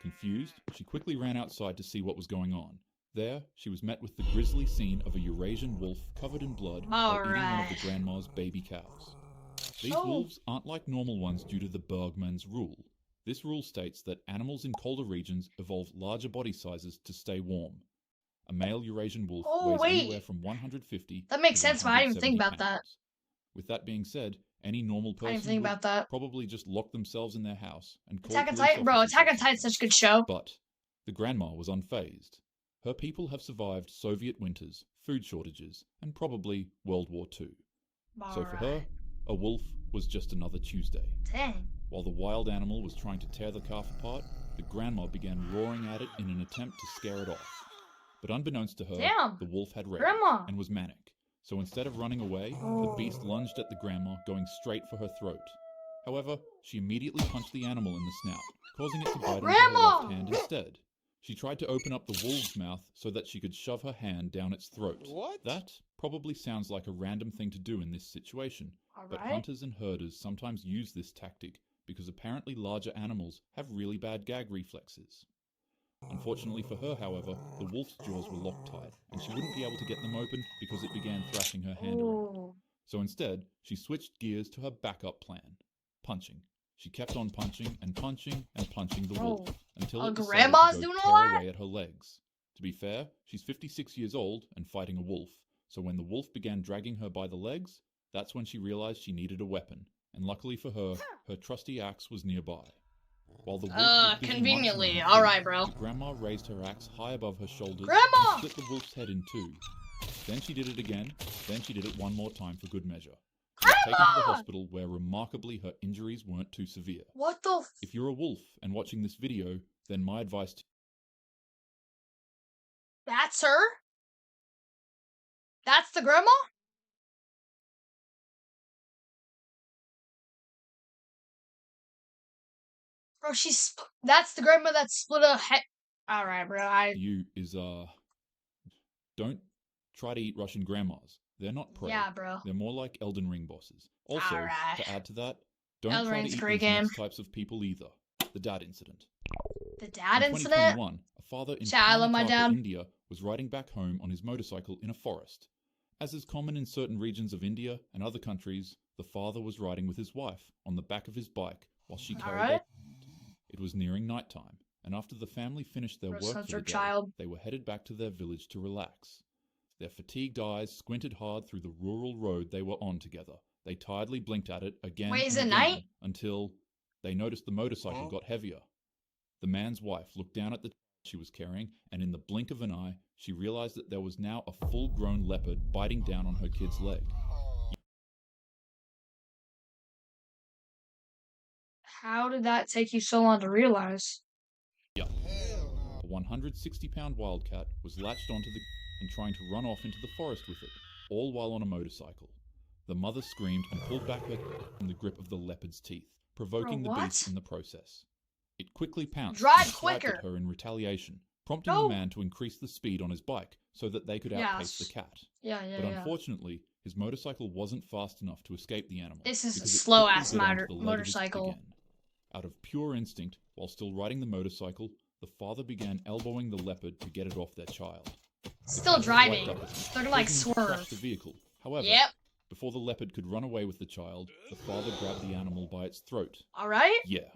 Confused, she quickly ran outside to see what was going on. There, she was met with the grisly scene of a Eurasian wolf covered in blood while eating one of the grandma's baby cows. These wolves aren't like normal ones due to the Bergman's rule. This rule states that animals in colder regions evolve larger body sizes to stay warm. A male Eurasian wolf weighs anywhere from 150 That makes to sense, but I didn't even think 170 about that. pounds. With that being said, any normal I didn't person think would about that. probably just lock themselves in their house and call Attack on police Titan, bro. officers or Attack on Titan's something. such a good show. But the grandma was unfazed. Her people have survived Soviet winters, food shortages, and probably World War II. So for her, a wolf was just another Tuesday. Dang. While the wild animal was trying to tear the calf apart, the grandma began roaring at it in an attempt to scare it off. But unbeknownst to her, the wolf had rage and was manic. So instead of running away, the beast lunged at the grandma, going straight for her throat. However, she immediately punched the animal in the snout, causing it to bite into her left hand instead. She tried to open up the wolf's mouth so that she could shove her hand down its throat. What? That probably sounds like a random thing to do in this situation, but hunters and herders sometimes use this tactic because apparently larger animals have really bad gag reflexes. Unfortunately for her, however, the wolf's jaws were locked tight, and she wouldn't be able to get them open because it began thrashing her hand around. So instead, she switched gears to her backup plan, punching. She kept on punching and punching and punching the wolf until it decided to go tear away at her legs. To be fair, she's 56 years old and fighting a wolf, so when the wolf began dragging her by the legs, that's when she realized she needed a weapon, and luckily for her, her trusty axe was nearby. While the wolf was busy conveniently. munching on her Alright, food, bro. the grandma raised her axe high above her shoulders Grandma! and split the wolf's head in two. Then she did it again, then she did it one more time for good measure. She was taken to the hospital where remarkably her injuries weren't too severe. What the If you're a wolf and watching this video, then my advice to That's her? That's the grandma? Bro, that's the grandma that split a head. Alright, bro, you is, don't try to eat Russian grandmas. They're not prey. Yeah, bro. They're more like Elden Ring bosses. Also, Alright. to add to that, don't Elden try Ring's to a eat great these game. next types of people either. The dad incident. The dad in incident? 2021, a father in I love my Karnataka, dad. India, was riding back home on his motorcycle in a forest. As is common in certain regions of India and other countries, the father was riding with his wife on the back of his bike while she carried Alright. It was nearing nighttime, and after the family finished their work for the day, child. they were headed back to their village to relax. Their fatigued eyes squinted hard through the rural road they were on together. They tiredly blinked at it again Wait, is and it again night? until they noticed the motorcycle got heavier. The man's wife looked down at the she was carrying, and in the blink of an eye, she realized that there was now a full-grown leopard biting down on her kid's leg. How did that take you so long to realize? A 160-pound wildcat was latched onto the and trying to run off into the forest with it, all while on a motorcycle. The mother screamed and pulled back her from the grip of the leopard's teeth, provoking the beast in the process. It quickly pounced and swiped at her in retaliation, prompting the man to increase the speed on his bike so that they could outpace the cat. But unfortunately, his motorcycle wasn't fast enough to escape the animal. This is a slow-ass motorcycle. Out of pure instinct, while still riding the motorcycle, the father began elbowing the leopard to get it off their child. Still driving. They're gonna like swerve. The vehicle. However, before the leopard could run away with the child, the father grabbed the animal by its throat. Alright? Yeah.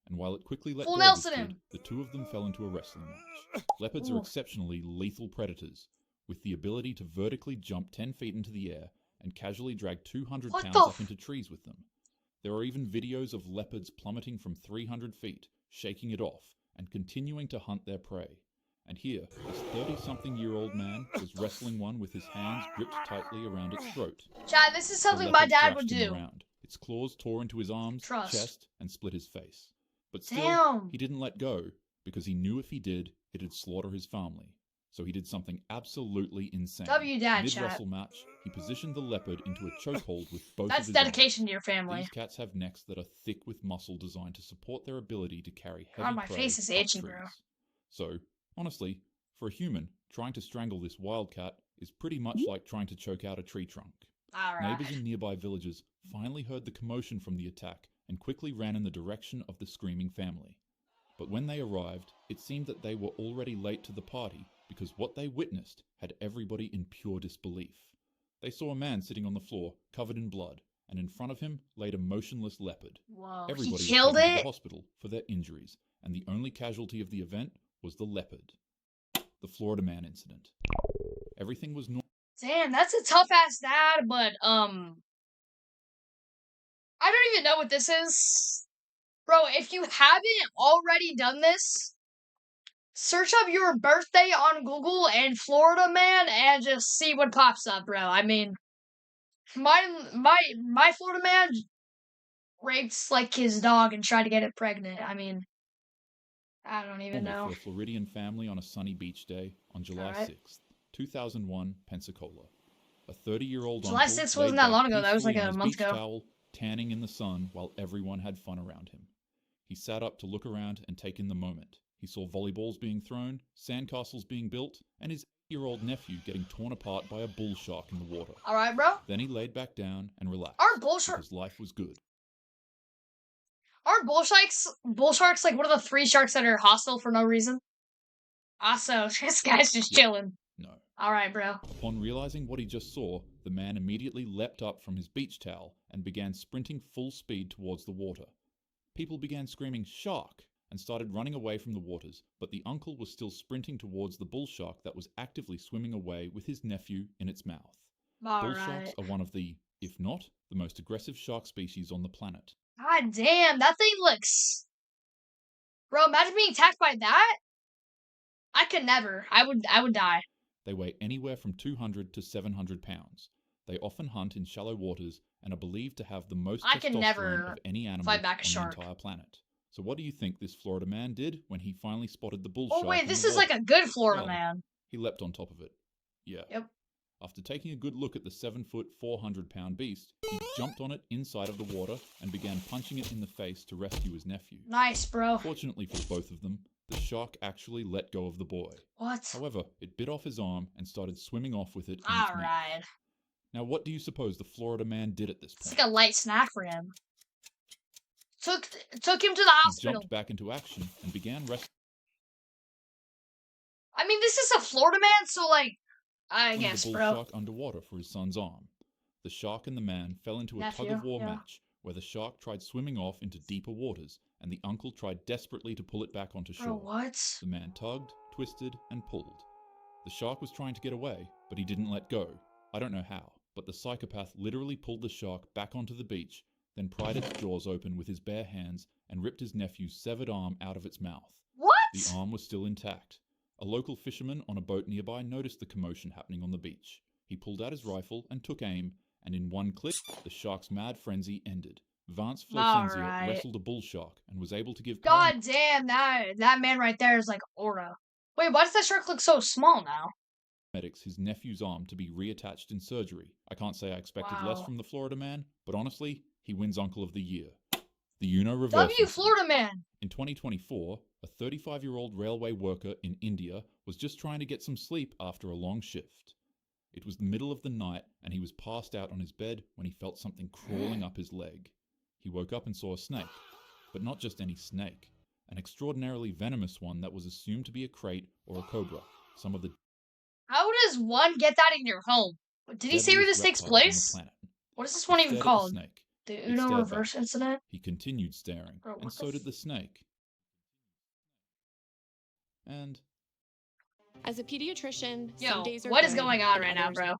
And while it quickly let go Nelson of the kid, the two of them fell into a wrestling match. Leopards are exceptionally lethal predators, with the ability to vertically jump 10 feet into the air and casually drag 200 pounds up into trees with them. There are even videos of leopards plummeting from 300 feet, shaking it off, and continuing to hunt their prey. And here, this 30-something-year-old man was wrestling one with his hands gripped tightly around its throat. Chad, this is something my dad would do. Its claws tore into his arms, chest, and split his face. But still, he didn't let go, because he knew if he did, it'd slaughter his family. So he did something absolutely insane. Mid-wrestle match, he positioned the leopard into a chokehold with both of his dedication to your family. These cats have necks that are thick with muscle designed to support their ability to carry heavy prey. My face is itching, bro. So, honestly, for a human, trying to strangle this wildcat is pretty much like trying to choke out a tree trunk. Neighbors in nearby villages finally heard the commotion from the attack and quickly ran in the direction of the screaming family. But when they arrived, it seemed that they were already late to the party because what they witnessed had everybody in pure disbelief. They saw a man sitting on the floor, covered in blood, and in front of him laid a motionless leopard. Everybody was taken to the hospital for their injuries, and the only casualty of the event was the leopard. The Florida Man incident. Everything was normal. Damn, that's a tough-ass dad, but, I don't even know what this is. Bro, if you haven't already done this, search up your birthday on Google and Florida Man and just see what pops up, bro. I mean, my Florida Man raped, like, his dog and tried to get it pregnant. I mean, I don't even know. For a Floridian family on a sunny beach day on July 6th, 2001, Pensacola. A 30-year-old July 6th wasn't that long ago. That was like a month ago. Towel, tanning in the sun while everyone had fun around him. He sat up to look around and take in the moment. He saw volleyballs being thrown, sandcastles being built, and his 8-year-old nephew getting torn apart by a bull shark in the water. Alright, bro. Then he laid back down and relaxed. His life was good. Aren't bull sharks like one of the 3 sharks that are hostile for no reason? Also, this guy's just chilling. No. Alright, bro. Upon realizing what he just saw, the man immediately leapt up from his beach towel and began sprinting full speed towards the water. People began screaming, "Shark!" and started running away from the waters, but the uncle was still sprinting towards the bull shark that was actively swimming away with his nephew in its mouth. Bull sharks are one of the, if not, the most aggressive shark species on the planet. God damn, that thing looks... Bro, imagine being attacked by that? I could never. I would die. They weigh anywhere from 200 to 700 pounds. They often hunt in shallow waters and are believed to have the most testosterone of any animal on the entire planet. So what do you think this Florida man did when he finally spotted the bull shark? Oh wait, this is like a good Florida man. He leapt on top of it. Yeah. Yep. After taking a good look at the 7-foot, 400-pound beast, he jumped on it inside of the water and began punching it in the face to rescue his nephew. Nice, bro. Fortunately for both of them, the shark actually let go of the boy. What? However, it bit off his arm and started swimming off with it in its mouth. Alright. Now what do you suppose the Florida man did at this point? It's like a light snack for him. Took him to the hospital. He jumped back into action and began rescuing. I mean, this is a Florida man, so like, I guess, the bull shark underwater for his son's arm. The shark and the man fell into a tug-of-war match where the shark tried swimming off into deeper waters, and the uncle tried desperately to pull it back onto shore. What? The man tugged, twisted, and pulled. The shark was trying to get away, but he didn't let go. I don't know how, but the psychopath literally pulled the shark back onto the beach, then pried its jaws open with his bare hands and ripped his nephew's severed arm out of its mouth. What? The arm was still intact. A local fisherman on a boat nearby noticed the commotion happening on the beach. He pulled out his rifle and took aim, and in one click, the shark's mad frenzy ended. Vance Flosenzia Alright. wrestled a bull shark and was able to give God damn, that man right there is like aura. Wait, why does that shark look so small now? paramedics his nephew's arm to be reattached in surgery. I can't say I expected less Wow. from the Florida man, but honestly, he wins Uncle of the Year. The Uno reverse W incident. Florida man. In 2024, a 35-year-old railway worker in India was just trying to get some sleep after a long shift. It was the middle of the night and he was passed out on his bed when he felt something crawling up his leg. He woke up and saw a snake, but not just any snake, an extraordinarily venomous one that was assumed to be a crate or a cobra. Some of the How does one get that in your home? Did he say where this takes reptiles on the place? planet. What is this He one even stared at called? the snake. The It Uno stared reverse back. incident? He continued staring, Bro, and what so the did the snake. And As a pediatrician, Yo, some days are what is good going on and right now, others bro?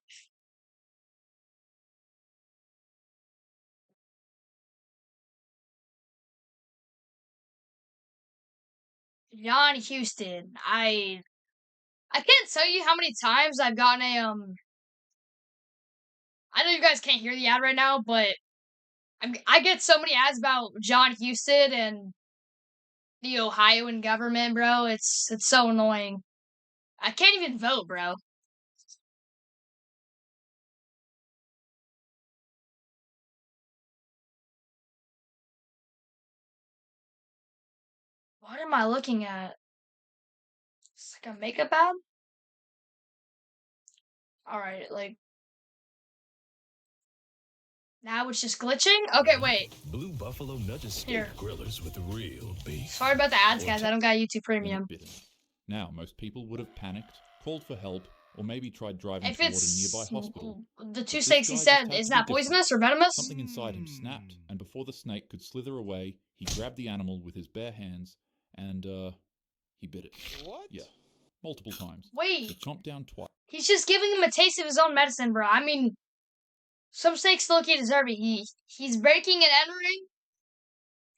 John Houston. I can't tell you how many times I've gotten a I know you guys can't hear the ad right now, but I get so many ads about John Houston and the Ohioan government, bro. It's so annoying. I can't even vote, bro. What am I looking at? It's like a makeup ad? Alright, like now it's just glitching? Okay, wait. Blue Buffalo nudges steak Here. grillers with real beef. Sorry about the ads, guys. I don't got YouTube then Premium. it bit him. Now, most people would have panicked, called for help, or maybe tried driving If toward a it's nearby hospital. the two this snakes he guy just said, had to is be that different. poisonous or venomous? Something inside him snapped, and before the snake could slither away, he grabbed the animal with his bare hands and, he bit it. What? Yeah, multiple times. He Wait, chomped down twice. he's just giving him a taste of his own medicine, bro. I mean, some snakes low-key deserve it. He's breaking and entering.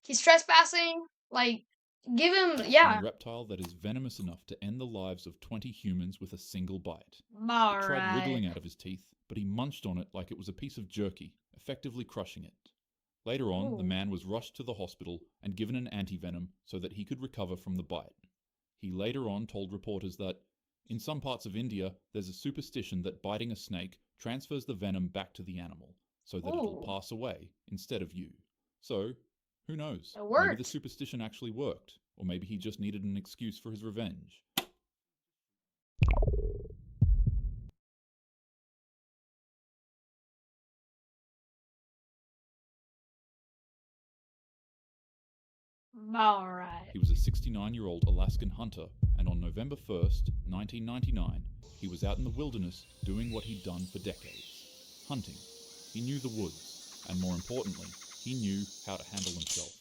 He's trespassing. Like, give him, On yeah. a reptile that is venomous enough to end the lives of 20 humans with a single bite. It tried Alright. wriggling out of his teeth, but he munched on it like it was a piece of jerky, effectively crushing it. Later on, the Ooh. man was rushed to the hospital and given an antivenom so that he could recover from the bite. He later on told reporters that, in some parts of India, there's a superstition that biting a snake transfers the venom back to the animal, so that it'll Ooh. pass away instead of you. So, who knows? It Maybe worked. the superstition actually worked, or maybe he just needed an excuse for his revenge. Alright. He was a 69-year-old Alaskan hunter, and on November 1st, 1999, he was out in the wilderness doing what he'd done for decades: hunting. He knew the woods, and more importantly, he knew how to handle himself.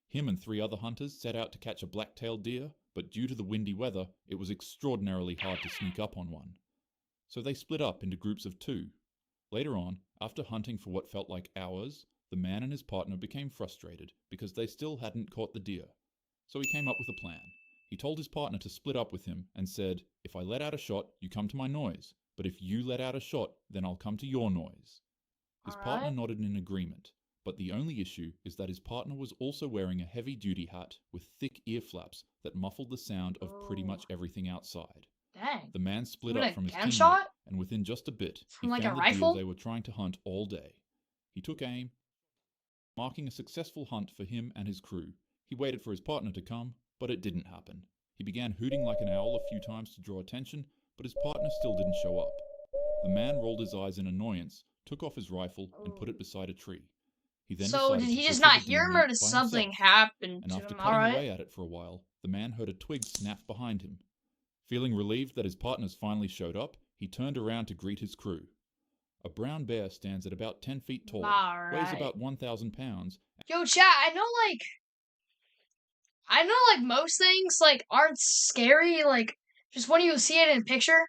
Him and 3 other hunters set out to catch a black-tailed deer, but due to the windy weather, it was extraordinarily hard to sneak up on one. So they split up into groups of 2. Later on, after hunting for what felt like hours, the man and his partner became frustrated because they still hadn't caught the deer. So he came up with a plan. He told his partner to split up with him and said, "If I let out a shot, you come to my noise, but if you let out a shot, then I'll come to your noise." His partner Alright. nodded in agreement, but the only issue is that his partner was also wearing a heavy-duty hat with thick ear flaps that muffled the sound of pretty much everything outside. Dang. The man split Even up a from his teammate, gunshot? and within just a bit, he From like a found the rifle? deer they were trying to hunt all day. He took aim, marking a successful hunt for him and his crew. He waited for his partner to come, but it didn't happen. He began hooting like an owl a few times to draw attention, but his partner still didn't show up. The man rolled his eyes in annoyance, took off his rifle, and put it beside a tree. He then So decided did to he go just for the not hear deer him, or meat did by something himself. happen And to after him? cutting Alright. away at it for a while, the man heard a twig snap behind him. Feeling relieved that his partners finally showed up, he turned around to greet his crew. A brown bear stands at about 10 feet tall, weighs Alright. about 1,000 pounds. Yo, chat, I know like most things like aren't scary, like just when you see it in a picture.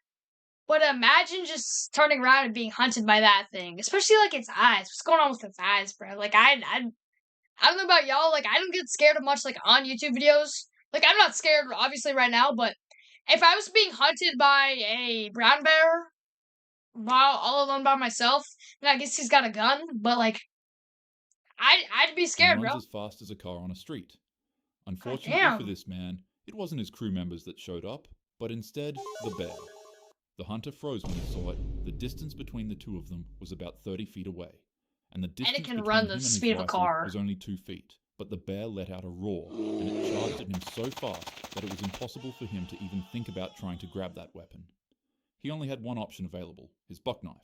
But imagine just turning around and being hunted by that thing, especially like its eyes. What's going on with its eyes, bro? Like I don't know about y'all. Like I don't get scared of much like on YouTube videos, Like, I'm not scared, obviously, right now, but if I was being hunted by a brown bear while all alone by myself, then I guess he's got a gun, but, like, I'd be and scared, runs bro. as fast as a car on a street. God Unfortunately for damn. this man, it wasn't his crew members that showed up, but instead the bear. The hunter froze when he saw it. The distance between the two of them was about 30 feet away, and the And it distance can between run him the and his speed of a rifle car. was only 2 feet. But the bear let out a roar, and it charged at him so fast that it was impossible for him to even think about trying to grab that weapon. He only had one option available, his buck knife.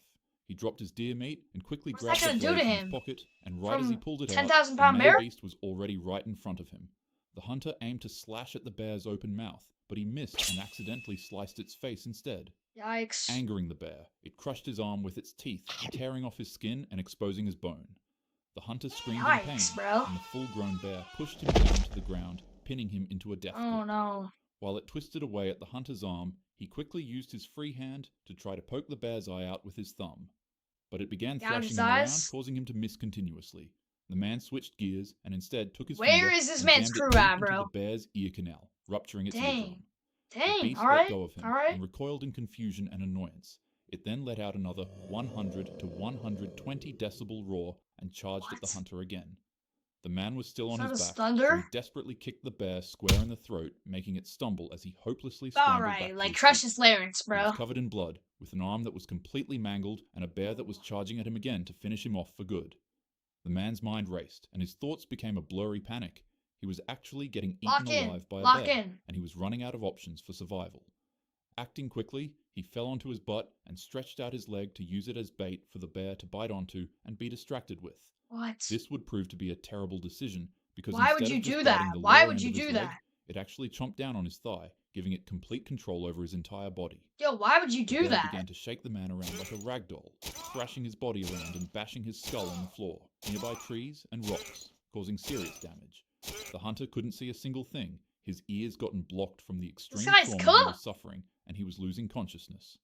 He dropped his deer meat and quickly What's grabbed that the gonna do blade to from his him? pocket, and right as he From pulled it out, 10,000 the pound male bear? beast was already right in front of him. The hunter aimed to slash at the bear's open mouth, but he missed and accidentally sliced its face instead. Yikes. Angering the bear, it crushed his arm with its teeth, tearing off his skin and exposing his bone. The hunter screamed in pain, Yikes, bro. and the full-grown bear pushed him down to the ground, pinning him into a death Oh grip. no. While it twisted away at the hunter's arm, he quickly used his free hand to try to poke the bear's eye out with his thumb. But it began Gouge his thrashing him around, eyes? causing him to miss continuously. The man switched gears and instead took his Where finger is this and man's jammed it crew deep at, into bro? the bear's ear canal, rupturing its Dang. eardrum. The Dang, beast let alright. go of him Alright. and recoiled in confusion and annoyance. It then let out another 100 to 120 decibel roar and charged at the What? hunter again. The man was still on Is that his a back, thunder? so he desperately kicked the bear square in the throat, making it stumble as he hopelessly scrambled back Alright, to like his crush feet. his larynx, He was bro. covered in blood, with an arm that was completely mangled and a bear that was charging at him again to finish him off for good. The man's mind raced, and his thoughts became a blurry panic. He was actually getting Lock eaten in. alive by a Lock bear, in. and he was running out of options for survival. Acting quickly, he fell onto his butt and stretched out his leg to use it as bait for the bear to bite onto and be distracted with. What? This would prove to be a terrible decision, because Why would instead you of just do biting that? the Why lower would end you of his do leg, that? it actually chomped down on his thigh, giving it complete control over his entire body. Yo, why would you The do bear that? began to shake the man around like a rag doll, thrashing his body around and bashing his skull on the floor, nearby trees and rocks, causing serious damage. The hunter couldn't see a single thing. His ears gotten blocked from the extreme guy's trauma he cooked. was suffering, and he was losing consciousness.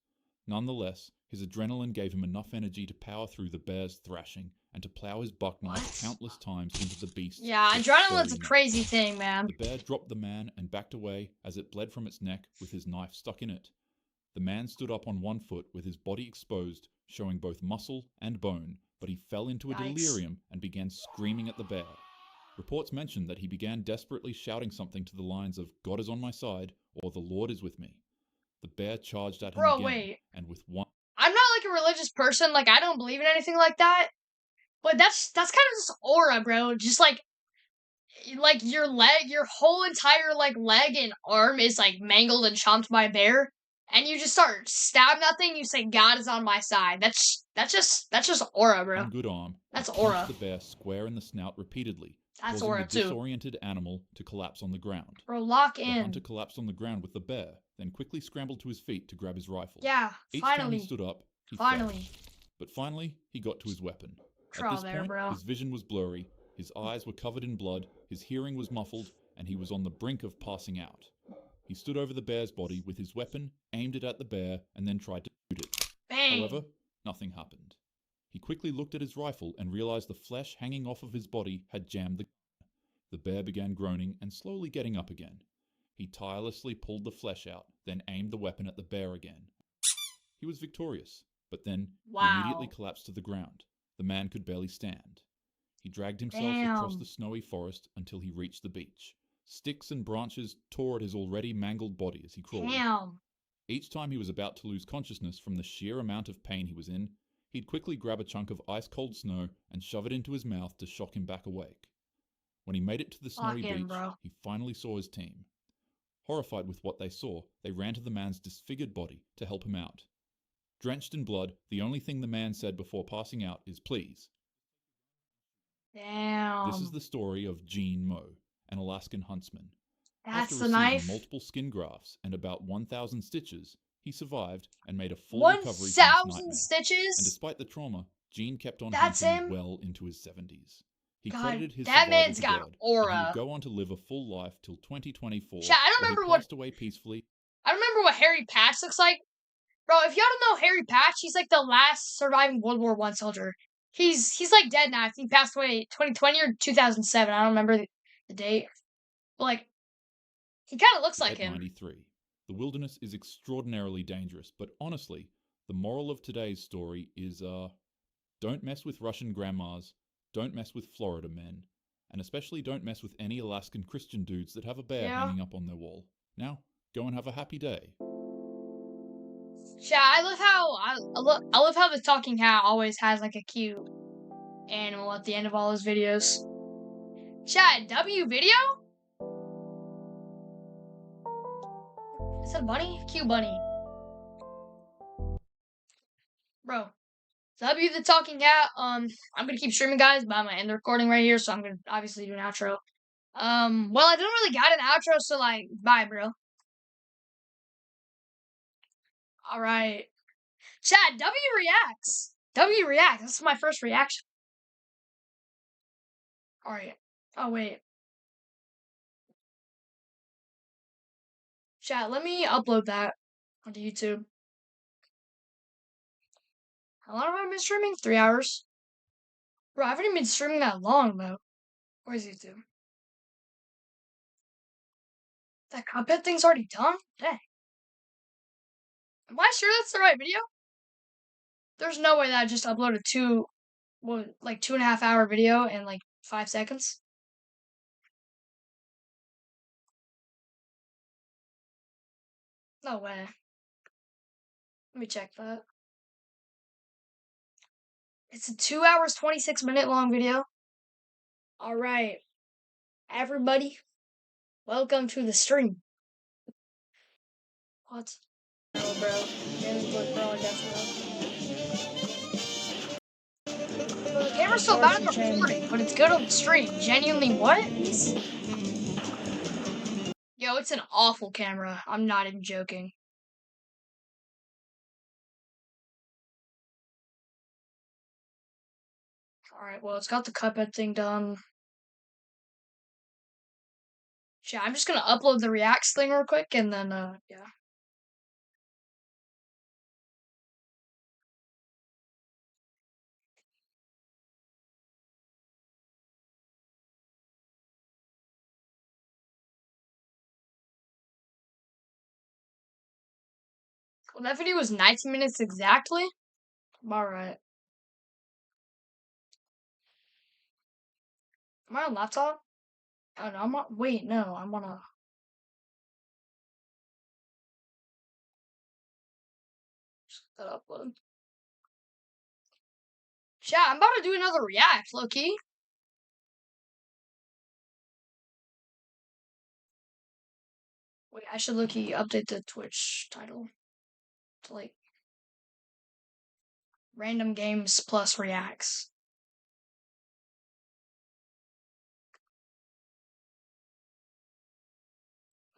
Nonetheless, his adrenaline gave him enough energy to power through the bear's thrashing and to plow his buck knife What? countless times into the beast's Yeah, thick, adrenaline's a furry neck. crazy thing, man. The bear dropped the man and backed away as it bled from its neck with his knife stuck in it. The man stood up on one foot with his body exposed, showing both muscle and bone, but he fell into a Yikes. delirium and began screaming at the bear. Reports mentioned that he began desperately shouting something to the lines of "God is on my side" or "The Lord is with me." The bear charged at him Bro, again, wait. and with one I'm not like a religious person, like I don't believe in anything like that. But that's kind of just aura, bro. Just like your leg, your whole entire like leg and arm is like mangled and chomped by a bear, and you just start stabbing that thing. You say God is on my side. That's just aura, bro. good arm, That's he aura. punched the bear square in the snout repeatedly, That's causing aura the too, disoriented animal to collapse on the ground. bro. Lock The hunter in. collapsed on the ground with the bear, then quickly scrambled to his feet to grab his rifle. Yeah, Each time finally, he stood up, he fell. finally. But finally, he got to his weapon. At Crawl this there, point, bro. his vision was blurry, his eyes were covered in blood, his hearing was muffled, and he was on the brink of passing out. He stood over the bear's body with his weapon, aimed it at the bear, and then tried to shoot it. Bang. However, nothing happened. He quickly looked at his rifle and realized the flesh hanging off of his body had jammed the gun. The bear began groaning and slowly getting up again. He tirelessly pulled the flesh out, then aimed the weapon at the bear again. He was victorious, but then he immediately Wow. collapsed to the ground. The man could barely stand. He dragged himself across Damn. the snowy forest until he reached the beach. Sticks and branches tore at his already mangled body as he crawled. Damn. Each time he was about to lose consciousness from the sheer amount of pain he was in, he'd quickly grab a chunk of ice-cold snow and shove it into his mouth to shock him back awake. When he made it to the Lock snowy in, beach, bro. he finally saw his team. Horrified with what they saw, they ran to the man's disfigured body to help him out. Drenched in blood, the only thing the man said before passing out is "please." Damn. This is the story of Gene Moe, an Alaskan huntsman. That's After the receiving knife. multiple skin grafts and about 1,000 stitches, he survived and made a full recovery from his 1,000 nightmare. And stitches. despite the trauma, Gene kept on That's hunting him? well into his 70s. He God, credited his that survival man's to got God, and he aura. would go on to live a full life till 2024, Chat, I don't where he remember what passed away peacefully. I remember what Harry Patch looks like. Bro, if y'all don't know Harry Patch, he's like the last surviving World War I soldier. He's like dead now. I think he passed away 2020 or 2007. I don't remember the date. But like He kind of looks like At him. 93. The wilderness is extraordinarily dangerous, but honestly, the moral of today's story is don't mess with Russian grandmas, don't mess with Florida men, and especially don't mess with any Alaskan Christian dudes that have a bear Yeah. hanging up on their wall. Now, go and have a happy day. Yeah, I love how the talking hat always has like a cute animal at the end of all his videos. Chat, W video? Is that a bunny? Cute bunny. Bro. W the talking hat. I'm gonna keep streaming, guys, but I'm gonna end the recording right here, so I'm gonna obviously do an outro. Well, I don't really got an outro, so like, bye, bro. Alright. Chat, W reacts. W reacts. This is my first reaction. Alright. Oh, wait. Chat, let me upload that onto YouTube. How long have I been streaming? 3 hours. Bro, I haven't even been streaming that long, though. Where's YouTube? That Cuphead thing's already done? Dang. Am I sure that's the right video? There's no way that I just uploaded like 2.5 hour video in like 5 seconds. No way. Let me check that. It's a 2 hours, 26-minute long video. Alright. Everybody, welcome to the stream. What? Oh, bro. Game's like, bro, I guess bro, the camera's so bad at the recording, but it's good on the stream. Genuinely, what? Yo, it's an awful camera. I'm not even joking. Alright, well, it's got the Cuphead thing done. Yeah, I'm just gonna upload the reacts thing real quick, and then, yeah. Well, that video was 19 minutes exactly. Alright. Am I on laptop? Oh, no, I'm on, wait, no, I'm on a... Just that upload. Chat, I'm about to do another react, low-key. Wait, I should low-key update the Twitch title to, like, random games plus reacts.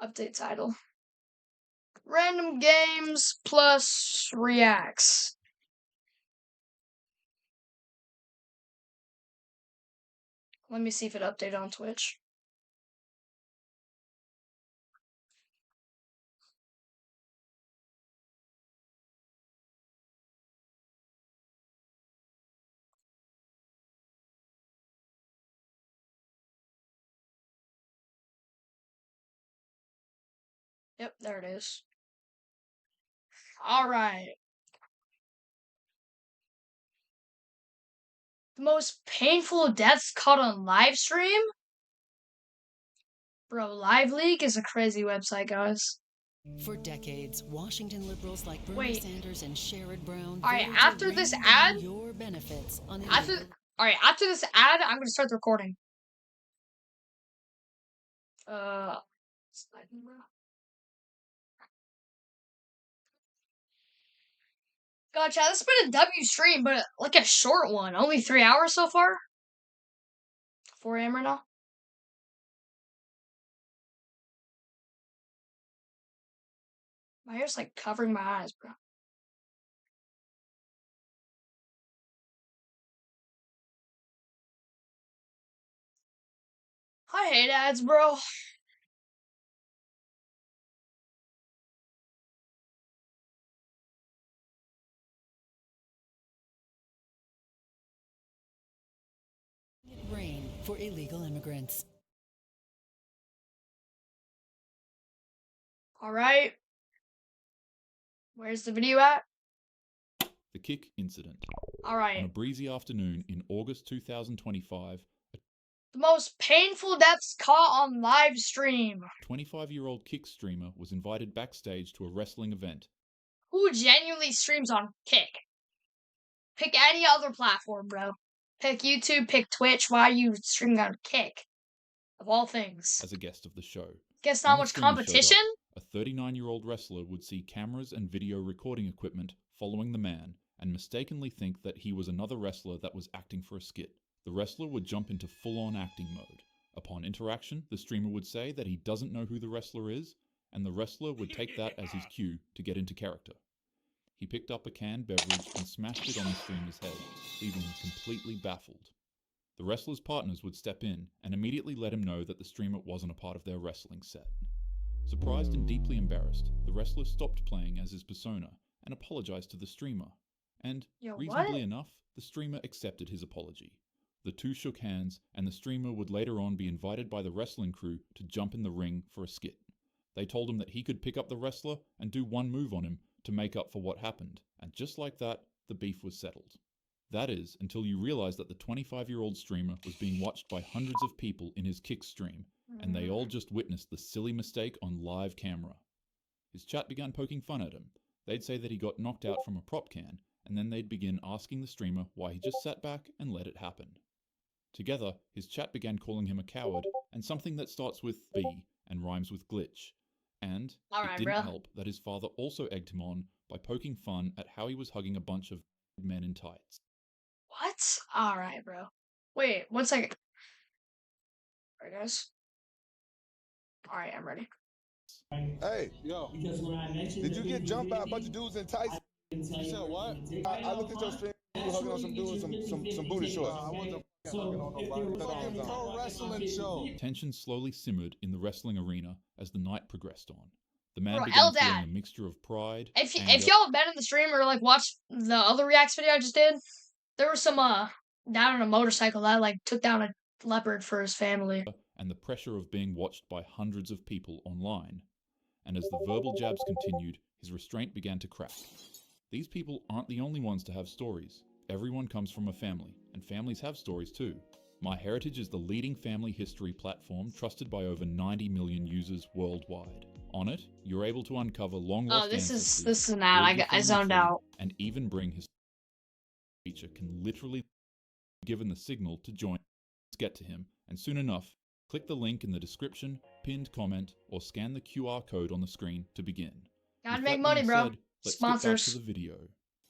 Update title. Random games plus reacts. Let me see if it updated on Twitch. Yep, there it is. Alright. The most painful deaths caught on live stream? Bro, Live League is a crazy website, guys. For decades, Washington liberals like Bernie Wait. Sanders and Sherrod Brown Alright, voted to after this rain ad, down your benefits on after this ad, I'm gonna start the recording. Gotcha, this has been a W stream, but like a short one. Only 3 hours so far. 4 a.m. right now. My hair's like covering my eyes, bro. I hate ads, bro. rain for illegal immigrants. Alright. Where's the video at? The kick incident. On a Alright. breezy afternoon in August 2025, The most painful deaths caught on live stream. a 25-year-old kick streamer was invited backstage to a wrestling event. Who genuinely streams on Kick? Pick any other platform, bro. Pick YouTube, pick Twitch. Why are you streaming on Kick? Of all things. As a guest of the show. Guess When not the much streamer showed competition? up, a 39-year-old wrestler would see cameras and video recording equipment following the man and mistakenly think that he was another wrestler that was acting for a skit. The wrestler would jump into full-on acting mode. Upon interaction, the streamer would say that he doesn't know who the wrestler is, and the wrestler would take that as his cue to get into character. He picked up a canned beverage and smashed it on the streamer's head, leaving him completely baffled. The wrestler's partners would step in and immediately let him know that the streamer wasn't a part of their wrestling set. Surprised and deeply embarrassed, the wrestler stopped playing as his persona and apologized to the streamer. And, reasonably enough, the streamer accepted his apology. The two shook hands, and the streamer would later on be invited by the wrestling crew to jump in the ring for a skit. They told him that he could pick up the wrestler and do one move on him to make up for what happened, and just like that, the beef was settled. That is, until you realize that the 25-year-old streamer was being watched by hundreds of people in his kick stream, and they all just witnessed the silly mistake on live camera. His chat began poking fun at him. They'd say that he got knocked out from a prop can, and then they'd begin asking the streamer why he just sat back and let it happen. Together, his chat began calling him a coward and something that starts with B and rhymes with glitch. And it didn't help that his father also egged him on by poking fun at how he was hugging a bunch of men in tights. What? Alright, bro. Wait, 1 second. Alright, guys. Alright, I'm ready. Hey, yo, did you get jumped by a bunch of dudes in tights? You said what? I looked at your stream, you were hugging on some dudes, some booty shorts. I wasn't hugging on nobody. Pro wrestling show. Tension slowly simmered in the wrestling arena as the night progressed on. The man Bro, began Eldad. feeling a mixture of pride, If anger, y'all have been in the stream or like watched the other reacts video I just did, there was some down on a motorcycle that like took down a leopard for his family. and the pressure of being watched by hundreds of people online. And as the verbal jabs continued, his restraint began to crack. These people aren't the only ones to have stories. Everyone comes from a family, and families have stories too. MyHeritage is the leading family history platform trusted by over 90 million users worldwide. On it, you're able to uncover long-lost ancestors, this is an ad. build your I zoned family tree, out. and even bring his feature can literally be given the signal to join. Get to him, and soon enough, click the link in the description, pinned comment, or scan the QR code on the screen to begin. Gotta With make that money, being bro. said, let's Sponsors. get back to the video.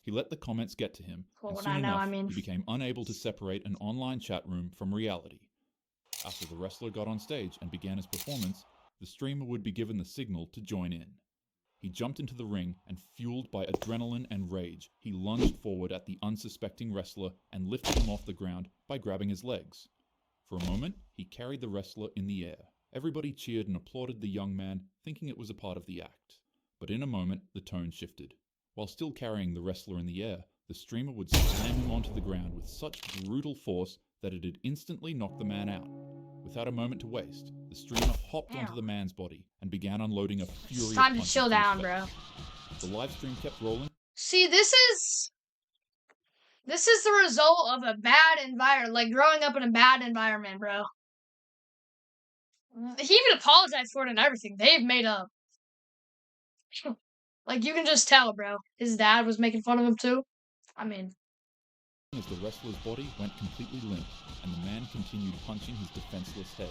He let the comments get to him, Well, and what soon I know, enough, I mean. he became unable to separate an online chat room from reality. After the wrestler got on stage and began his performance, the streamer would be given the signal to join in. He jumped into the ring, and fueled by adrenaline and rage, he lunged forward at the unsuspecting wrestler and lifted him off the ground by grabbing his legs. For a moment, he carried the wrestler in the air. Everybody cheered and applauded the young man, thinking it was a part of the act. But in a moment, the tone shifted. While still carrying the wrestler in the air, the streamer would slam him onto the ground with such brutal force that it'd instantly knock the man out. Without a moment to waste, the streamer hopped onto the man's body and began unloading a fury of Time to punches chill his down, face. bro. The live stream kept rolling. See, this is the result of a bad environment, like growing up in a bad environment, bro. He even apologized for it and everything. They've made up. Like, you can just tell, bro. His dad was making fun of him, too. I mean, As the wrestler's body went completely limp, and the man continued punching his defenseless head.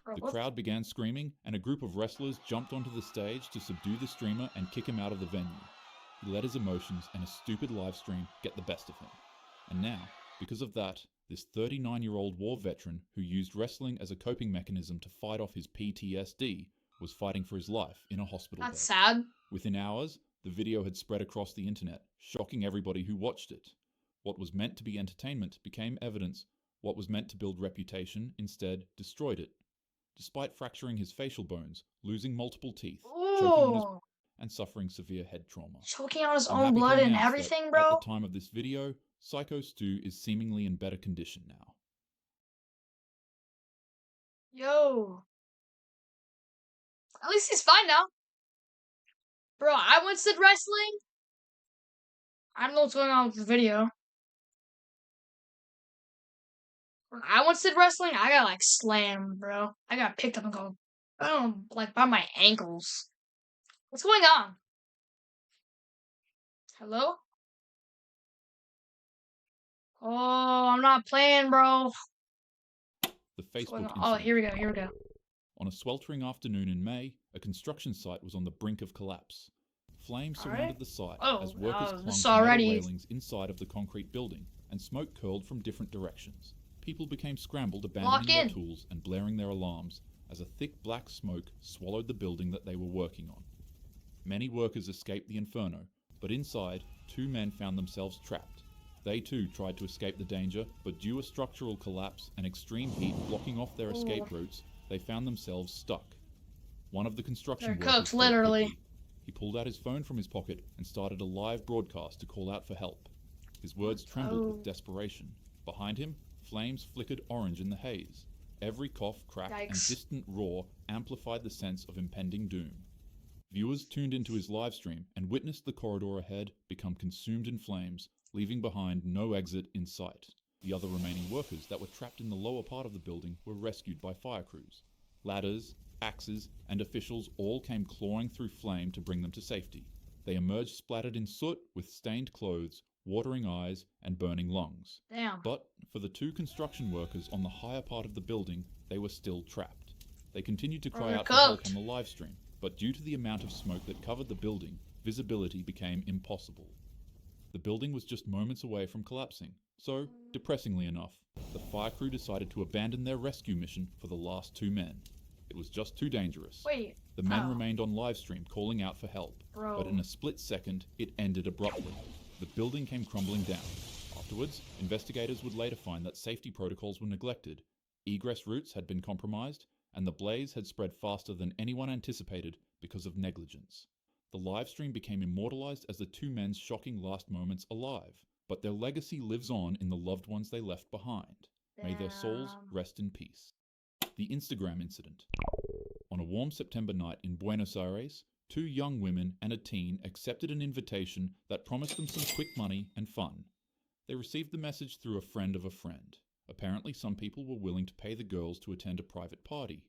bro, The what- crowd began screaming, and a group of wrestlers jumped onto the stage to subdue the streamer and kick him out of the venue. He let his emotions and a stupid live stream get the best of him. And now, because of that, this 39-year-old war veteran who used wrestling as a coping mechanism to fight off his PTSD was fighting for his life in a hospital that's bed. sad. Within hours, the video had spread across the internet, shocking everybody who watched it. What was meant to be entertainment became evidence. What was meant to build reputation instead destroyed it. Despite fracturing his facial bones, losing multiple teeth, choking on his Ooh. and suffering severe head trauma. Choking on his I'm own happy to blood and announce that everything, At bro. the time of this video, Psycho Stu is seemingly in better condition now. Yo. At least he's fine now. Bro, I once did wrestling. I don't know what's going on with the video. I once did wrestling. I got like slammed, bro. I got picked up and go, boom, like by my ankles. What's going on? Hello? Oh, I'm not playing, bro. The Facebook incident. Oh, here we go. Here we go. On a sweltering afternoon in May, a construction site was on the brink of collapse. Flames surrounded the site as workers clung to metal railings inside of the concrete building, and smoke curled from different directions. People became scrambled, abandoning their tools and blaring their alarms as a thick black smoke swallowed the building that they were working on. Many workers escaped the inferno, but inside, 2 men found themselves trapped. They too tried to escape the danger, but due to structural collapse and extreme heat blocking off their escape routes, they found themselves stuck. One of the construction workers literally. He pulled out his phone from his pocket and started a live broadcast to call out for help. His words trembled with desperation. Behind him, flames flickered orange in the haze. Every cough, crack, and distant roar amplified the sense of impending doom. Viewers tuned into his live stream and witnessed the corridor ahead become consumed in flames, leaving behind no exit in sight. The other remaining workers that were trapped in the lower part of the building were rescued by fire crews. Ladders, axes, and officials all came clawing through flame to bring them to safety. They emerged splattered in soot with stained clothes, watering eyes, and burning lungs. Damn. But for the 2 construction workers on the higher part of the building, they were still trapped. They continued to cry out for help on the live stream, but due to the amount of smoke that covered the building, visibility became impossible. The building was just moments away from collapsing, so, depressingly enough, the fire crew decided to abandon their rescue mission for the last 2 men. It was just too dangerous. The men remained on livestream calling out for help, but in a split second, it ended abruptly. The building came crumbling down. Afterwards, investigators would later find that safety protocols were neglected, egress routes had been compromised, and the blaze had spread faster than anyone anticipated because of negligence. The livestream became immortalized as the 2 men's shocking last moments alive, but their legacy lives on in the loved ones they left behind. May their souls rest in peace. The Instagram incident. On a warm September night in Buenos Aires, 2 young women and a teen accepted an invitation that promised them some quick money and fun. They received the message through a friend of a friend. Apparently, some people were willing to pay the girls to attend a private party.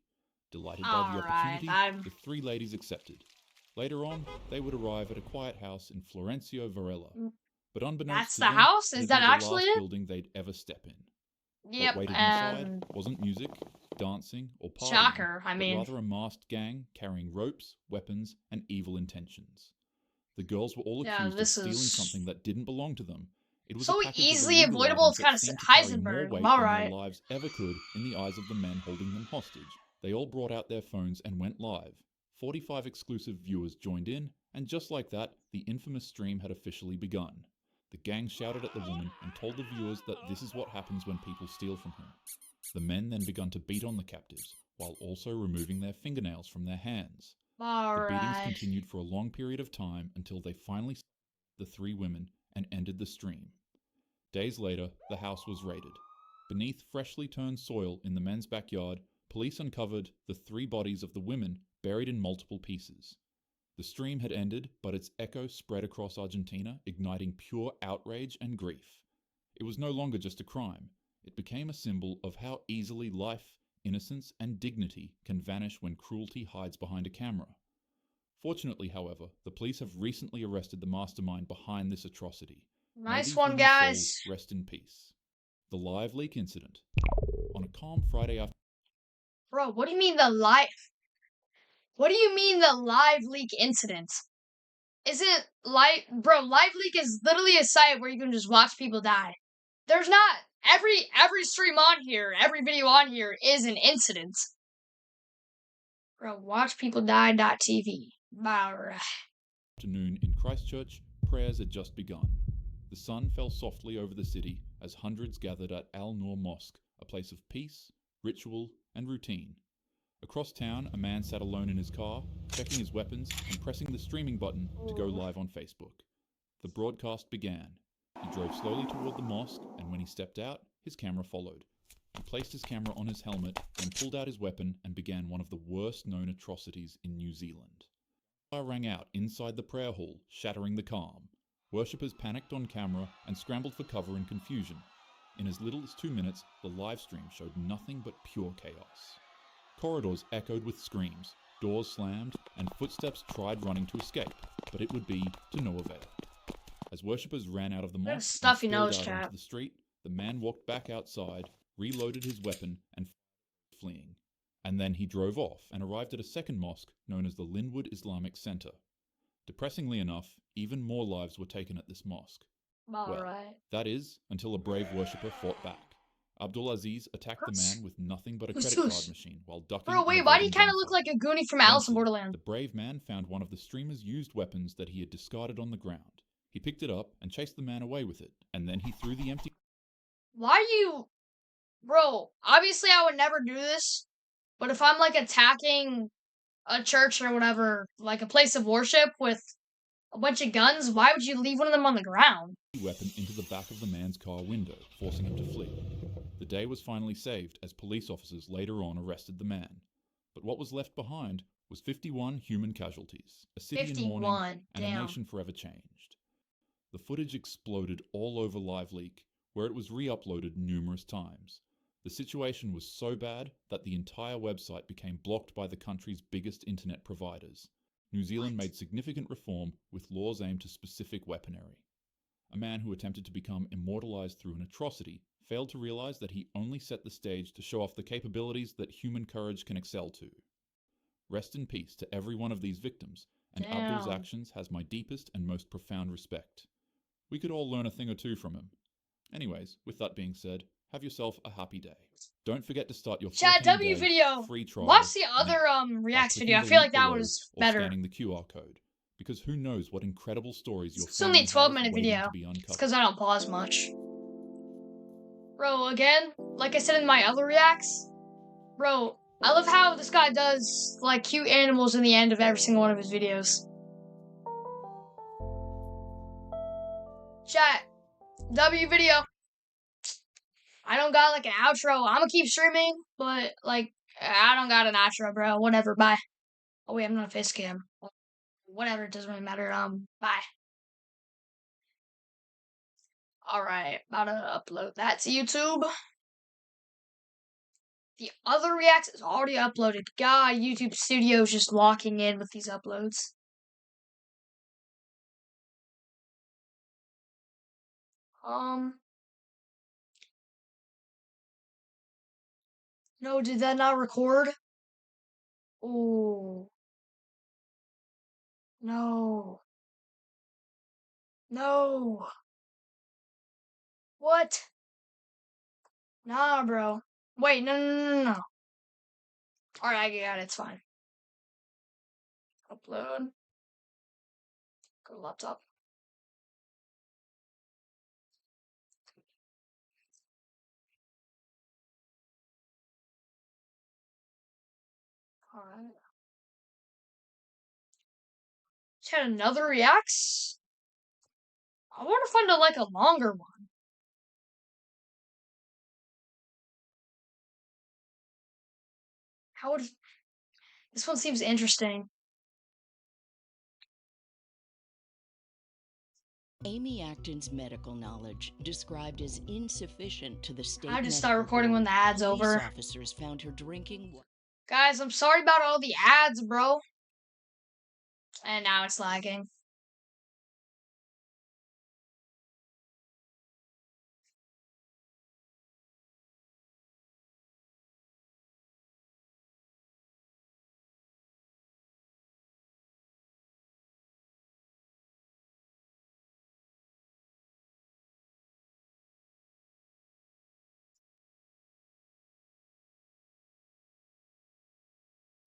Delighted by the opportunity, the 3 ladies accepted. Later on, they would arrive at a quiet house in Florencio Varela. But unbeknownst to them, house? it'd Is be that the actually last it? building they'd ever step in. Yep, What waited inside wasn't music, dancing, or partying, shocker, I but mean. rather a masked gang carrying ropes, weapons, and evil intentions. The girls were all accused of stealing something that didn't belong to them. It was so a package easily of illegal avoidable, items it's kind that of seemed to carry Heisenberg. more weight than their lives ever could in the eyes of the men holding them hostage. They all brought out their phones and went live. 45 exclusive viewers joined in, and just like that, the infamous stream had officially begun. The gang shouted at the woman and told the viewers that this is what happens when people steal from him. The men then begun to beat on the captives, while also removing their fingernails from their hands. The beatings continued for a long period of time until they finally stopped the 3 women and ended the stream. Days later, the house was raided. Beneath freshly turned soil in the men's backyard, police uncovered the 3 bodies of the women buried in multiple pieces. The stream had ended, but its echo spread across Argentina, igniting pure outrage and grief. It was no longer just a crime. It became a symbol of how easily life, innocence, and dignity can vanish when cruelty hides behind a camera. Fortunately, however, the police have recently arrested the mastermind behind this atrocity. Nice one, guys. Souls rest in peace. The live leak incident. On a calm Friday afternoon. Bro, what do you mean the live? What do you mean the live leak incident? Isn't live, bro? Live leak is literally a site where you can just watch people die. There's not every stream on here, every video on here is an incident. Bro, watchpeopledie.tv. Afternoon in Christchurch, prayers had just begun. The sun fell softly over the city as hundreds gathered at Al Noor Mosque, a place of peace, ritual, and routine. Across town, a man sat alone in his car, checking his weapons and pressing the streaming button to go live on Facebook. The broadcast began. He drove slowly toward the mosque, and when he stepped out, his camera followed. He placed his camera on his helmet, then pulled out his weapon and began one of the worst known atrocities in New Zealand. Fire rang out inside the prayer hall, shattering the calm. Worshippers panicked on camera and scrambled for cover in confusion. In as little as 2 minutes, the live stream showed nothing but pure chaos. Corridors echoed with screams, doors slammed, and footsteps tried running to escape, but it would be to no avail. As worshippers ran out of the mosque and stuffy spilled nose, out chat. onto the street, the man walked back outside, reloaded his weapon, and fleeing. And then he drove off and arrived at a second mosque known as the Linwood Islamic Center. Depressingly enough, even more lives were taken at this mosque. Alright. That is, until a brave worshipper fought back. Abdulaziz attacked the man with nothing but a Who's credit card who's- machine while ducking. Bro, and wait, why do you avoiding kind of look gunfire. like a Goonie from Alice in Eventually, Borderland? The brave man found one of the streamer's used weapons that he had discarded on the ground. He picked it up and chased the man away with it, and then he threw the empty. Why do you... Bro, obviously I would never do this, but if I'm, like, attacking a church or whatever, like a place of worship with a bunch of guns, why would you leave one of them on the ground? Weapon into the back of the man's car window, forcing him to flee. The day was finally saved as police officers later on arrested the man. But what was left behind was 51 human casualties, a city in mourning, 51, and a damn. nation forever changed. The footage exploded all over LiveLeak, where it was re-uploaded numerous times. The situation was so bad that the entire website became blocked by the country's biggest internet providers. New Zealand made significant reform with laws aimed to specific weaponry. A man who attempted to become immortalized through an atrocity failed to realize that he only set the stage to show off the capabilities that human courage can excel to. Rest in peace to every one of these victims, and Abdul's Damn. actions has my deepest and most profound respect. We could all learn a thing or two from him. Anyways, with that being said, have yourself a happy day. Don't forget to start your Chat, W 14-day video. free trial Watch the now other by Reacts clicking video. I the feel link like that below was or better. scanning the QR code, because who knows what incredible stories your It's only a family 12-minute has waiting video. to be It's uncovered. because I don't pause much. Bro, again, like I said in my other reacts, bro, I love how this guy does, like, cute animals in the end of every single one of his videos. Chat, W video. I don't got, like, an outro. I'm gonna keep streaming, but, like, I don't got an outro, bro. Whatever, bye. Oh, wait, I'm not a face cam. Whatever, it doesn't really matter. Bye. Alright, about to upload that to YouTube. The other reacts is already uploaded. God, YouTube Studio's just locking in with these uploads. No, did that not record? Oh. No. No. What? Nah, bro. Wait, no. Alright, I got it, it's fine. Upload. Go to laptop. Alright. Chat, another reacts? I want to find a longer one. How would... This one seems interesting. Amy Acton's medical knowledge, described as insufficient to the state. I just start recording when the ad's over. Officers found her drinking. Guys, I'm sorry about all the ads, bro. And now it's lagging.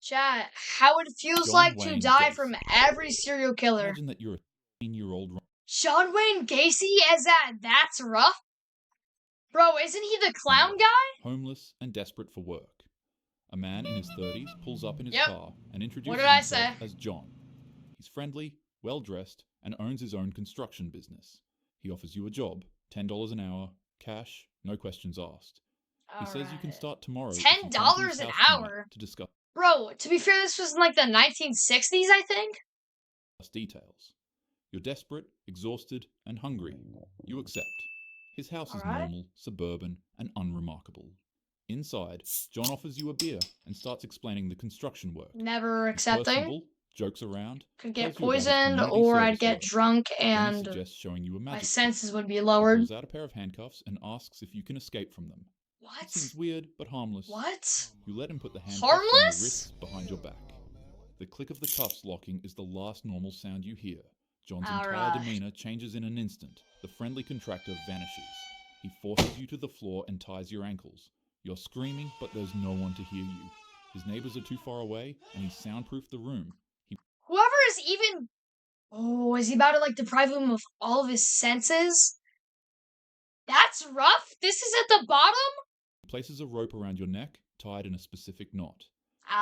Chat, how it feels John like to Wayne die Gacy. from every serial killer. Imagine that you're a 16-year-old. John Wayne Gacy as that's rough? Bro, isn't he the clown guy? Homeless and desperate for work. A man in his 30s pulls up in his Yep. car and introduces What did I himself say? as John. He's friendly, well-dressed, and owns his own construction business. He offers you a job, $10 an hour, cash, no questions asked. He says you can start tomorrow. if you come to his $10 an house tonight hour? to discuss. Bro, to be fair, this was in like the 1960s, I think. details. You're desperate, exhausted, and hungry. You accept. His house is Alright. normal, suburban, and unremarkable. Inside, John offers you a beer and starts explaining the construction work. Never He's accepting. personable, jokes around, Could get tells you about his poisoned, community or I'd service get work. drunk Then he and suggests showing you a my magic trick. senses would be He lowered. pulls out a pair of handcuffs and asks if you can escape from them. What? It seems weird, but harmless. What? You let him put the handcuffs on your Harmless? wrists behind your back. The click of the cuffs locking is the last normal sound you hear. John's entire Alright. demeanor changes in an instant. The friendly contractor vanishes. He forces you to the floor and ties your ankles. You're screaming, but there's no one to hear you. His neighbors are too far away, and he's soundproofed the room. Whoever is even... Oh, is he about to, like, deprive him of all of his senses? That's rough? This is at the bottom? He places a rope around your neck, tied in a specific knot.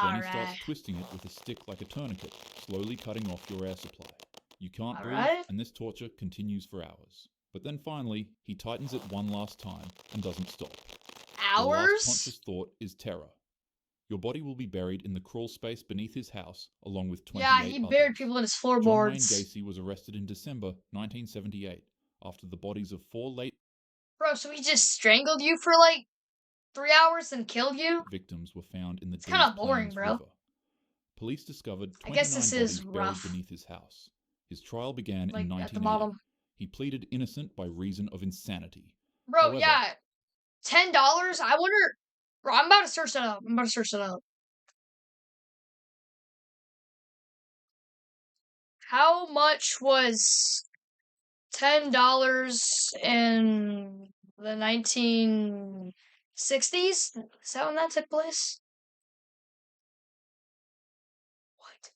Then he starts Alright. twisting it with a stick like a tourniquet, slowly cutting off your air supply. You can't breathe, Alright. and this torture continues for hours. But then finally, he tightens it one last time and doesn't stop. Your last Hours? conscious thought is terror. Your body will be buried in the crawl space beneath his house, along with 28 Yeah, he buried others. people in his John Wayne floorboards. Gacy was arrested in December 1978 after the bodies of 4 late Bro, so he just strangled you for, like, 3 hours and killed you? victims were found in the It's kinda Des boring, Plaines bro. River. Police discovered I 29 guess this bodies is buried rough. beneath his house. His trial began Like, in at the 1980. bottom. He pleaded innocent by reason of insanity. Bro, However, yeah. $10? I wonder... Bro, I'm about to search that up. How much was $10 in the 1960s? Is that when that took place? What?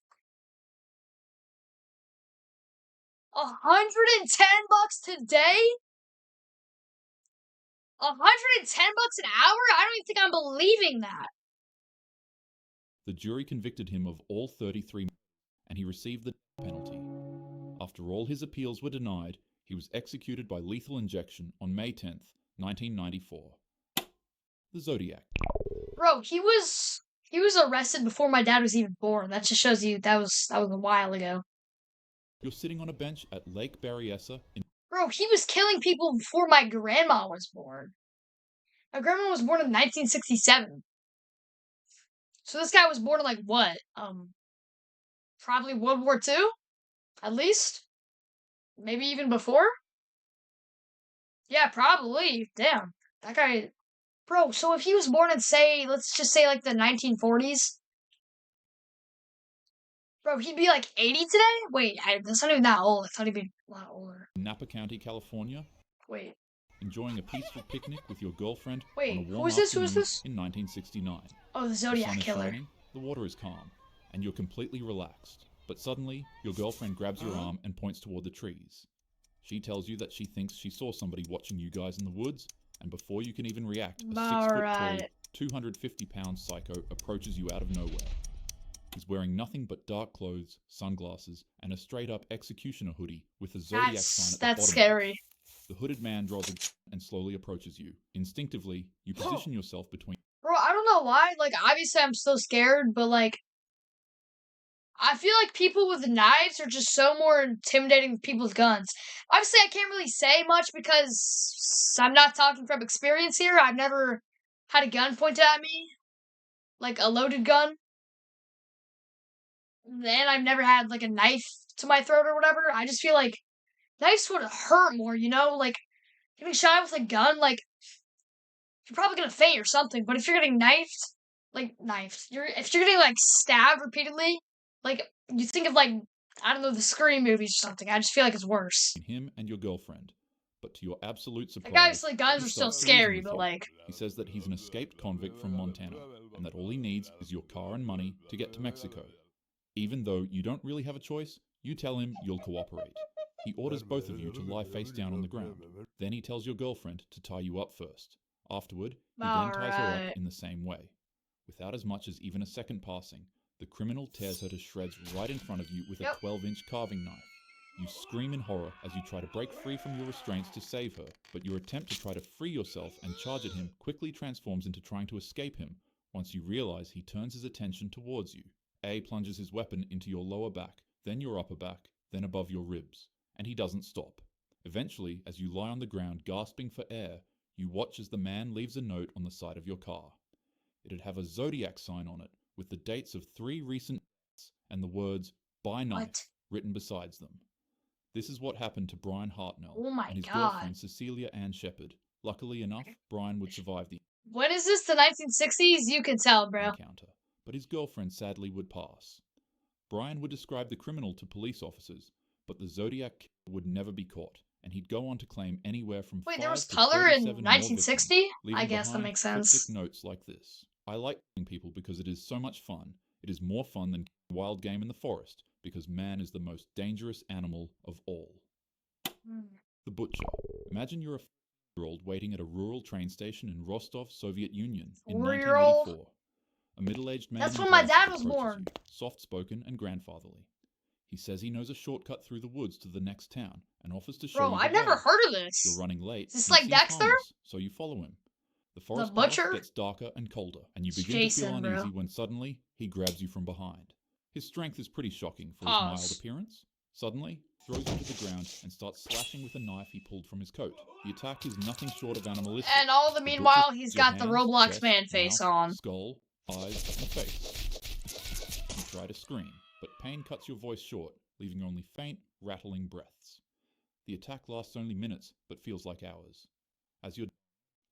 $110 today? $110 an hour? I don't even think I'm believing that. the jury convicted him of all 33 and he received the death penalty. After all his appeals were denied, he was executed by lethal injection on May 10th, 1994. The Zodiac. Bro, he was arrested before my dad was even born. That just shows you that was a while ago. You're sitting on a bench at Lake Berryessa in Bro, he was killing people before my grandma was born. My grandma was born in 1967. So this guy was born in, like, what? Probably World War II? At least? Maybe even before? Yeah, probably. Damn. That guy... Bro, so if he was born in, say, let's just say, like, the 1940s, bro, he'd be, like, 80 today? Wait, that's not even that old. I thought he'd be a lot older. Napa County, California, Wait. enjoying a peaceful picnic with your girlfriend Wait, on a who warm is this? Who afternoon is this? in 1969. Oh, the The Zodiac sun is Killer. shining, the water is calm, and you're completely relaxed. But suddenly, your girlfriend grabs your arm and points toward the trees. She tells you that she thinks she saw somebody watching you guys in the woods, and before you can even react, a 6-foot-tall, Alright. 250-pound psycho approaches you out of nowhere. He's wearing nothing but dark clothes, sunglasses, and a straight-up executioner hoodie with a Zodiac sign at the bottom. That's scary. The hooded man draws a gun and slowly approaches you. Instinctively, you position yourself between Bro, I don't know why. Like, obviously I'm still scared, but, like, I feel like people with knives are just so more intimidating than people with guns. Obviously, I can't really say much because I'm not talking from experience here. I've never had a gun pointed at me, like a loaded gun. And I've never had, like, a knife to my throat or whatever. I just feel like knives would hurt more, you know? Like, getting shot with a gun, like, you're probably gonna faint or something. But if you're getting knifed, if you're getting, like, stabbed repeatedly, like, you think of, like, I don't know, the Scream movies or something. I just feel like it's worse. him and your girlfriend. But to your absolute surprise, Like, obviously, guns he are still starts to reason scary, with but, you. like, He says that he's an escaped convict from Montana, and that all he needs is your car and money to get to Mexico. Even though you don't really have a choice, you tell him you'll cooperate. He orders both of you to lie face down on the ground. Then he tells your girlfriend to tie you up first. Afterward, he then ties her Alright. up in the same way. Without as much as even a second passing, the criminal tears her to shreds right in front of you with a Yep. 12-inch carving knife. You scream in horror as you try to break free from your restraints to save her, but your attempt to try to free yourself and charge at him quickly transforms into trying to escape him once you realize he turns his attention towards you. A plunges his weapon into your lower back, then your upper back, then above your ribs, and he doesn't stop. Eventually, as you lie on the ground gasping for air, you watch as the man leaves a note on the side of your car. It'd have a zodiac sign on it with the dates of 3 recent deaths and the words "by knife" written besides them. This is what happened to Brian Hartnell Oh my and his God. girlfriend Cecilia Ann Shepard. Luckily enough, Brian would survive the What is this, the 1960s? You can tell, bro. encounter, but his girlfriend sadly would pass. Brian would describe the criminal to police officers, but the Zodiac killer would never be caught, and he'd go on to claim anywhere from Wait, 5 there was to color in 37 more victims, 1960? leaving I guess that behind makes cryptic sense. notes like this. I like killing people because it is so much fun. It is more fun than killing wild game in the forest, because man is the most dangerous animal of all. The Butcher. Imagine you're a 4-year-old waiting at a rural train station in Rostov, Soviet Union in 4-year-old? 1984. A middle-aged man That's in when my glasses dad was approaches born. you, soft-spoken and grandfatherly. He says he knows a shortcut through the woods to the next town and offers to show Bro, you the I've never way. heard of You're this. running late. Is this He like seems Dexter? harmless, so you follow him. The forest path Butcher? gets darker and colder, and you It's begin to feel Jason, bro. uneasy when suddenly he grabs you from behind. His strength is pretty shocking for his mild Pause. appearance. Suddenly, throws you to the ground and starts slashing with a knife he pulled from his coat. The attack is nothing short of animalistic. And all the The meanwhile, butcher he's your got the hands, Roblox chest, man face mouth, on. skull, eyes, and face. You try to scream, but pain cuts your voice short, leaving only faint, rattling breaths. The attack lasts only minutes, but feels like hours. As you're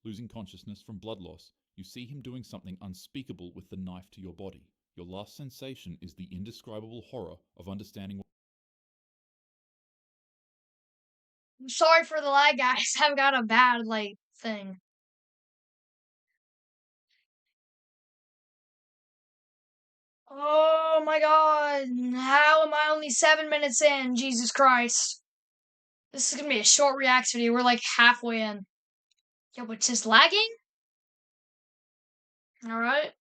losing consciousness from blood loss, you see him doing something unspeakable with the knife to your body. Your last sensation is the indescribable horror of understanding what I'm sorry for the lag, guys. I've got a bad, thing. Oh my god. How am I only 7 minutes in? Jesus Christ. This is gonna be a short react video. We're like halfway in. Yo, but just lagging? Alright.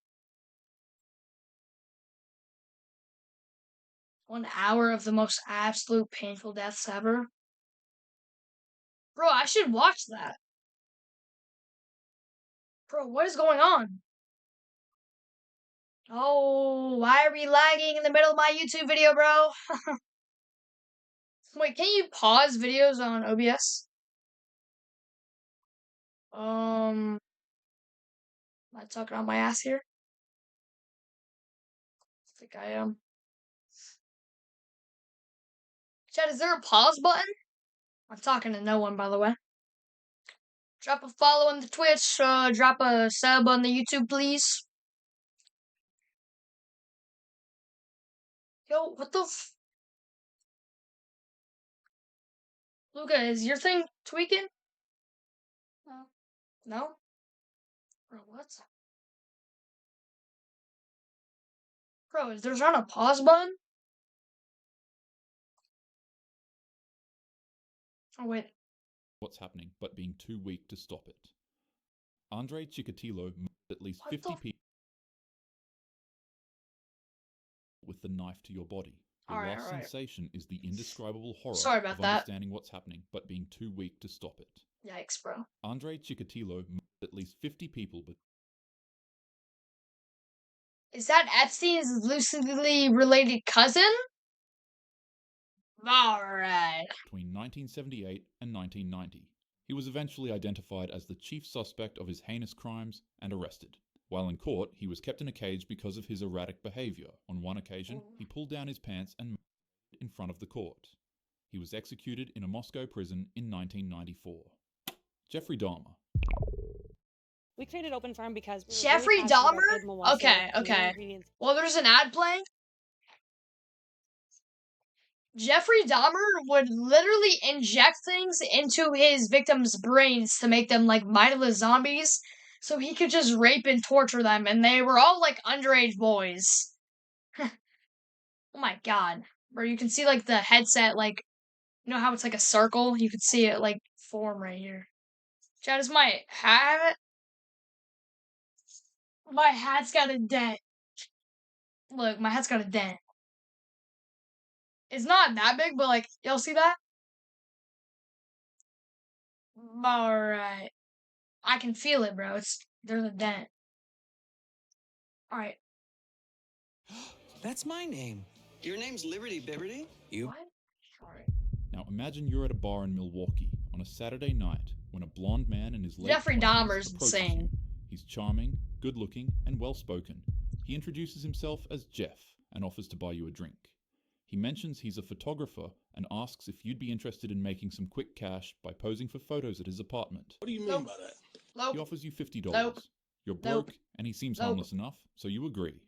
1 hour of the most absolute painful deaths ever. Bro, I should watch that. Bro, what is going on? Oh, why are we lagging in the middle of my YouTube video, bro? Wait, can you pause videos on OBS? Am I talking on my ass here? I think I am. Chat, is there a pause button? I'm talking to no one, by the way. Drop a follow on the Twitch, drop a sub on the YouTube, please. Yo, what the f- Luca, is your thing tweaking? No? Bro, what? Bro, is there not a pause button? Oh, wait. what's happening, but being too weak to stop it. Andre Chikatilo murdered at least What 50 the- people with the knife to your body. Your Alright, last alright. sensation is the indescribable horror Sorry about of that. understanding what's happening, but being too weak to stop it. Yikes, bro. Andre Chikatilo murdered at least 50 people, but Is that Epstein's loosely related cousin? Alright. between 1978 and 1990. He was eventually identified as the chief suspect of his heinous crimes and arrested. While in court, he was kept in a cage because of his erratic behavior. On one occasion, he pulled down his pants and masturbated in front of the court. He was executed in a Moscow prison in 1994. Jeffrey Dahmer. We created Open Farm because we were Jeffrey really passionate about Dahmer? good Milwaukee Okay, and the okay. ingredients. Well, there's an ad playing. Jeffrey Dahmer would literally inject things into his victims' brains to make them like mindless zombies, so he could just rape and torture them, and they were all like underage boys. Oh my god. Where you can see like the headset, like, you know how it's like a circle? You can see it like form right here. Chad, is my hat? My hat's got a dent. Look, my hat's got a dent. It's not that big, but like, y'all see that? Alright. I can feel it, bro. There's a dent. Alright. That's my name. Your name's Liberty Biberty? You? What? Alright. Now imagine you're at a bar in Milwaukee on a Saturday night when a blonde man in his late Jeffrey 20s Dahmer's approaches insane. you. He's charming, good-looking, and well-spoken. He introduces himself as Jeff and offers to buy you a drink. He mentions he's a photographer and asks if you'd be interested in making some quick cash by posing for photos at his apartment. What do you mean by that? Nope. He offers you $50. Nope. You're broke, Nope. and he seems Nope. harmless enough, so you agree.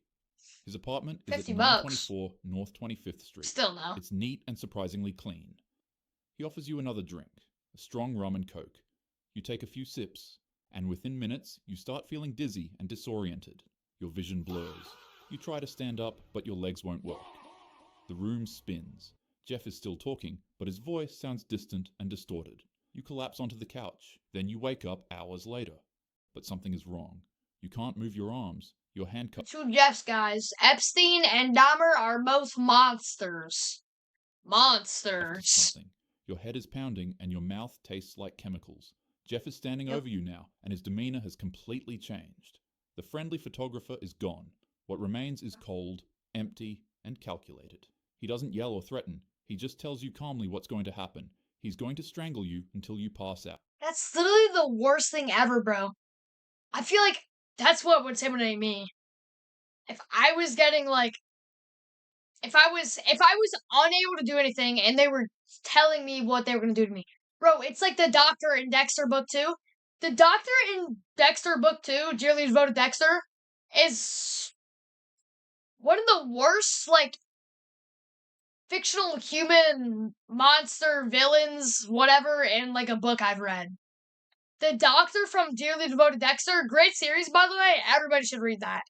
His apartment is at 50 924 North 25th Street. Still no. It's neat and surprisingly clean. He offers you another drink, a strong rum and coke. You take a few sips, and within minutes, you start feeling dizzy and disoriented. Your vision blurs. You try to stand up, but your legs won't work. The room spins. Jeff is still talking, but his voice sounds distant and distorted. You collapse onto the couch. Then you wake up hours later. But something is wrong. You can't move your arms. You're handcuffed. Two Jeffs, guys. Epstein and Dahmer are both monsters. To Monsters. something. Your head is pounding and your mouth tastes like chemicals. Jeff is standing over you now, and his demeanor has completely changed. The friendly photographer is gone. What remains is cold, empty, and calculated. He doesn't yell or threaten. He just tells you calmly what's going to happen. He's going to strangle you until you pass out. That's literally the worst thing ever, bro. I feel like that's what would happen to me. If I was getting like, if I was unable to do anything and they were telling me what they were gonna do to me, bro, it's like the Doctor in Dexter Book 2. The Doctor in Dexter Book 2, Dearly Devoted Dexter, is one of the worst, like, fictional human monster villains, whatever, in like a book I've read. The Doctor from Dearly Devoted Dexter, great series, by the way. Everybody should read that.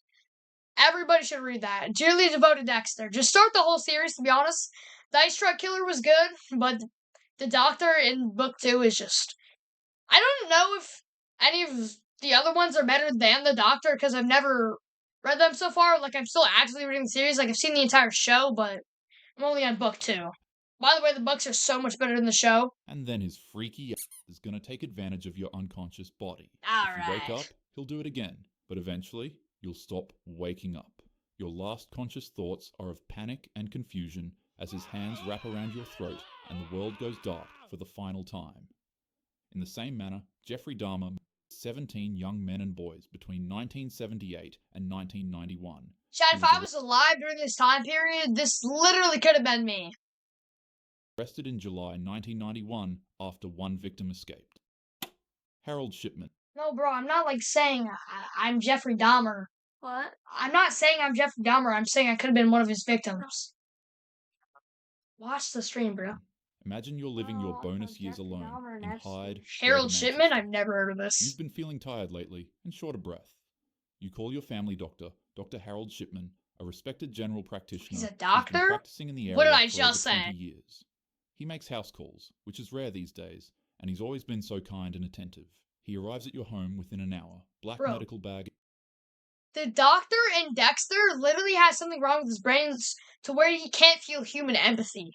Everybody should read that. Dearly Devoted Dexter. Just start the whole series, to be honest. The Ice Truck Killer was good, but the Doctor in Book 2 is just... I don't know if any of the other ones are better than the Doctor, because I've never read them so far. Like, I'm still actively reading the series. Like, I've seen the entire show, but I'm only on Book 2. By the way, the books are so much better than the show. And then his freaky ass is going to take advantage of your unconscious body. Alright. If you wake up, he'll do it again. But eventually, you'll stop waking up. Your last conscious thoughts are of panic and confusion as his hands wrap around your throat and the world goes dark for the final time. In the same manner, Jeffrey Dahmer murdered 17 young men and boys between 1978 and 1991. Chad, if I was alive during this time period, this literally could have been me. Arrested in July 1991 after one victim escaped. Harold Shipman. No, bro, I'm not, like, saying I'm Jeffrey Dahmer. What? I'm not saying I'm Jeffrey Dahmer. I'm saying I could have been one of his victims. Watch the stream, bro. Imagine you're living your Oh, bonus Jeffrey years alone Dahmer and in Epstein. Hyde, Harold Greater Shipman? Manchester. I've never heard of this. You've been feeling tired lately and short of breath. You call your family doctor, Dr. Harold Shipman, a respected general practitioner. He's a who's been doctor? practicing in the area What did I for just over say? 20 years. He makes house calls, which is rare these days, and he's always been so kind and attentive. He arrives at your home within an hour, black Bro. medical bag. The Doctor in Dexter literally has something wrong with his brain to where he can't feel human empathy.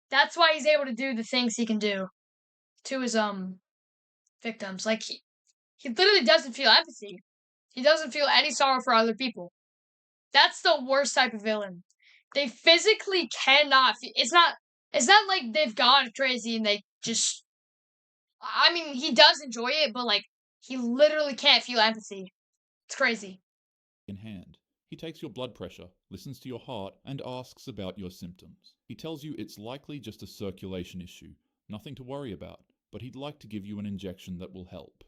That's why he's able to do the things he can do to his victims. Like, he literally doesn't feel empathy. He doesn't feel any sorrow for other people. That's the worst type of villain. They physically cannot feel... It's not like they've gone crazy and they just... I mean, he does enjoy it, but, like, he literally can't feel empathy. It's crazy. In hand. He takes your blood pressure, listens to your heart, and asks about your symptoms. He tells you it's likely just a circulation issue, nothing to worry about, but he'd like to give you an injection that will help.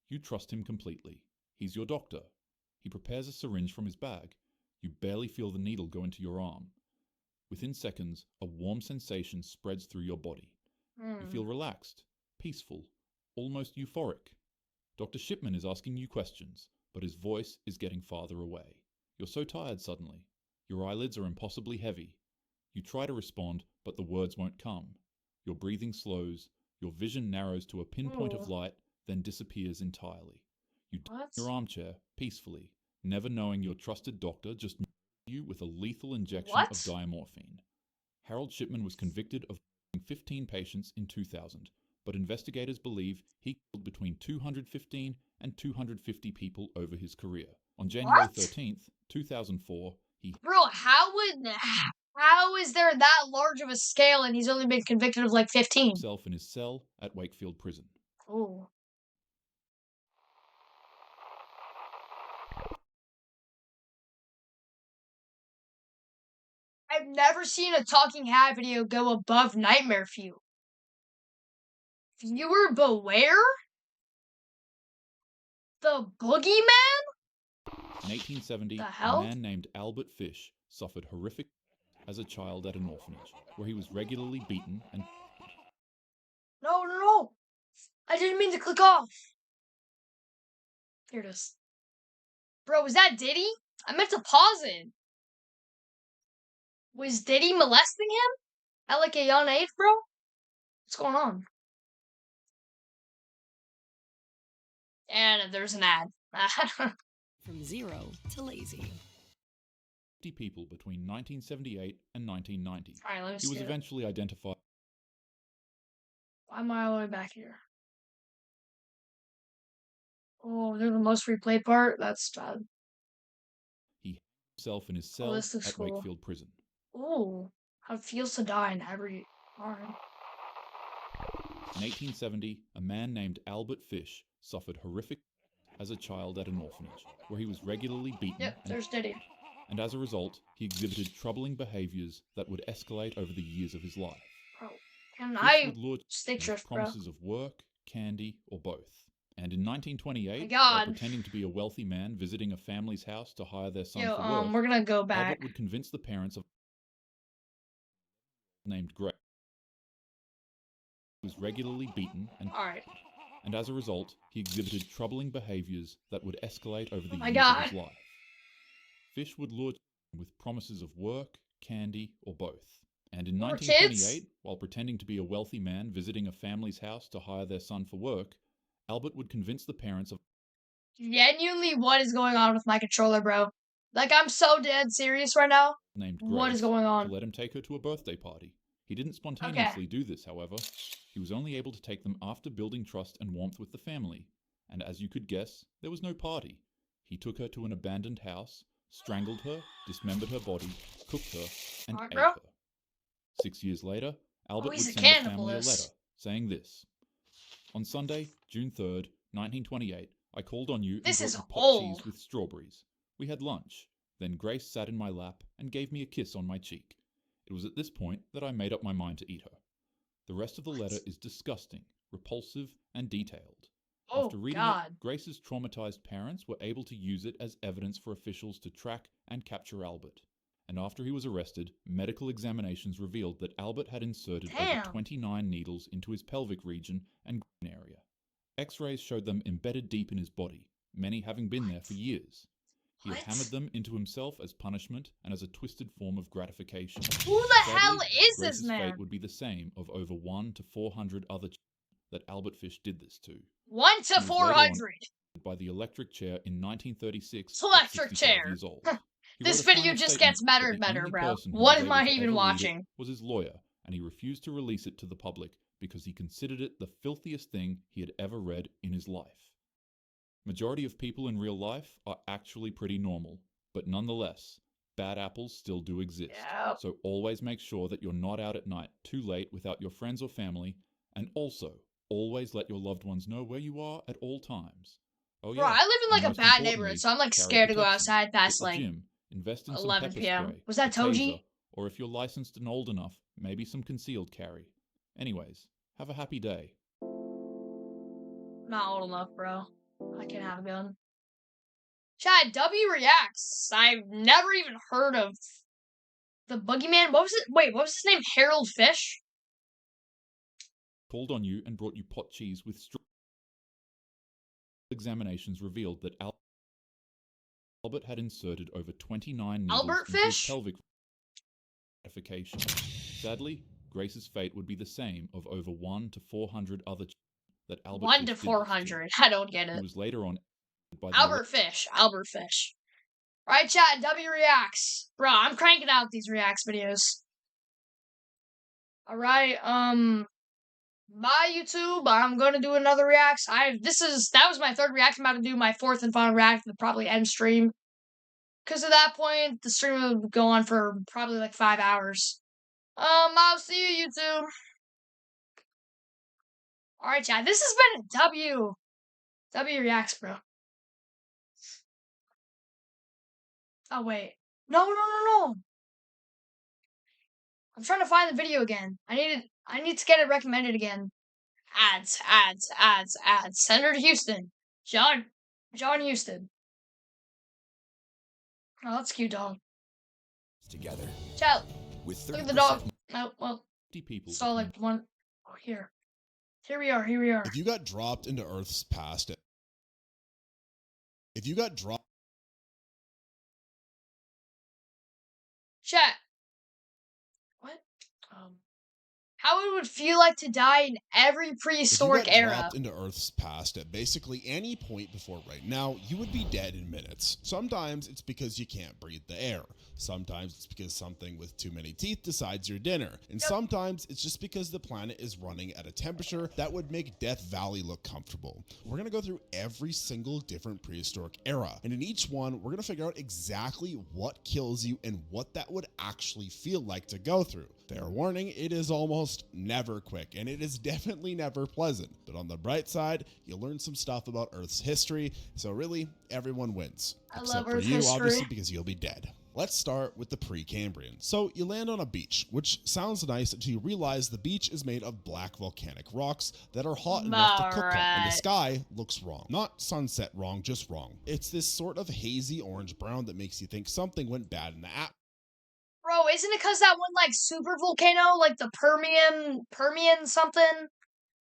You trust him completely. He's your doctor. He prepares a syringe from his bag. You barely feel the needle go into your arm. Within seconds, a warm sensation spreads through your body. You feel relaxed, peaceful, almost euphoric. Dr. Shipman is asking you questions, but his voice is getting farther away. You're so tired suddenly. Your eyelids are impossibly heavy. You try to respond, but the words won't come. Your breathing slows, your vision narrows to a pinpoint of light, then disappears entirely. You die in your armchair, peacefully, never knowing your trusted doctor just murdered you with a lethal injection of diamorphine. Harold Shipman was convicted of 15 patients in 2000, but investigators believe he killed between 215 and 250 people over his career. On January 13th, 2004, he... Bro, how would... How is there that large of a scale and he's only been convicted of like 15? Himself in his cell at Wakefield Prison. Ooh. I've never seen a talking hat video go above Nightmare Fuel. Viewer beware? The Boogeyman? In 1870, The a hell? man named Albert Fish suffered horrific as a child at an orphanage, where he was regularly beaten and... No. I didn't mean to click off. Here it is. Bro, was that Diddy? I meant to pause it. Was Diddy molesting him? At like a young age, bro? What's going on? And there's an ad. From zero to lazy. 50 people between 1978 and 1990. Alright, let me see. He was eventually identified... Why am I all the way back here? Oh, there's the most replayed part? That's bad. He himself in his cell this looks at cool. Wakefield Prison. Ooh, how it feels to die in every... Alright. In 1870, a man named Albert Fish suffered horrific as a child at an orphanage, where he was regularly beaten Yep, there's Diddy. and as a result, he exhibited troubling behaviors that would escalate over the years of his life. Bro, can Fish I would lure stick with shift, bro? promises of work, candy, or both. And in 1928, My God. while pretending to be a wealthy man visiting a family's house to hire their son Yo, for work, we're gonna go back. Albert would convince the parents of named Grace was regularly beaten Alright. and as a result, he exhibited troubling behaviors that would escalate over the my years God. of his life. Fish would lure with promises of work, candy, or both. And in More 1928, kids? while pretending to be a wealthy man visiting a family's house to hire their son for work, Albert would convince the parents of Genuinely, what is going on with my controller, bro? Like, I'm so dead serious right now. named Grace What is going on? to let him take her to a birthday party. He didn't spontaneously do this, however. He was only able to take them after building trust and warmth with the family. And as you could guess, there was no party. He took her to an abandoned house, strangled her, dismembered her body, cooked her, and Alright, ate bro. her. 6 years later, Albert would he's a send the family a cannibalist. letter saying this. On Sunday, June 3rd, 1928, I called on you and This brought is you pot old. cheese with strawberries. We had lunch. Then Grace sat in my lap and gave me a kiss on my cheek. It was at this point that I made up my mind to eat her. The rest of the letter is disgusting, repulsive, and detailed. Oh, After reading God. it, Grace's traumatized parents were able to use it as evidence for officials to track and capture Albert. And after he was arrested, medical examinations revealed that Albert had inserted Damn. over 29 needles into his pelvic region and groin area. X-rays showed them embedded deep in his body, many having been there for years. He had What? hammered them into himself as punishment and as a twisted form of gratification. Who the hell Sadly, is this Grace's man? fate would be the same of over 1 to 400 other children that Albert Fish did this to. 1 to He was later on 400. by the electric chair in 1936 Electric at 65 chair. years old. He This wrote a video final just statement gets better that and the better, only bro. person who What was am able I to even ever read it watching? was his lawyer, and he refused to release it to the public because he considered it the filthiest thing he had ever read in his life. Majority of people in real life are actually pretty normal, but nonetheless, bad apples still do exist. Yep. So always make sure that you're not out at night too late without your friends or family, and also always let your loved ones know where you are at all times. Oh Bro, yeah, I live in like and a most bad importantly, neighborhood, so I'm like carry scared to go protection. outside Hit past the like gym, invest in some 11 pepper p.m. spray, Was that a Toji? taser, or if you're licensed and old enough, maybe some concealed carry. Anyways, have a happy day. Not old enough, bro. I can't have a gun. Chad, W reacts. I've never even heard of the Boogeyman. What was it? Wait, what was his name? Harold Fish? Called on you and brought you pot cheese with straw. Examinations revealed that Albert had inserted over 29 needles Albert into his Fish? pelvic gratification. Sadly, Grace's fate would be the same of over 1 to 400 other children that Albert 1 Fish to did this 400. I don't get He it. was later on by the Albert Fish. Albert Fish. Alright, chat, W reacts. Bro, I'm cranking out these reacts videos. Alright, bye YouTube. I'm gonna do another reacts. That was my third react. I'm about to do my fourth and final react to probably end stream. because at that point the stream would go on for probably like 5 hours. I'll see you YouTube. Alright, chat. This has been W Reacts, bro. Oh wait. No. I'm trying to find the video again. I need to get it recommended again. Ads. Senator Houston. John Houston. Oh, that's a cute dog. Together. Chat. With Look at the dog. Oh, well. people Saw like one. Oh, here. Here we are. If you got dropped into Earth's past, Chat. What? How it would feel like to die in every prehistoric if you got era. dropped into Earth's past at basically any point before right now, you would be dead in minutes. Sometimes it's because you can't breathe the air. Sometimes it's because something with too many teeth decides your dinner. And sometimes it's just because the planet is running at a temperature that would make Death Valley look comfortable. We're going to go through every single different prehistoric era. And in each one, we're going to figure out exactly what kills you and what that would actually feel like to go through. Fair warning, it is almost never quick, and it is definitely never pleasant. But on the bright side, you'll learn some stuff about Earth's history, so really, everyone wins. I Except love for Earth you, history. obviously, because you'll be dead. Let's start with the Precambrian. So you land on a beach, which sounds nice until you realize the beach is made of black volcanic rocks that are hot enough to cook on, and the sky looks wrong. Not sunset wrong, just wrong. It's this sort of hazy orange-brown that makes you think something went bad in the atmosphere. Bro, isn't it because that one, like, super volcano? Like, the Permian something?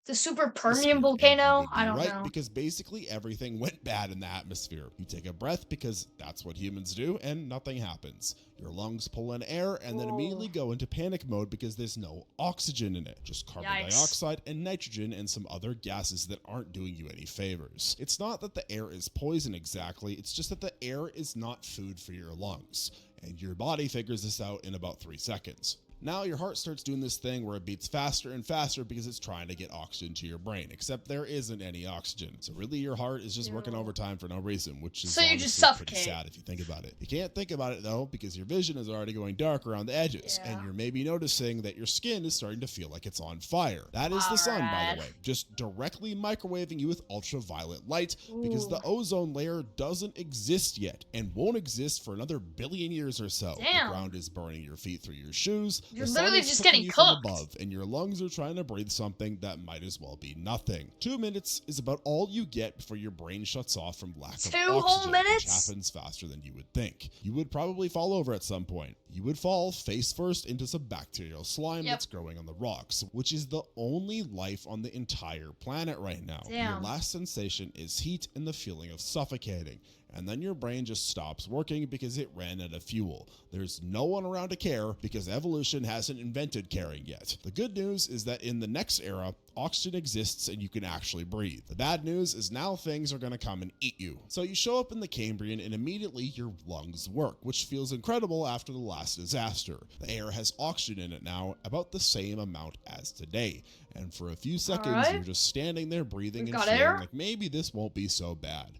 The super Permian volcano? I don't know. Because basically everything went bad in the atmosphere. You take a breath because that's what humans do, and nothing happens. Your lungs pull in air and then immediately go into panic mode because there's no oxygen in it. Just carbon dioxide and nitrogen and some other gases that aren't doing you any favors. It's not that the air is poison exactly, it's just that the air is not food for your lungs. And your body figures this out in about 3 seconds. Now your heart starts doing this thing where it beats faster and faster because it's trying to get oxygen to your brain, except there isn't any oxygen. So really your heart is just working overtime for no reason, which is you just suffocate. Pretty sad if you think about it. You can't think about it though because your vision is already going dark around the edges, and you're maybe noticing that your skin is starting to feel like it's on fire. That is the sun, by the way, just directly microwaving you with ultraviolet light because the ozone layer doesn't exist yet and won't exist for another billion years or so. Damn. The ground is burning your feet through your shoes. You're The sun literally is just cooking getting you from cooked. above, and your lungs are trying to breathe something that might as well be nothing. 2 minutes is about all you get before your brain shuts off from lack of 2 oxygen, whole which minutes? happens faster than you would think. You would probably fall over at some point. You would fall face first into some bacterial slime that's growing on the rocks, which is the only life on the entire planet right now. Damn. Your last sensation is heat and the feeling of suffocating. And then your brain just stops working because it ran out of fuel. There's no one around to care because evolution hasn't invented caring yet. The good news is that in the next era, oxygen exists and you can actually breathe. The bad news is now things are going to come and eat you. So you show up in the Cambrian and immediately your lungs work, which feels incredible after the last disaster. The air has oxygen in it now, about the same amount as today. And for a few seconds, you're just standing there breathing and feeling like maybe this won't be so bad.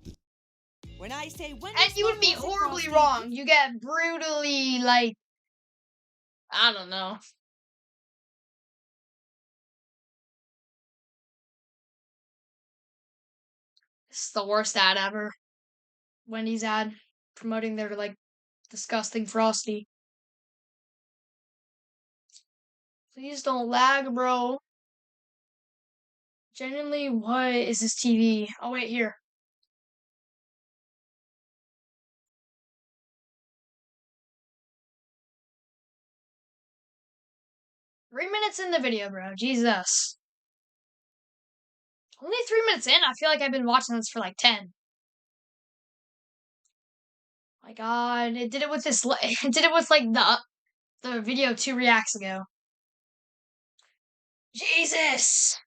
When I say when, And you would be horribly wrong. You get brutally, like, I don't know. It's the worst ad ever. Wendy's ad promoting their, like, disgusting Frosty. Please don't lag, bro. Genuinely, what is this TV? Oh, wait, here. Three minutes in the video, bro. Jesus. Only 3 minutes in? I feel like I've been watching this for like 10. My god, it did it with this, it did it with like the video 2 reacts ago. Jesus!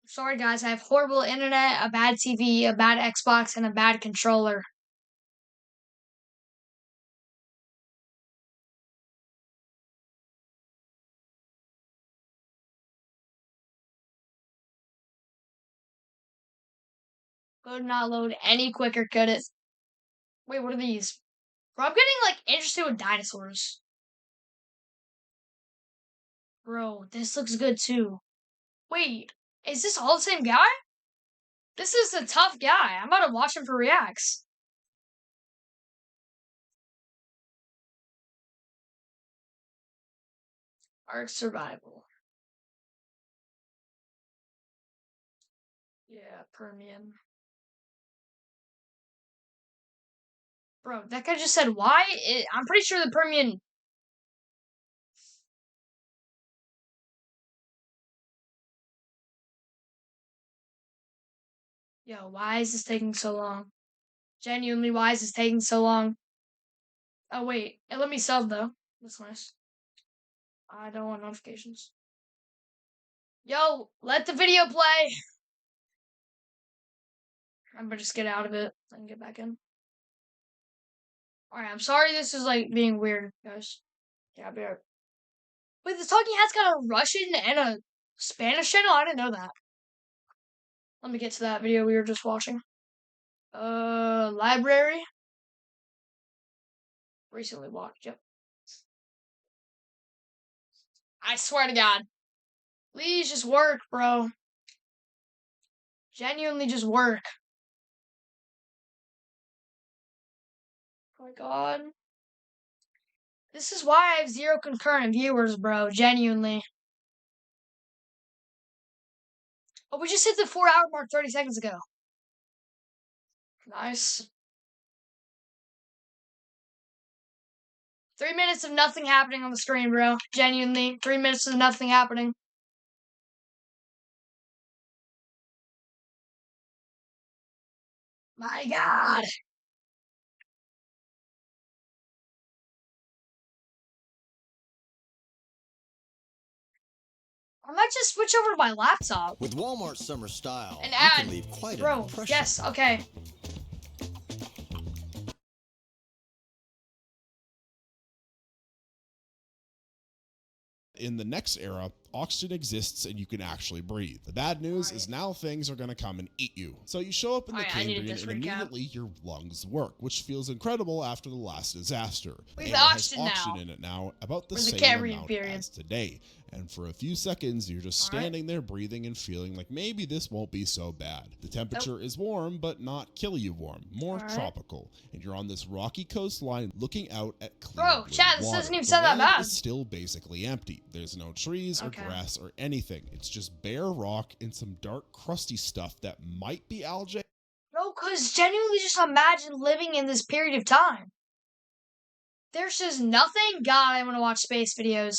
Sorry guys, I have horrible internet, a bad TV, a bad Xbox, and a bad controller. Could not load any quicker, could it? Wait, what are these? Bro, I'm getting, like, interested with dinosaurs. Bro, this looks good, too. Wait, is this all the same guy? This is a tough guy. I'm about to watch him for reacts. Ark Survival. Yeah, Permian. Bro, that guy just said why? I'm pretty sure the Permian... Yo, why is this taking so long? Genuinely, why is this taking so long? Oh, wait. It let me sub, though. That's nice. I don't want notifications. Yo, let the video play! I'm gonna just get out of it and get back in. Alright, I'm sorry this is, like, being weird, guys. Yeah, I'll be right. Wait, this Talking Hat's got a Russian and a Spanish channel? I didn't know that. Let me get to that video we were just watching. Library. Recently watched, yep. I swear to God. Please just work, bro. Genuinely just work. Oh my God. This is why I have 0 concurrent viewers, bro. Genuinely. Oh, we just hit the 4-hour mark 30 seconds ago. Nice. 3 minutes of nothing happening on the screen, bro. Genuinely. 3 minutes of nothing happening. My God. I might just switch over to my laptop. With Walmart summer style, And you add, can leave quite bro, an impression. yes, okay. In the next era, oxygen exists and you can actually breathe. The bad news is now things are going to come and eat you. So you show up in the Cambrian and immediately your lungs work, which feels incredible after the last disaster. We The have air has oxygen oxygen now. in it now, about the For the same Cambrian amount period. as today. And for a few seconds, you're just standing there breathing and feeling like maybe this won't be so bad. The temperature is warm, but not kill you warm, more tropical. And you're on this rocky coastline looking out at clear Bro, blue Chad, this water. doesn't even The sound that land bad. is still basically empty. There's no trees or grass or anything. It's just bare rock and some dark, crusty stuff that might be algae. No, because genuinely just imagine living in this period of time. There's just nothing. God, I want to watch space videos.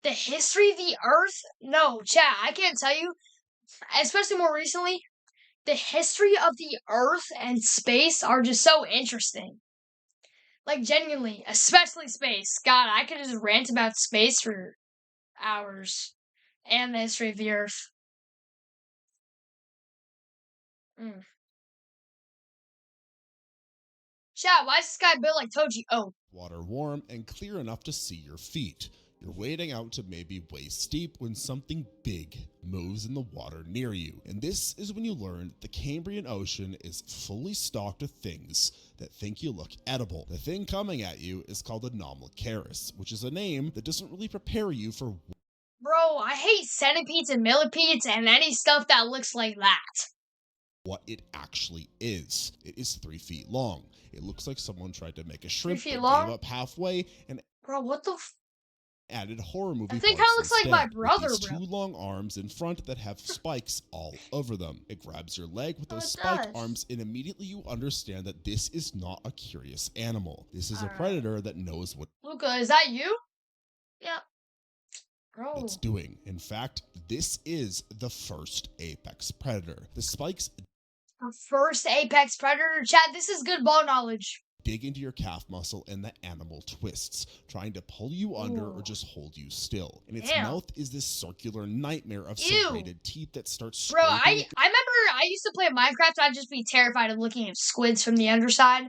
The history of the Earth? No, chat, I can't tell you. Especially more recently, the history of the Earth and space are just so interesting. Like, genuinely, especially space. God, I could just rant about space for hours. And the history of the Earth. Chat, why is this guy built like Toji? Oh. Water warm and clear enough to see your feet. You're wading out to maybe waist deep when something big moves in the water near you. And this is when you learn the Cambrian Ocean is fully stocked with things that think you look edible. The thing coming at you is called a Nomlocaris, which is a name that doesn't really prepare you for... Bro, I hate centipedes and millipedes and any stuff that looks like that. What it actually is. It is 3 feet long. It looks like someone tried to make a shrimp 3 feet but long? gave up halfway and... Bro, what the added horror movie That thing parts kinda looks like my instead, brother, with these bro. 2 long arms in front that have spikes all over them. It grabs your leg with those it spike does. arms, and immediately you understand that this is not a curious animal. This is a predator that knows what Luca, is that you? Yeah. Bro. it's doing. In fact, this is the first apex predator. The spikes Our first apex predator. Chat, this is good ball knowledge. dig into your calf muscle and the animal twists, trying to pull you under or just hold you still. And its Damn. mouth is this circular nightmare of Ew. serrated teeth that starts Bro, scraping I remember I used to play Minecraft. I'd just be terrified of looking at squids from the underside.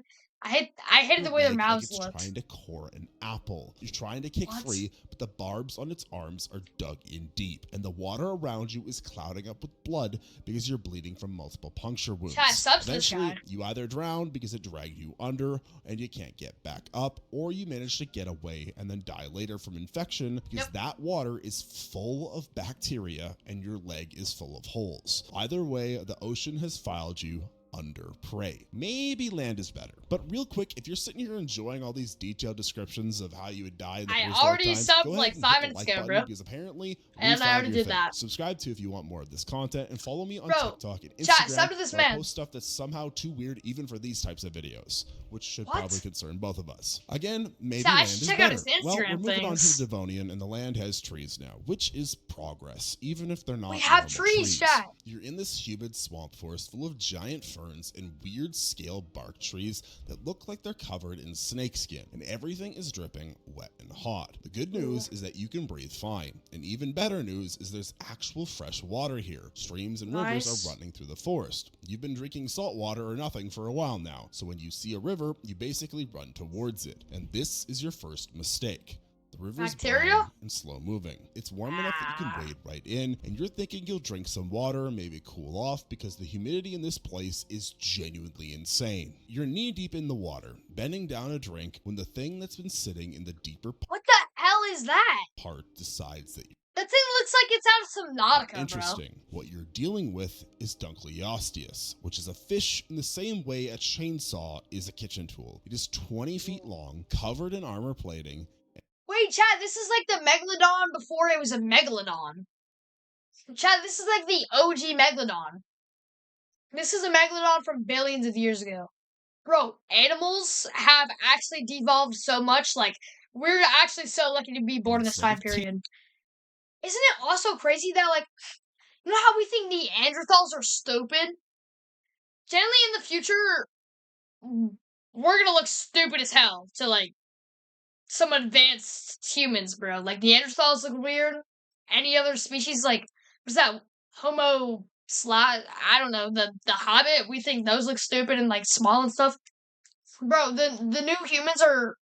I hated your the way their leg like mouths it's looked. trying to core an apple. You're trying to kick What? free, but the barbs on its arms are dug in deep, and the water around you is clouding up with blood because you're bleeding from multiple puncture wounds. Chat, sub to this Eventually, guy. you either drown because it dragged you under and you can't get back up, or you manage to get away and then die later from infection because that water is full of bacteria and your leg is full of holes. Either way, the ocean has filed you under prey. Maybe land is better. But real quick, if you're sitting here enjoying all these detailed descriptions of how you would die in the I prehistoric already times, subbed go ahead like and 5 hit the minutes like ago, button, bro. because apparently And I already did that. Subscribe to if you want more of this content, and follow me on Bro, TikTok and Instagram, chat, sub to this where I man. post stuff that's somehow too weird even for these types of videos, which should What? probably concern both of us. Again, maybe Chat, I land should is check out better. his Well, we're Instagram moving on to things. the Devonian, and the land has trees now, which is progress, even if they're not We have normal trees, chat. You're in this humid swamp forest full of giant ferns and weird scale bark trees that look like they're covered in snakeskin, and everything is dripping wet and hot. The good news is that you can breathe fine, and even better news is there's actual fresh water here. Streams and rivers Nice. are running through the forest. You've been drinking salt water or nothing for a while now, so when you see a river, you basically run towards it, and this is your first mistake. The river's Bacteria? brown and slow moving. It's warm enough that you can wade right in, and you're thinking you'll drink some water, maybe cool off, because the humidity in this place is genuinely insane. You're knee deep in the water, bending down a drink, when the thing that's been sitting in the deeper What the hell is that? part decides that That thing looks like it's out of Subnautica, bro. Interesting. What you're dealing with is Dunkleosteus, which is a fish in the same way a chainsaw is a kitchen tool. It is 20 feet long, covered in armor plating. Wait, chat, this is like the Megalodon before it was a Megalodon. Chat, this is like the OG Megalodon. This is a Megalodon from billions of years ago. Bro, animals have actually devolved so much, like, we're actually so lucky to be born in this time period. Isn't it also crazy that, like, you know how we think Neanderthals are stupid? Generally in the future, we're gonna look stupid as hell to, like, some advanced humans, bro. Like, Neanderthals look weird. Any other species, like, what's that? Homo I don't know, the Hobbit, we think those look stupid and, like, small and stuff. Bro, the new humans are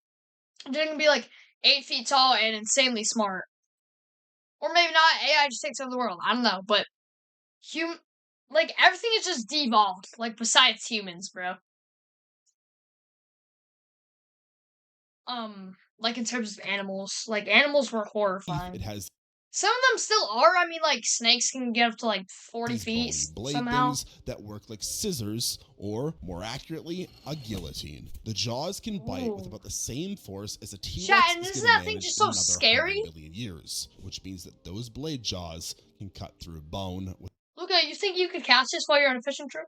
gonna be, like, 8 feet tall and insanely smart. Or maybe not, AI just takes over the world. I don't know, but like, everything is just devolved, like, besides humans, bro. Like, in terms of animals. Like, animals were horrifying. It has some of them still are. I mean, like, snakes can get up to, like, 40 these feet bony blade somehow. things that work like scissors, or more accurately, a guillotine. The jaws can bite with Ooh. about the same force as a T-Rex Chat, and is isn't gonna that thing manage just in so another scary? 100 million years, which means that those blade jaws can cut through bone with Luca, you think you could catch this while you're on a fishing trip?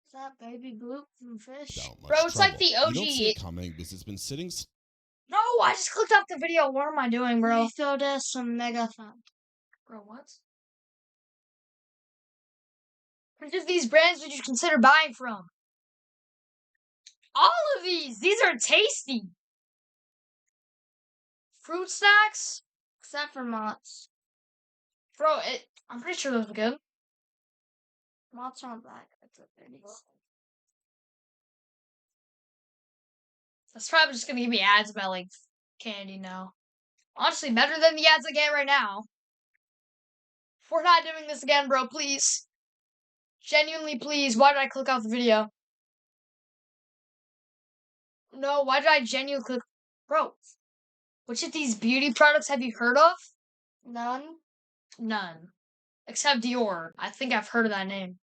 Is that baby Gloop from Fish? without much Bro, it's trouble. like the You OG. don't see it coming because it's been sitting No, I just clicked off the video. What am I doing, bro? We filled us some megathon. Bro, what? Which of these brands would you consider buying from? All of these! These are tasty! Fruit snacks? Except for Mott's. Bro, I'm pretty sure those are good. Mott's aren't that good. It's a 30s. That's probably just gonna give me ads about, like, candy now. Honestly, better than the ads I get right now. We're not doing this again, bro, please. Genuinely, please. Why did I click off the video? No, why did I genuinely click? Bro, which of these beauty products have you heard of? None. None. Except Dior. I think I've heard of that name.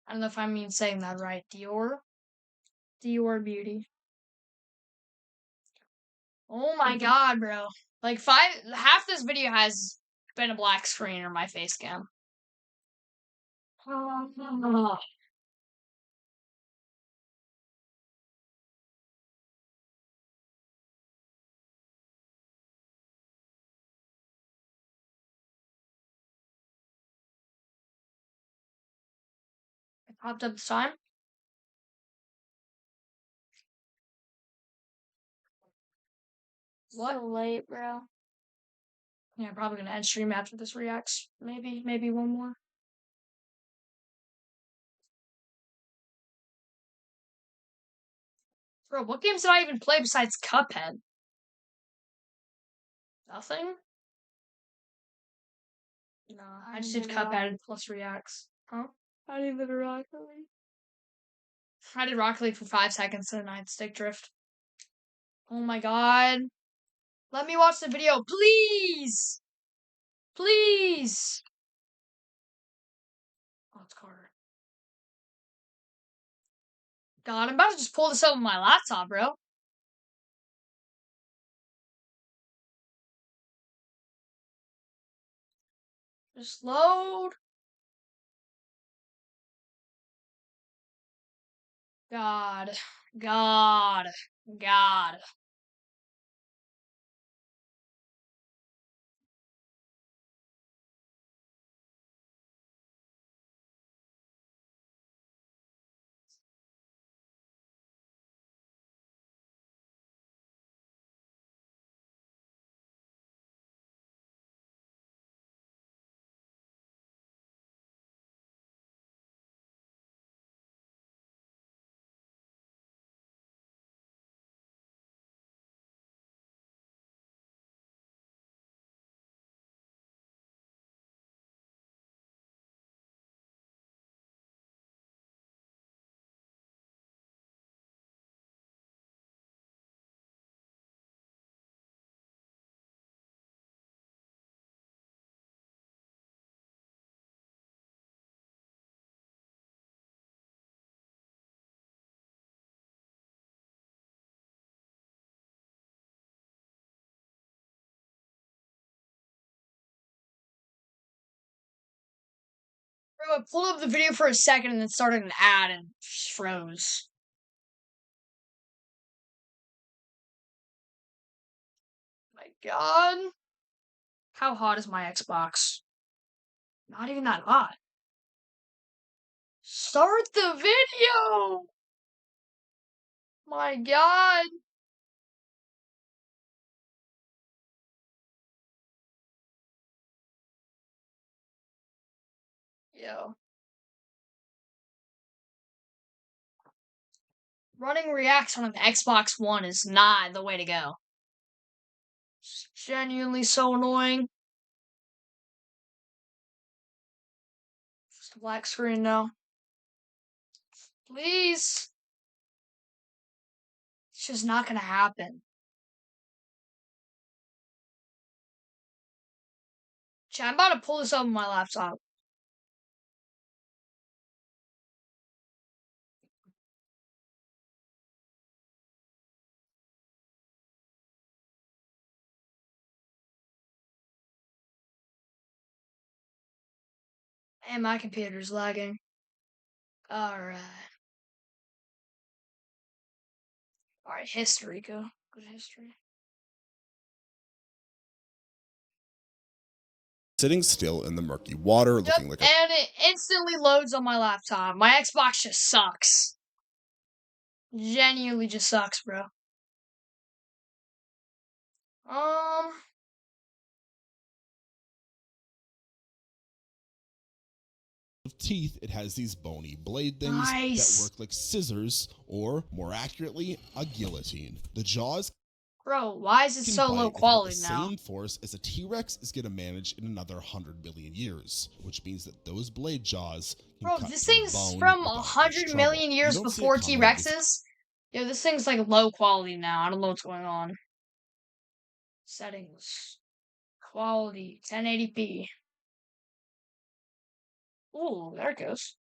I don't know if I'm even saying that right. Dior? Dior Beauty. Oh my god, bro. Like, half this video has been a black screen or my face cam. It popped up this time. What? So late, bro. Yeah, probably gonna end stream after this reacts. Maybe one more. Bro, what games did I even play besides Cuphead? Nothing? No, I just did Cuphead plus Reacts. Huh? I didn't even Rocket League. I did Rocket League for 5 seconds and I had stick drift. Oh my god. Let me watch the video, please! Please! Oh, it's Carter. God, I'm about to just pull this up on my laptop, bro. Just load. God. God. God. Bro, I pulled up the video for a second and then started an ad and just froze. My god. How hot is my Xbox? Not even that hot. Start the video! My god. Yo. Running reacts on an Xbox One is not the way to go. It's genuinely so annoying. Just a black screen now. Please. It's just not gonna happen. Chat, I'm about to pull this up on my laptop. And my computer's lagging. Alright. Alright, history, go. Good history. Sitting still in the murky water, looking like a... And it instantly loads on my laptop. My Xbox just sucks. Genuinely just sucks, bro. of teeth, it has these bony blade things that work like scissors, or more accurately, a guillotine. The jaws... Bro, why is it so low quality now? The same force as a T-Rex is going to manage in another 100 million years, which means that those blade jaws can Bro, this thing's from 100 million years before T-Rexes? Yo, this thing's like low quality now. I don't know what's going on. Settings. Quality. 1080p. Ooh, there it goes.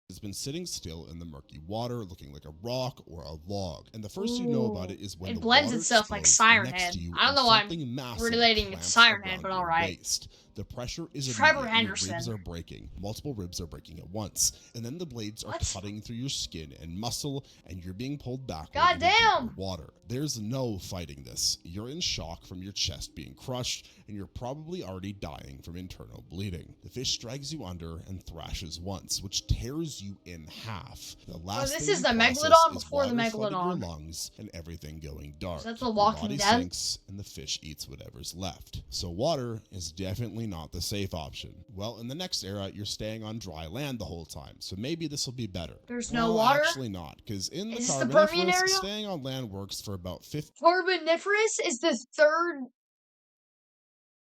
Has been sitting still in the murky water, looking like a rock or a log. And the first you know about it is when it blends itself like Siren Head. I don't know why I'm relating it to Siren Head, but alright. The pressure is Trevor immediate. Henderson. Your ribs are breaking. Multiple ribs are breaking at once. And then the blades are cutting through your skin and muscle, and you're being pulled back into the water. There's no fighting this. You're in shock from your chest being crushed, and you're probably already dying from internal bleeding. The fish drags you under and thrashes once, which tears you in half. The last this thing is the you process Megalodon is before the water flooding Megalodon. your lungs and everything going dark. So that's The Walking Your body Dead? sinks, and the fish eats whatever's left. So water is definitely definitely not the safe option. Well, in the next era, you're staying on dry land the whole time, so maybe this will be better. There's no water? Actually not, because in the Is this the Permian Carboniferous, area? staying on land works for about 50. Carboniferous is the third.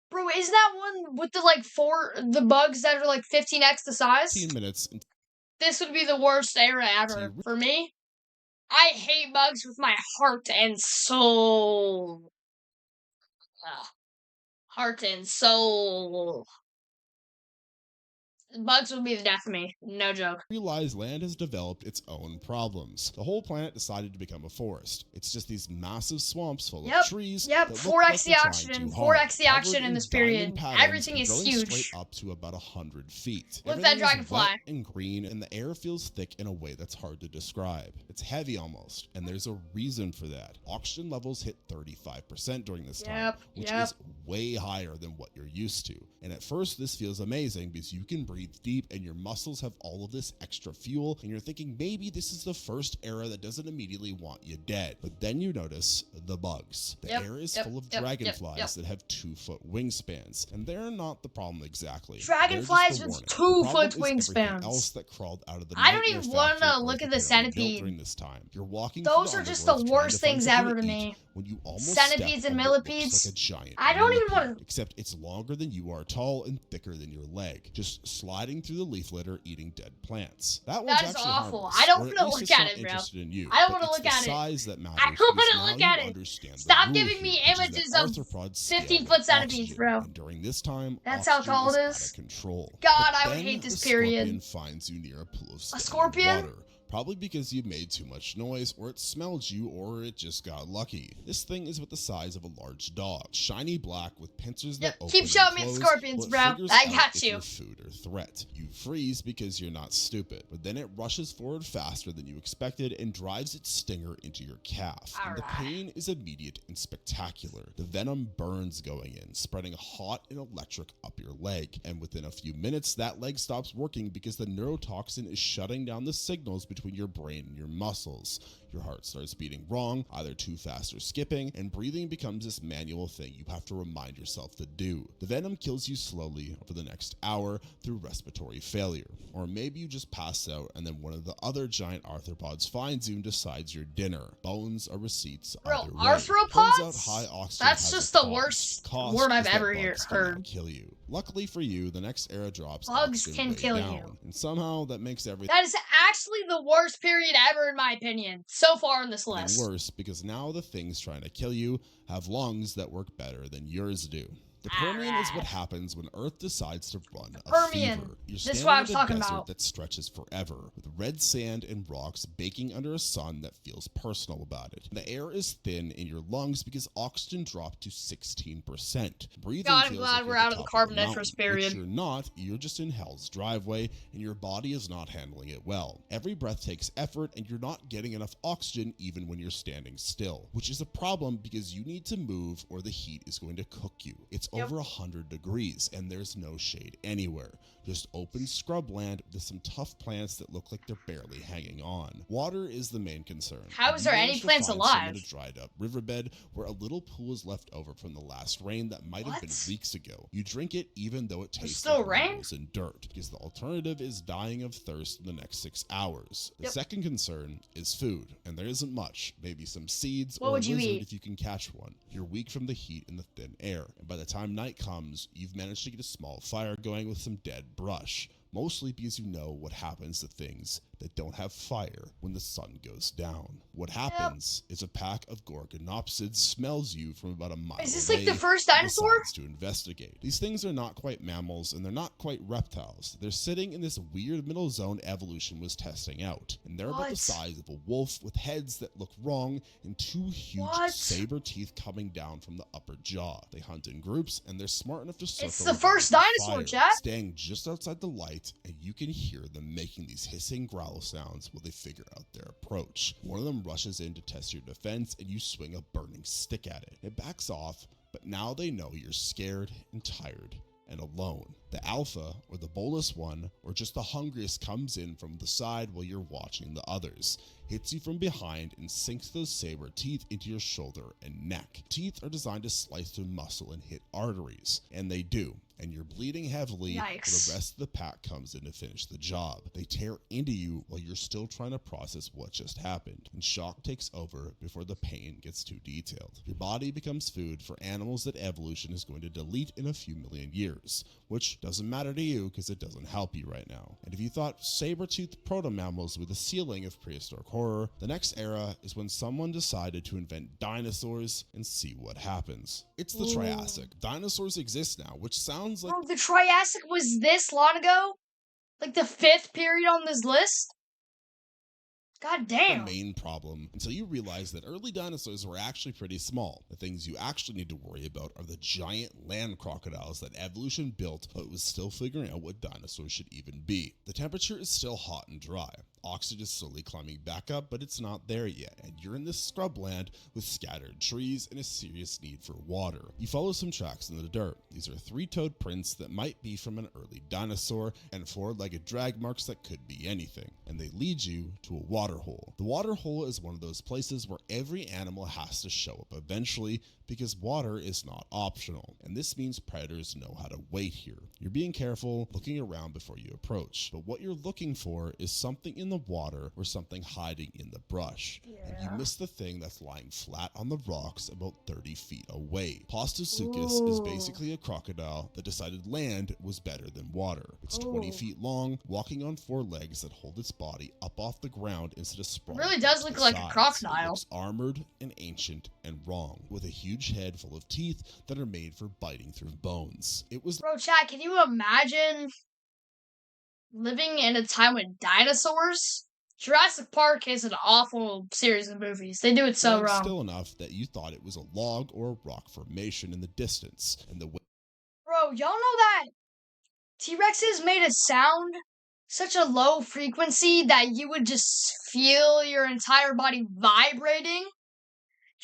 Bro, is that one with the like the bugs that are like 15x the size? 15 minutes. This would be the worst era ever for me. I hate bugs with my heart and soul. Heart and soul. Bugs would be the death of me. No joke. Realize land has developed its own problems. The whole planet decided to become a forest. It's just these massive swamps full of trees. Yep, 4x the oxygen. 4x the oxygen in this period. Everything is huge. Straight up to about 100 feet. Look at that dragonfly. Wet and green, and the air feels thick in a way that's hard to describe. It's heavy almost, and there's a reason for that. Oxygen levels hit 35% during this time, which is way higher than what you're used to. And at first, this feels amazing because you can breathe deep and your muscles have all of this extra fuel, and you're thinking maybe this is the first era that doesn't immediately want you dead. But then you notice the bugs. The air is full of dragonflies that have 2-foot wingspans, and they're not the problem exactly. Dragonflies with 2-foot wingspans. Else that crawled out of the I don't even want to look at the centipede. During this time, you're walking. Those are just the worst things ever to me. When you almost centipedes and millipedes. like a giant I don't even want to. Except it's longer than you are tall and thicker than your leg, just sliding through the leaf litter, eating dead plants. That one's actually awful. harmless, I don't or want to look at it, bro. I don't want to look at it. Size that matters, I don't want to look at it. Understand Stop giving me images of 15-foot centipedes, bro. And during this time, that's how tall it is. Out of control. God, I would hate this period. Scorpion finds you near a pool of scorpion? Water. Probably because you made too much noise, or it smelled you, or it just got lucky. This thing is about the size of a large dog, shiny black with pincers that open keep showing me and the close, scorpions, bro. I got you. Food or threat. You freeze because you're not stupid, but then it rushes forward faster than you expected and drives its stinger into your calf. And the pain is immediate and spectacular. The venom burns going in, spreading hot and electric up your leg, and within a few minutes, that leg stops working because the neurotoxin is shutting down the signals between your brain and your muscles. Your heart starts beating wrong, either too fast or skipping, and breathing becomes this manual thing you have to remind yourself to do. The venom kills you slowly over the next hour through respiratory failure. Or maybe you just pass out and then one of the other giant arthropods finds you and decides your dinner. Bones are receipts either way. Arthropods? High oxygen That's just the worst word I've ever heard. Kill you. Luckily for you, the next era drops. Bugs can kill you. And somehow that makes everything. That is actually the worst period ever in my opinion. So far on this list. Worse, because now the things trying to kill you have lungs that work better than yours do. The Permian is what happens when Earth decides to run a fever. You're this is what I'm talking desert about. That stretches forever, with red sand and rocks baking under a sun that feels personal about it. The air is thin in your lungs because oxygen dropped to 16%. Breathing God, I'm feels glad like we're you're out of the top Carboniferous mountain, period. which you're not. You're just in hell's driveway, and your body is not handling it well. Every breath takes effort, and you're not getting enough oxygen even when you're standing still, which is a problem because you need to move or the heat is going to cook you. It's over 100 degrees and there's no shade anywhere. Just open scrubland with some tough plants that look like they're barely hanging on. Water is the main concern. How is there any plants alive? A dried up riverbed where a little pool is left over from the last rain that might have been weeks ago. You drink it even though it tastes like minerals and dirt, because the alternative is dying of thirst in the next 6 hours. The second concern is food, and there isn't much. Maybe some seeds or a lizard if you can catch one. You're weak from the heat and the thin air, and by the time night comes, you've managed to get a small fire going with some dead brush, mostly because you know what happens to things that don't have fire when the sun goes down. What happens is a pack of Gorgonopsids smells you from about a mile away. Is this like the first dinosaur? To investigate. These things are not quite mammals and they're not quite reptiles. They're sitting in this weird middle zone evolution was testing out. And they're about the size of a wolf with heads that look wrong and two huge saber teeth coming down from the upper jaw. They hunt in groups and they're smart enough to circle. It's the first dinosaur, chat. Staying just outside the light, and you can hear them making these hissing growl sounds while they figure out their approach. One of them rushes in to test your defense and you swing a burning stick at it. It backs off, but now they know you're scared and tired and alone. The alpha, or the bolus one, or just the hungriest comes in from the side while you're watching the others, hits you from behind and sinks those saber teeth into your shoulder and neck. Teeth are designed to slice through muscle and hit arteries, and they do. and you're bleeding heavily while Yikes. the rest of the pack comes in to finish the job. They tear into you while you're still trying to process what just happened, and shock takes over before the pain gets too detailed. Your body becomes food for animals that evolution is going to delete in a few million years, which doesn't matter to you because it doesn't help you right now. And if you thought saber-toothed proto-mammals were the ceiling of prehistoric horror, the next era is when someone decided to invent dinosaurs and see what happens. It's the Triassic. Dinosaurs exist now, which sounds like... Bro, the Triassic was this long ago? Like the 5th period on this list? God damn. The main problem until you realize that early dinosaurs were actually pretty small. The things you actually need to worry about are the giant land crocodiles that evolution built, but was still figuring out what dinosaurs should even be. The temperature is still hot and dry. Oxygen is slowly climbing back up, but it's not there yet, and you're in this scrubland with scattered trees and a serious need for water. You follow some tracks in the dirt. These are 3-toed prints that might be from an early dinosaur, and 4-legged drag marks that could be anything, and they lead you to a water hole. The water hole is one of those places where every animal has to show up eventually, because water is not optional, and this means predators know how to wait here. You're being careful, looking around before you approach, but what you're looking for is something in the water or something hiding in the brush, and you miss the thing that's lying flat on the rocks about 30 feet away. Plastosuchus is basically a crocodile that decided land was better than water. It's 20 feet long, walking on 4 legs that hold its body up off the ground instead of sprawling. It really does look like a crocodile. It looks armored and ancient and wrong, with a huge head full of teeth that are made for biting through bones. It was... Bro, chat, can you imagine living in a time with dinosaurs? Jurassic Park is an awful series of movies. They do it so wrong. Still enough that you thought it was a log or a rock formation in the distance, and the... Bro, y'all know that T-Rexes made a sound such a low frequency that you would just feel your entire body vibrating?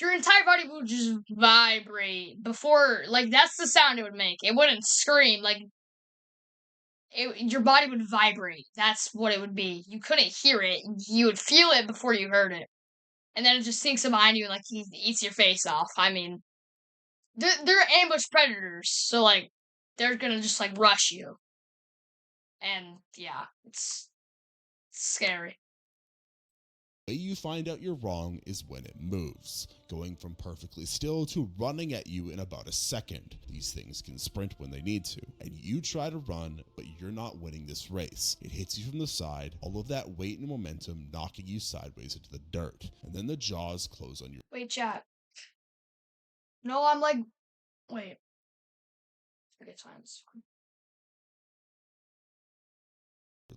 Your entire body would just vibrate before, like, that's the sound it would make. It wouldn't scream, like, your body would vibrate. That's what it would be. You couldn't hear it. You would feel it before you heard it. And then it just sinks in behind you and, like, eats your face off. I mean, they're ambush predators, so, like, they're gonna just, like, rush you. And, yeah, it's scary. The way you find out you're wrong is when it moves, going from perfectly still to running at you in about a second. These things can sprint when they need to, and you try to run, but you're not winning this race. It hits you from the side, all of that weight and momentum knocking you sideways into the dirt, and then the jaws close on your... Wait, chat. No, I'm like... Wait. Forget times.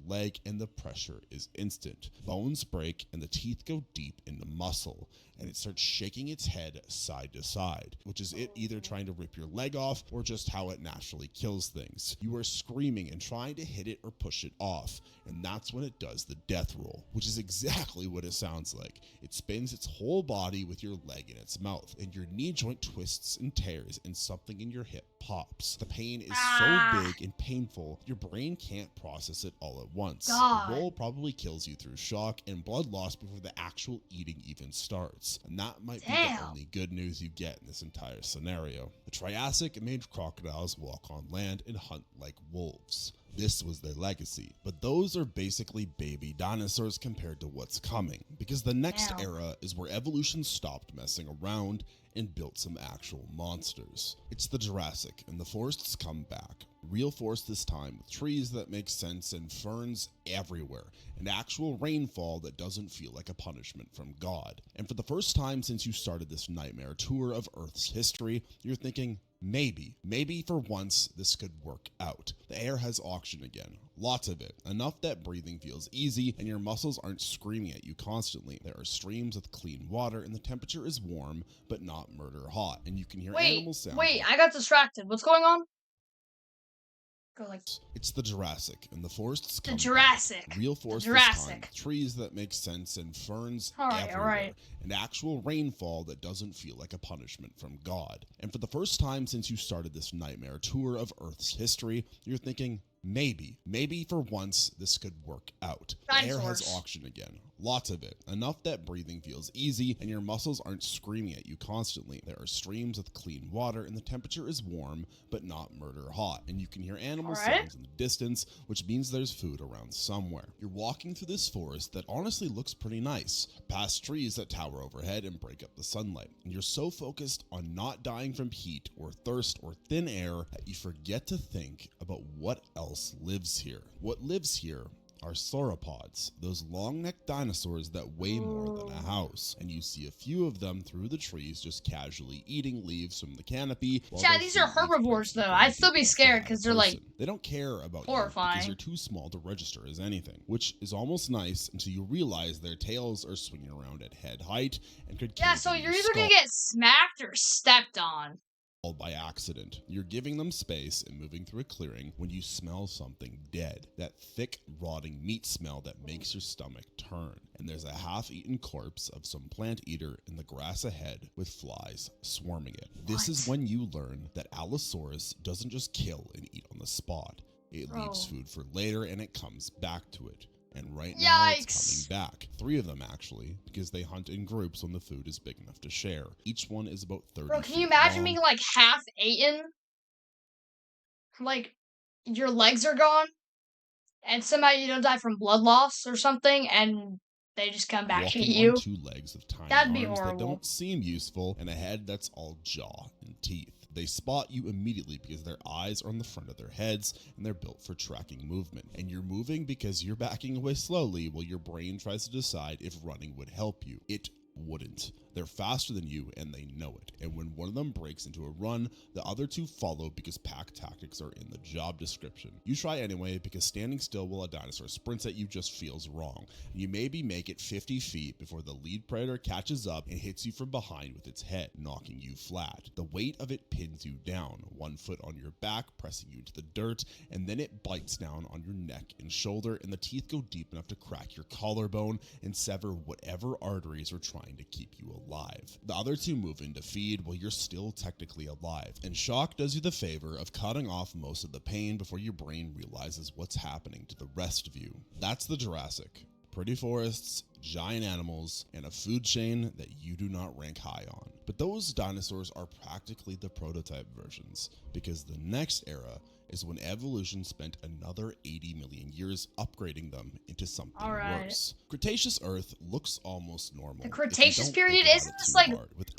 leg, and the pressure is instant. Bones break and the teeth go deep into muscle, and it starts shaking its head side to side, which is it either trying to rip your leg off or just how it naturally kills things. You are screaming and trying to hit it or push it off, and that's when it does the death roll, which is exactly what it sounds like. It spins its whole body with your leg in its mouth, and your knee joint twists and tears, and something in your hip pops. The pain is so big and painful, your brain can't process it all at once. God. The roll probably kills you through shock and blood loss before the actual eating even starts, and that might be the only good news you get in this entire scenario. The Triassic made crocodiles walk on land and hunt like wolves. This was their legacy, but those are basically baby dinosaurs compared to what's coming, because the next era is where evolution stopped messing around and built some actual monsters. It's the Jurassic, and the forests come back. Real forest this time, with trees that make sense and ferns everywhere, and actual rainfall that doesn't feel like a punishment from God. And for the first time since you started this nightmare tour of Earth's history, you're thinking, maybe for once this could work out. The air has oxygen again, lots of it, enough that breathing feels easy and your muscles aren't screaming at you constantly. There are streams with clean water and the temperature is warm but not murder hot, and you can hear animal sounds. Wait, I got distracted. What's going on? Go like... It's the Jurassic, and the forests come Jurassic. back. Real forest Jurassic. this time, trees that make sense and ferns Alright. everywhere, and actual rainfall that doesn't feel like a punishment from God. And for the first time since you started this nightmare tour of Earth's history, you're thinking, Maybe for once this could work out. The air has Dinosaurs. oxygen again. Lots of it. Enough that breathing feels easy and your muscles aren't screaming at you constantly. There are streams with clean water and the temperature is warm, but not murder hot. And you can hear animal sounds in the distance, which means there's food around somewhere. You're walking through this forest that honestly looks pretty nice, past trees that tower overhead and break up the sunlight. And you're so focused on not dying from heat or thirst or thin air that you forget to think about what else lives here. What lives here are sauropods, those long-necked dinosaurs that weigh more than a house. And you see a few of them through the trees just casually eating leaves from the canopy. Yeah, these are herbivores though. I'd still be scared because they're like they don't care about horrifying. you because you're too small to register as anything, which is almost nice until you realize their tails are swinging around at head height and could yeah, so you're either gonna get smacked or stepped on. By accident. You're giving them space and moving through a clearing when you smell something dead. That thick, rotting meat smell that makes your stomach turn. And there's a half-eaten corpse of some plant eater in the grass ahead with flies swarming it. This is when you learn that Allosaurus doesn't just kill and eat on the spot. It leaves food for later and it comes back to it. And right now it's coming back. 3 of them actually, because they hunt in groups when the food is big enough to share. Each one is about 30 Bro, can you imagine long. being like half eaten? Like your legs are gone and somehow you don't die from blood loss or something and they just come back Walking to eat you. On 2 legs with tiny That'd be arms horrible. that don't seem useful and a head that's all jaw and teeth. They spot you immediately because their eyes are on the front of their heads and they're built for tracking movement. And you're moving because you're backing away slowly while your brain tries to decide if running would help you. It wouldn't. They're faster than you and they know it. And when one of them breaks into a run, the other 2 follow because pack tactics are in the job description. You try anyway because standing still while a dinosaur sprints at you just feels wrong. You maybe make it 50 feet before the lead predator catches up and hits you from behind with its head, knocking you flat. The weight of it pins you down, 1 foot on your back, pressing you into the dirt, and then it bites down on your neck and shoulder, and the teeth go deep enough to crack your collarbone and sever whatever arteries are trying to keep you alive. The other 2 move in to feed while you're still technically alive, and shock does you the favor of cutting off most of the pain before your brain realizes what's happening to the rest of you. That's the Jurassic. Pretty forests, giant animals, and a food chain that you do not rank high on. But those dinosaurs are practically the prototype versions, because the next era is when evolution spent another 80 million years upgrading them into something worse. Cretaceous Earth looks almost normal. The Cretaceous period, isn't this like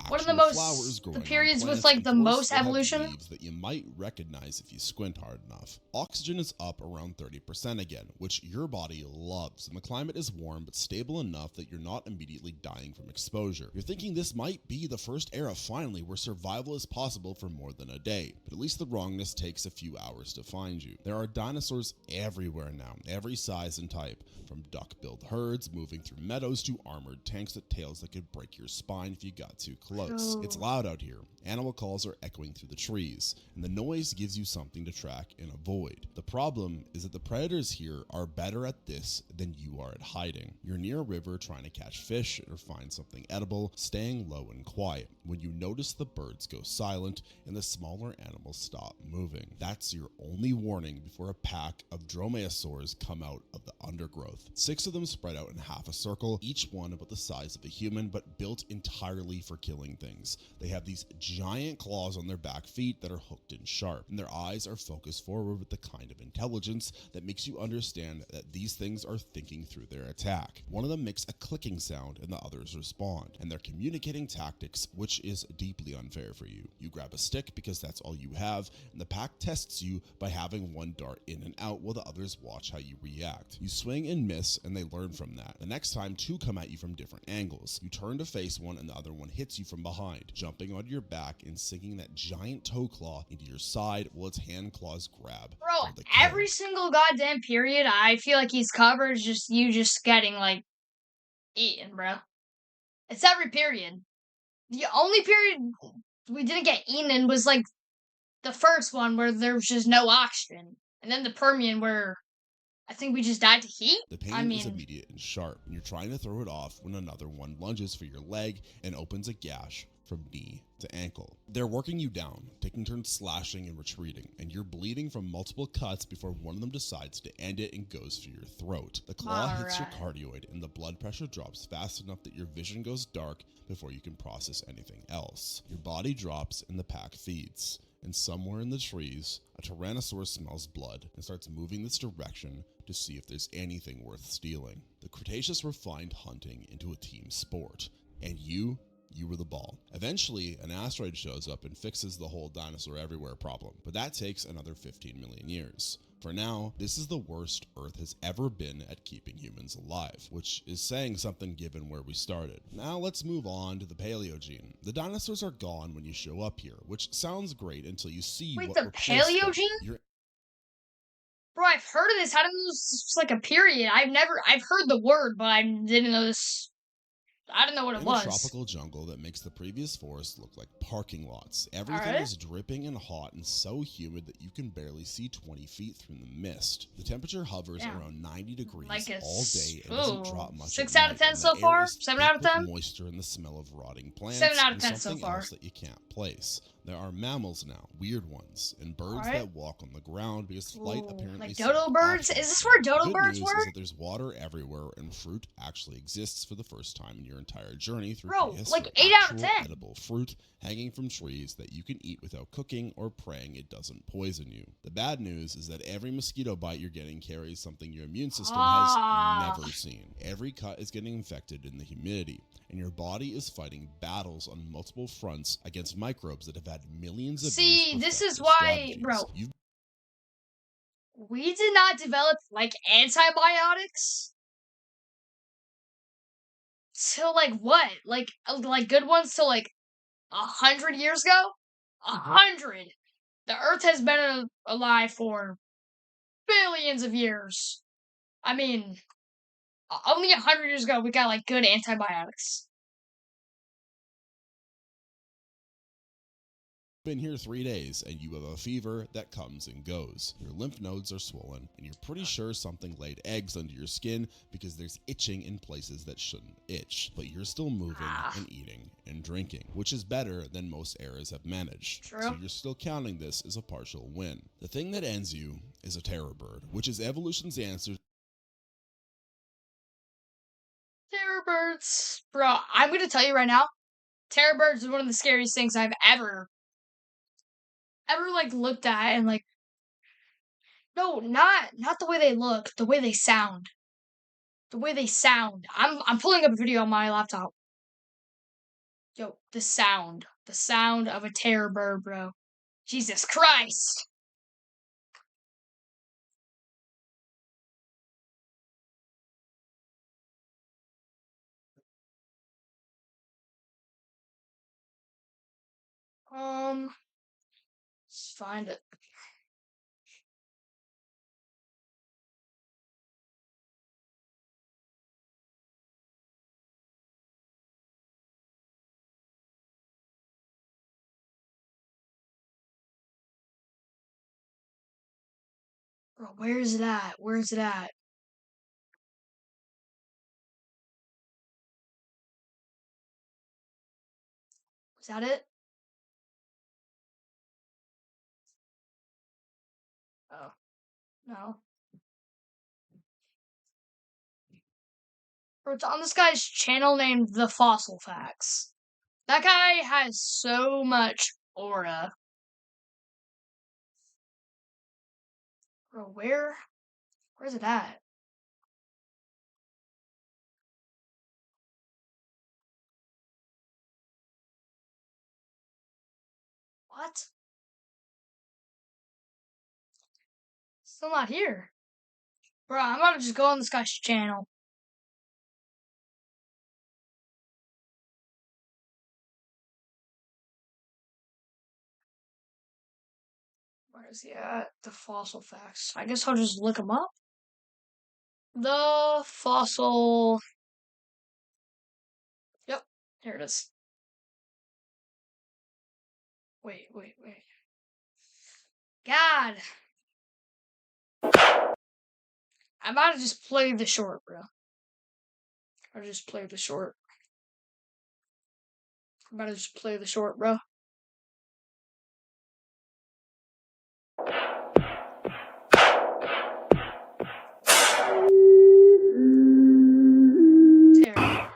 one of the most, the periods with like the most evolution? Leaves that you might recognize if you squint hard enough. Oxygen is up around 30% again, which your body loves, and the climate is warm but stable enough that you're not immediately dying from exposure. You're thinking this might be the first era finally where survival is possible for more than a day, but at least the wrongness takes a few hours to find you. There are dinosaurs everywhere now, every size and type, from duck-billed herds moving through meadows to armored tanks with tails that could break your spine if you got too close. It's loud out here. Animal calls are echoing through the trees, and the noise gives you something to track and avoid. The problem is that the predators here are better at this than you are at hiding. You're near a river trying to catch fish or find something edible, staying low and quiet, when you notice the birds go silent and the smaller animals stop moving. That's your only warning before a pack of dromaeosaurs come out of the undergrowth. 6 of them spread out in half a circle, each one about the size of a human, but built entirely for killing things. They have these giant claws on their back feet that are hooked and sharp, and their eyes are focused forward with the kind of intelligence that makes you understand that these things are thinking through their attack. One of them makes a clicking sound and the others respond, and they're communicating tactics, which is deeply unfair for you. You grab a stick because that's all you have, and the pack tests you by having one dart in and out while the others watch how you react. You swing and miss, and they learn from that. The next time, 2 come at you from different angles. You turn to face one, and the other one hits you from behind, jumping onto your back and sinking that giant toe claw into your side while its hand claws grab. Bro, every single goddamn period I feel like he's covered is just you just getting like eaten, bro. It's every period. The only period we didn't get eaten in was like the first one where there was just no oxygen, and then the Permian where I think we just died to heat. The pain is immediate and sharp, and you're trying to throw it off when another one lunges for your leg and opens a gash from knee to ankle. They're working you down, taking turns slashing and retreating, and you're bleeding from multiple cuts before one of them decides to end it and goes for your throat. The claw hits your cardioid and the blood pressure drops fast enough that your vision goes dark before you can process anything else. Your body drops and the pack feeds. And somewhere in the trees, a Tyrannosaurus smells blood and starts moving this direction to see if there's anything worth stealing. The Cretaceous refined hunting into a team sport, and you were the ball. Eventually, an asteroid shows up and fixes the whole dinosaur everywhere problem, but that takes another 15 million years. For now, this is the worst Earth has ever been at keeping humans alive, which is saying something given where we started. Now let's move on to the Paleogene. The dinosaurs are gone when you show up here, which sounds great until you see Wait, what the replaced them. Paleogene? Bro, I've heard of this. I didn't know this was like a period. I've heard the word, but I didn't know this. I didn't know what it in was. a tropical jungle that makes the previous forest look like parking lots. Everything is dripping and hot and so humid that you can barely see 20 feet through the mist. The temperature hovers around 90 degrees all day and doesn't drop much. 6 out of 10 so far? 7 out of 10? Moisture and the smell of rotting plants 7 out of 10 and something so far. else that you can't place. There are mammals now, weird ones, and birds that walk on the ground because flight apparently like dodo birds? Is this where dodo birds were? The good news is that there's water everywhere and fruit actually exists for the first time in your entire journey through like 8 out of 10. Edible fruit hanging from trees that you can eat without cooking or praying it doesn't poison you. The bad news is that every mosquito bite you're getting carries something your immune system has never seen. Every cut is getting infected in the humidity, and your body is fighting battles on multiple fronts against microbes that have had millions of years. See, this is why, bro. We did not develop like antibiotics till like what? Like good ones till like 100 years ago? 100. The Earth has been alive for billions of years. I mean, only 100 years ago we got like good antibiotics. Been here 3 days and you have a fever that comes and goes. Your lymph nodes are swollen and you're pretty sure something laid eggs under your skin because there's itching in places that shouldn't itch, but you're still moving and eating and drinking, which is better than most eras have managed. So you're still counting this as a partial win. The thing that ends you is a terror bird, which is evolution's answer. Terror birds. Bro, I'm gonna tell you right now, terror birds is one of the scariest things I've ever like looked at, and like, no, not the way they look, the way they sound. The way they sound. I'm pulling up a video on my laptop. Yo, the sound of a terror bird, bro. Jesus Christ. Let's find it. Bro, where is it at? Where is it at? Is that it? Oh, no. Bro, it's on this guy's channel named The Fossil Facts. That guy has so much aura. Bro, where's it at? What? Still not here. Bro, I'm about to just go on this guy's channel. Where is he at? The Fossil Facts. I guess I'll just look him up. The Fossil... Yep, here it is. Wait. God! I'm about to just play the short, bro. I'll just play the short. I'm about to just play the short, bro. Terrible.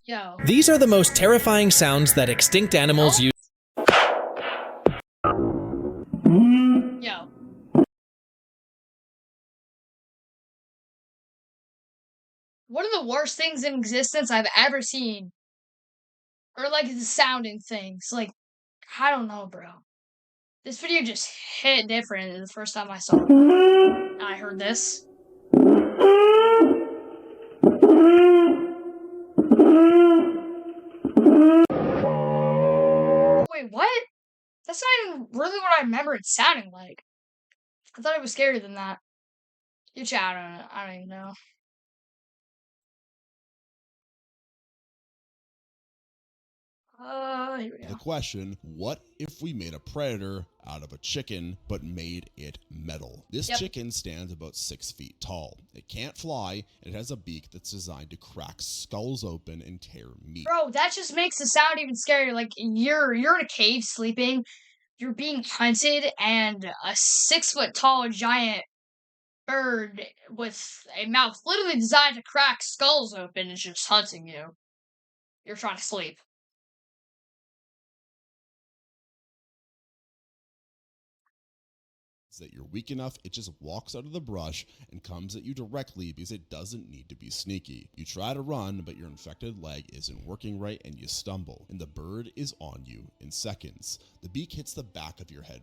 Yo. These are the most terrifying sounds that extinct animals use. Yo. One of the worst things in existence I've ever seen are like the sounding things. Like, I don't know, bro. This video just hit different the first time I saw it. I heard this. Wait, what? That's not even really what I remember it sounding like. I thought it was scarier than that. You chat on it. I don't even know. Here we go. The question, what if we made a predator out of a chicken, but made it metal? This chicken stands about 6 feet tall. It can't fly, and it has a beak that's designed to crack skulls open and tear meat. Bro, that just makes the sound even scarier. Like, you're in a cave sleeping, you're being hunted, and a 6 foot tall giant bird with a mouth literally designed to crack skulls open is just hunting you. You're trying to sleep. That you're weak enough, it just walks out of the brush and comes at you directly because it doesn't need to be sneaky. You try to run, but your infected leg isn't working right and you stumble, and the bird is on you in seconds. The beak hits the back of your head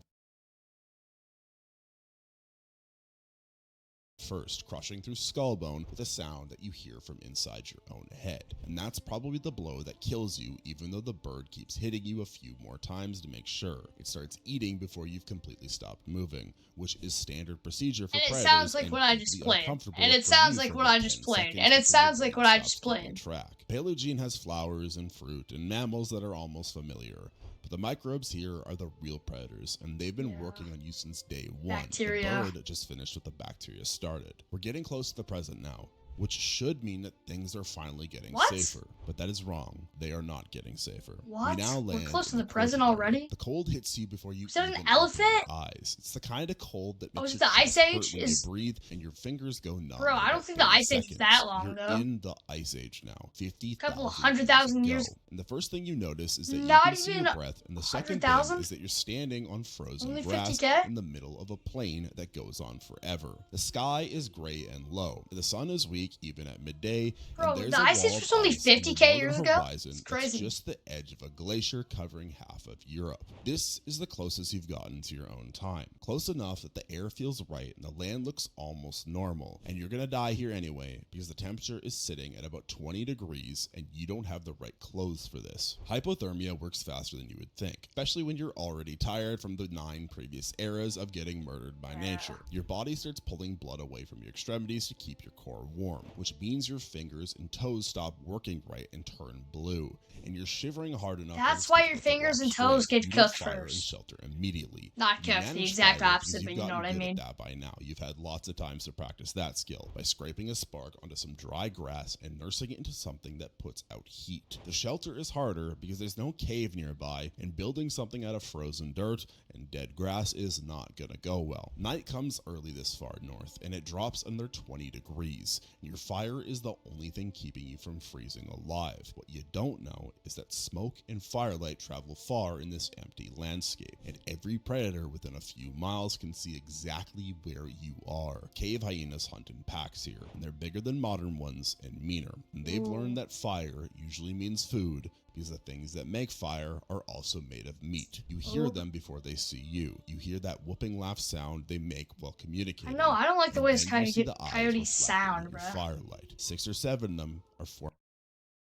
first, crushing through skull bone with a sound that you hear from inside your own head. And that's probably the blow that kills you, even though the bird keeps hitting you a few more times to make sure. It starts eating before you've completely stopped moving, which is standard procedure for predators. And it sounds like what I just played. And it sounds like what I just played. And it sounds like what I just played. Paleogene has flowers and fruit and mammals that are almost familiar. But the microbes here are the real predators, and they've been working on you since day one. Bacteria. The bird just finished with the bacteria started. We're getting close to the present now, which should mean that things are finally getting safer. But that is wrong. They are not getting safer. What? We now land We're close to the in the present cold already? area. The cold hits you before you Is that even an elephant? open your eyes. It's the kind of cold that makes is your it the Ice chest Age? hurt when you breathe and your fingers go numb. Bro, I don't think the Ice Age is that long You're ago. in the Ice Age now. 50,000 Couple of 100,000 years. And the first thing you notice is that Not you can see even your breath, and the second 100,000? thing is that you're standing on frozen Only grass 50K? in the middle of a plain that goes on forever. The sky is gray and low. The sun is weak even at midday. Bro, and there's the a Ice Age wall was of only ice on the 50K northern years ago? horizon It's crazy. that's just the edge of a glacier covering half of Europe. This is the closest you've gotten to your own time. Close enough that the air feels right and the land looks almost normal. And you're gonna die here anyway because the temperature is sitting at about 20 degrees and you don't have the right clothes for this. Hypothermia works faster than you would think, especially when you're already tired from the 9 previous eras of getting murdered by nature. Your body starts pulling blood away from your extremities to keep your core warm, which means your fingers and toes stop working right and turn blue, and you're shivering hard enough. That's why your fingers and toes get cooked first. And shelter immediately. Not cooked, the exact opposite, but you know what I mean. That by now, you've had lots of times to practice that skill by scraping a spark onto some dry grass and nursing it into something that puts out heat. The shelter is harder because there's no cave nearby, and building something out of frozen dirt and dead grass is not gonna go well. Night comes early this far north, and it drops under 20 degrees, and your fire is the only thing keeping you from freezing alive. What you don't know is that smoke and firelight travel far in this empty landscape, and every predator within a few miles can see exactly where you are. Cave hyenas hunt in packs here, and they're bigger than modern ones and meaner, and they've learned that fire usually means food, because the things that make fire are also made of meat. You hear them before they see you. You hear that whooping laugh sound they make while communicating. I know, I don't like the way this coyotes coyotes sound, bro. Firelight. 6 or 7 of them are for.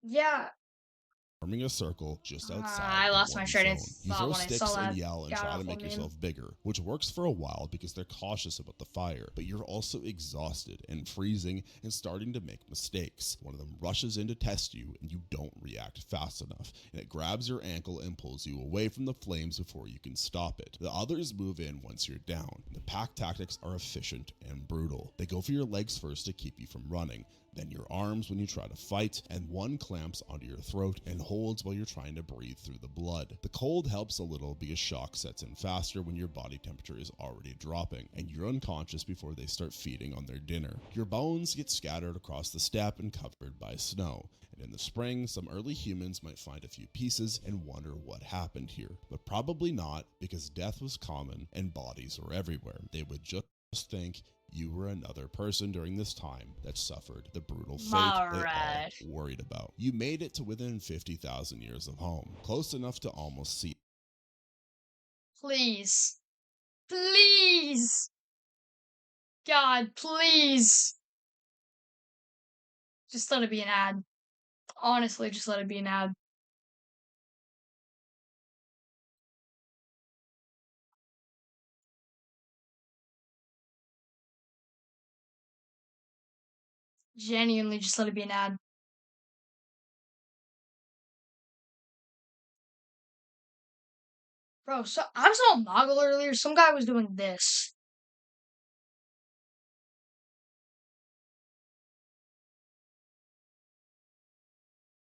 Yeah. forming a circle just outside I the lost my warm train of zone. You thought throw when I saw sticks that and yell and guy try to awful make meme. yourself bigger, which works for a while because they're cautious about the fire, but you're also exhausted and freezing and starting to make mistakes. One of them rushes in to test you and you don't react fast enough, and it grabs your ankle and pulls you away from the flames before you can stop it. The others move in once you're down. The pack tactics are efficient and brutal. They go for your legs first to keep you from running, then your arms when you try to fight, and one clamps onto your throat and holds while you're trying to breathe through the blood. The cold helps a little because shock sets in faster when your body temperature is already dropping, and you're unconscious before they start feeding on their dinner. Your bones get scattered across the steppe and covered by snow. And in the spring, some early humans might find a few pieces and wonder what happened here, but probably not, because death was common and bodies were everywhere. They would just think you were another person during this time that suffered the brutal fate they all worried about. You made it to within 50,000 years of home, close enough to almost see. Please. Please. God, please. Just let it be an ad. Honestly, just let it be an ad. Genuinely, just let it be an ad. Bro, so I saw a Noggle earlier. Some guy was doing this.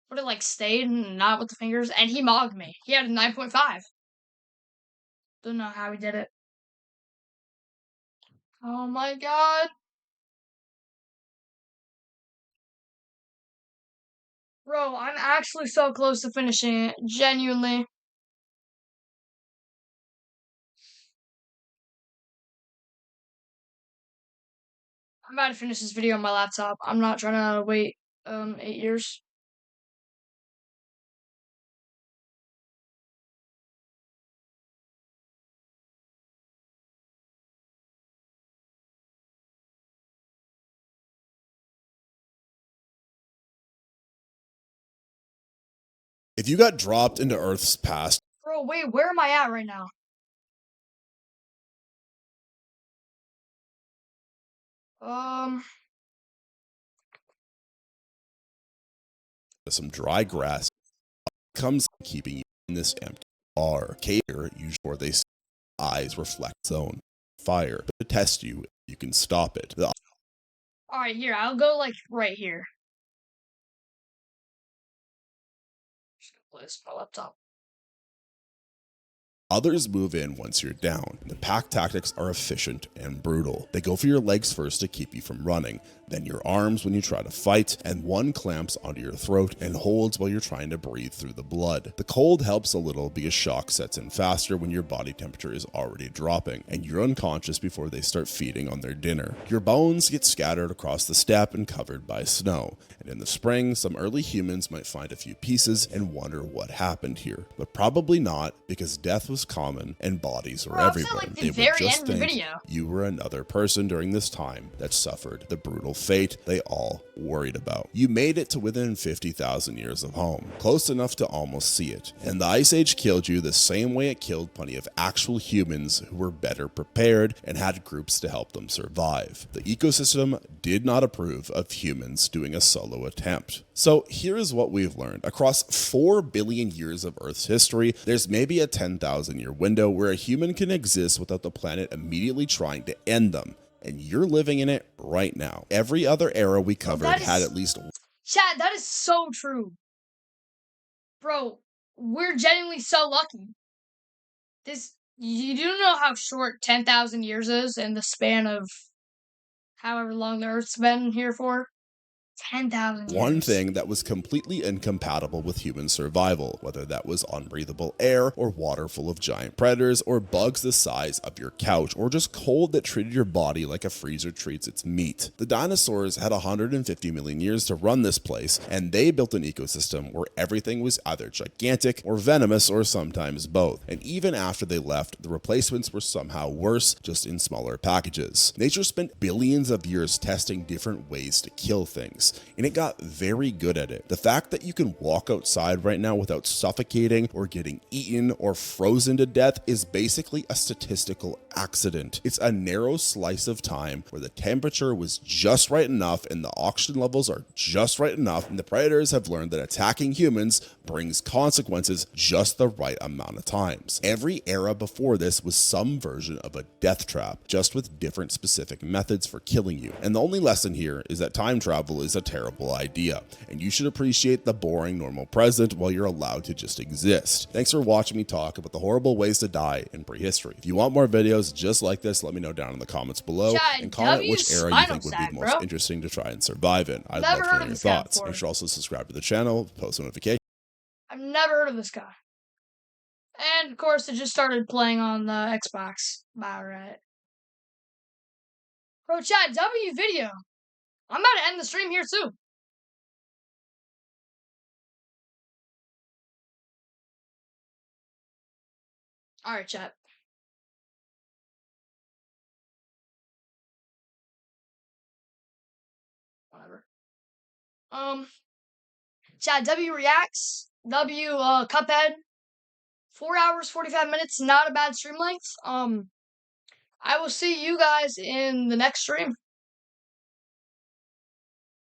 But it like stayed and not with the fingers, and he mogged me. He had a 9.5. Don't know how he did it. Oh my god. Bro, I'm actually so close to finishing it. Genuinely. I'm about to finish this video on my laptop. I'm not trying to wait 8 years. If you got dropped into Earth's past, Bro, wait, where am I at right now? some dry grass comes keeping you in this empty bar. Cater, usually they eyes reflect zone. Fire to test you, you can stop it. Alright, here, I'll go like right here. Just gonna play this on my laptop. Others move in once you're down. The pack tactics are efficient and brutal. They go for your legs first to keep you from running, then your arms when you try to fight, and one clamps onto your throat and holds while you're trying to breathe through the blood. The cold helps a little because shock sets in faster when your body temperature is already dropping, and you're unconscious before they start feeding on their dinner. Your bones get scattered across the steppe and covered by snow, and in the spring, some early humans might find a few pieces and wonder what happened here, but probably not, because death was common and bodies were everywhere. Like they would just think you were another person during this time that suffered the brutal fate they all worried about. You made it to within 50,000 years of home, close enough to almost see it, and the Ice Age killed you the same way it killed plenty of actual humans who were better prepared and had groups to help them survive. The ecosystem did not approve of humans doing a solo attempt. So here is what we've learned. Across 4 billion years of Earth's history, there's maybe a 10,000 year window where a human can exist without the planet immediately trying to end them. And you're living in it right now. Every other era we covered had at least... Chad, that is so true. Bro, we're genuinely so lucky. You do know how short 10,000 years is in the span of however long the Earth's been here for? 10,000 years. One thing that was completely incompatible with human survival, whether that was unbreathable air, or water full of giant predators, or bugs the size of your couch, or just cold that treated your body like a freezer treats its meat. The dinosaurs had 150 million years to run this place, and they built an ecosystem where everything was either gigantic or venomous, or sometimes both. And even after they left, the replacements were somehow worse, just in smaller packages. Nature spent billions of years testing different ways to kill things. physics, and it got very good at it. The fact that you can walk outside right now without suffocating or getting eaten or frozen to death is basically a statistical accident. It's a narrow slice of time where the temperature was just right enough and the oxygen levels are just right enough, and the predators have learned that attacking humans brings consequences just the right amount of times. Every era before this was some version of a death trap, just with different specific methods for killing you. And the only lesson here is that time travel is a terrible idea, and you should appreciate the boring normal present while you're allowed to just exist. Thanks for watching me talk about the horrible ways to die in prehistory. If you want more videos just like this, let me know down in the comments below, and comment which era you think would be the most interesting to try and survive in. I'd love to know your thoughts. Make sure also subscribe to the channel, post notifications. I've never heard of this guy. And of course, it just started playing on the Xbox. Alright. Bro, chat, W video. I'm about to end the stream here too. Alright, chat. Whatever. Chat, W reacts. W, Cuphead. 4 hours, 45 minutes. Not a bad stream length. I will see you guys in the next stream.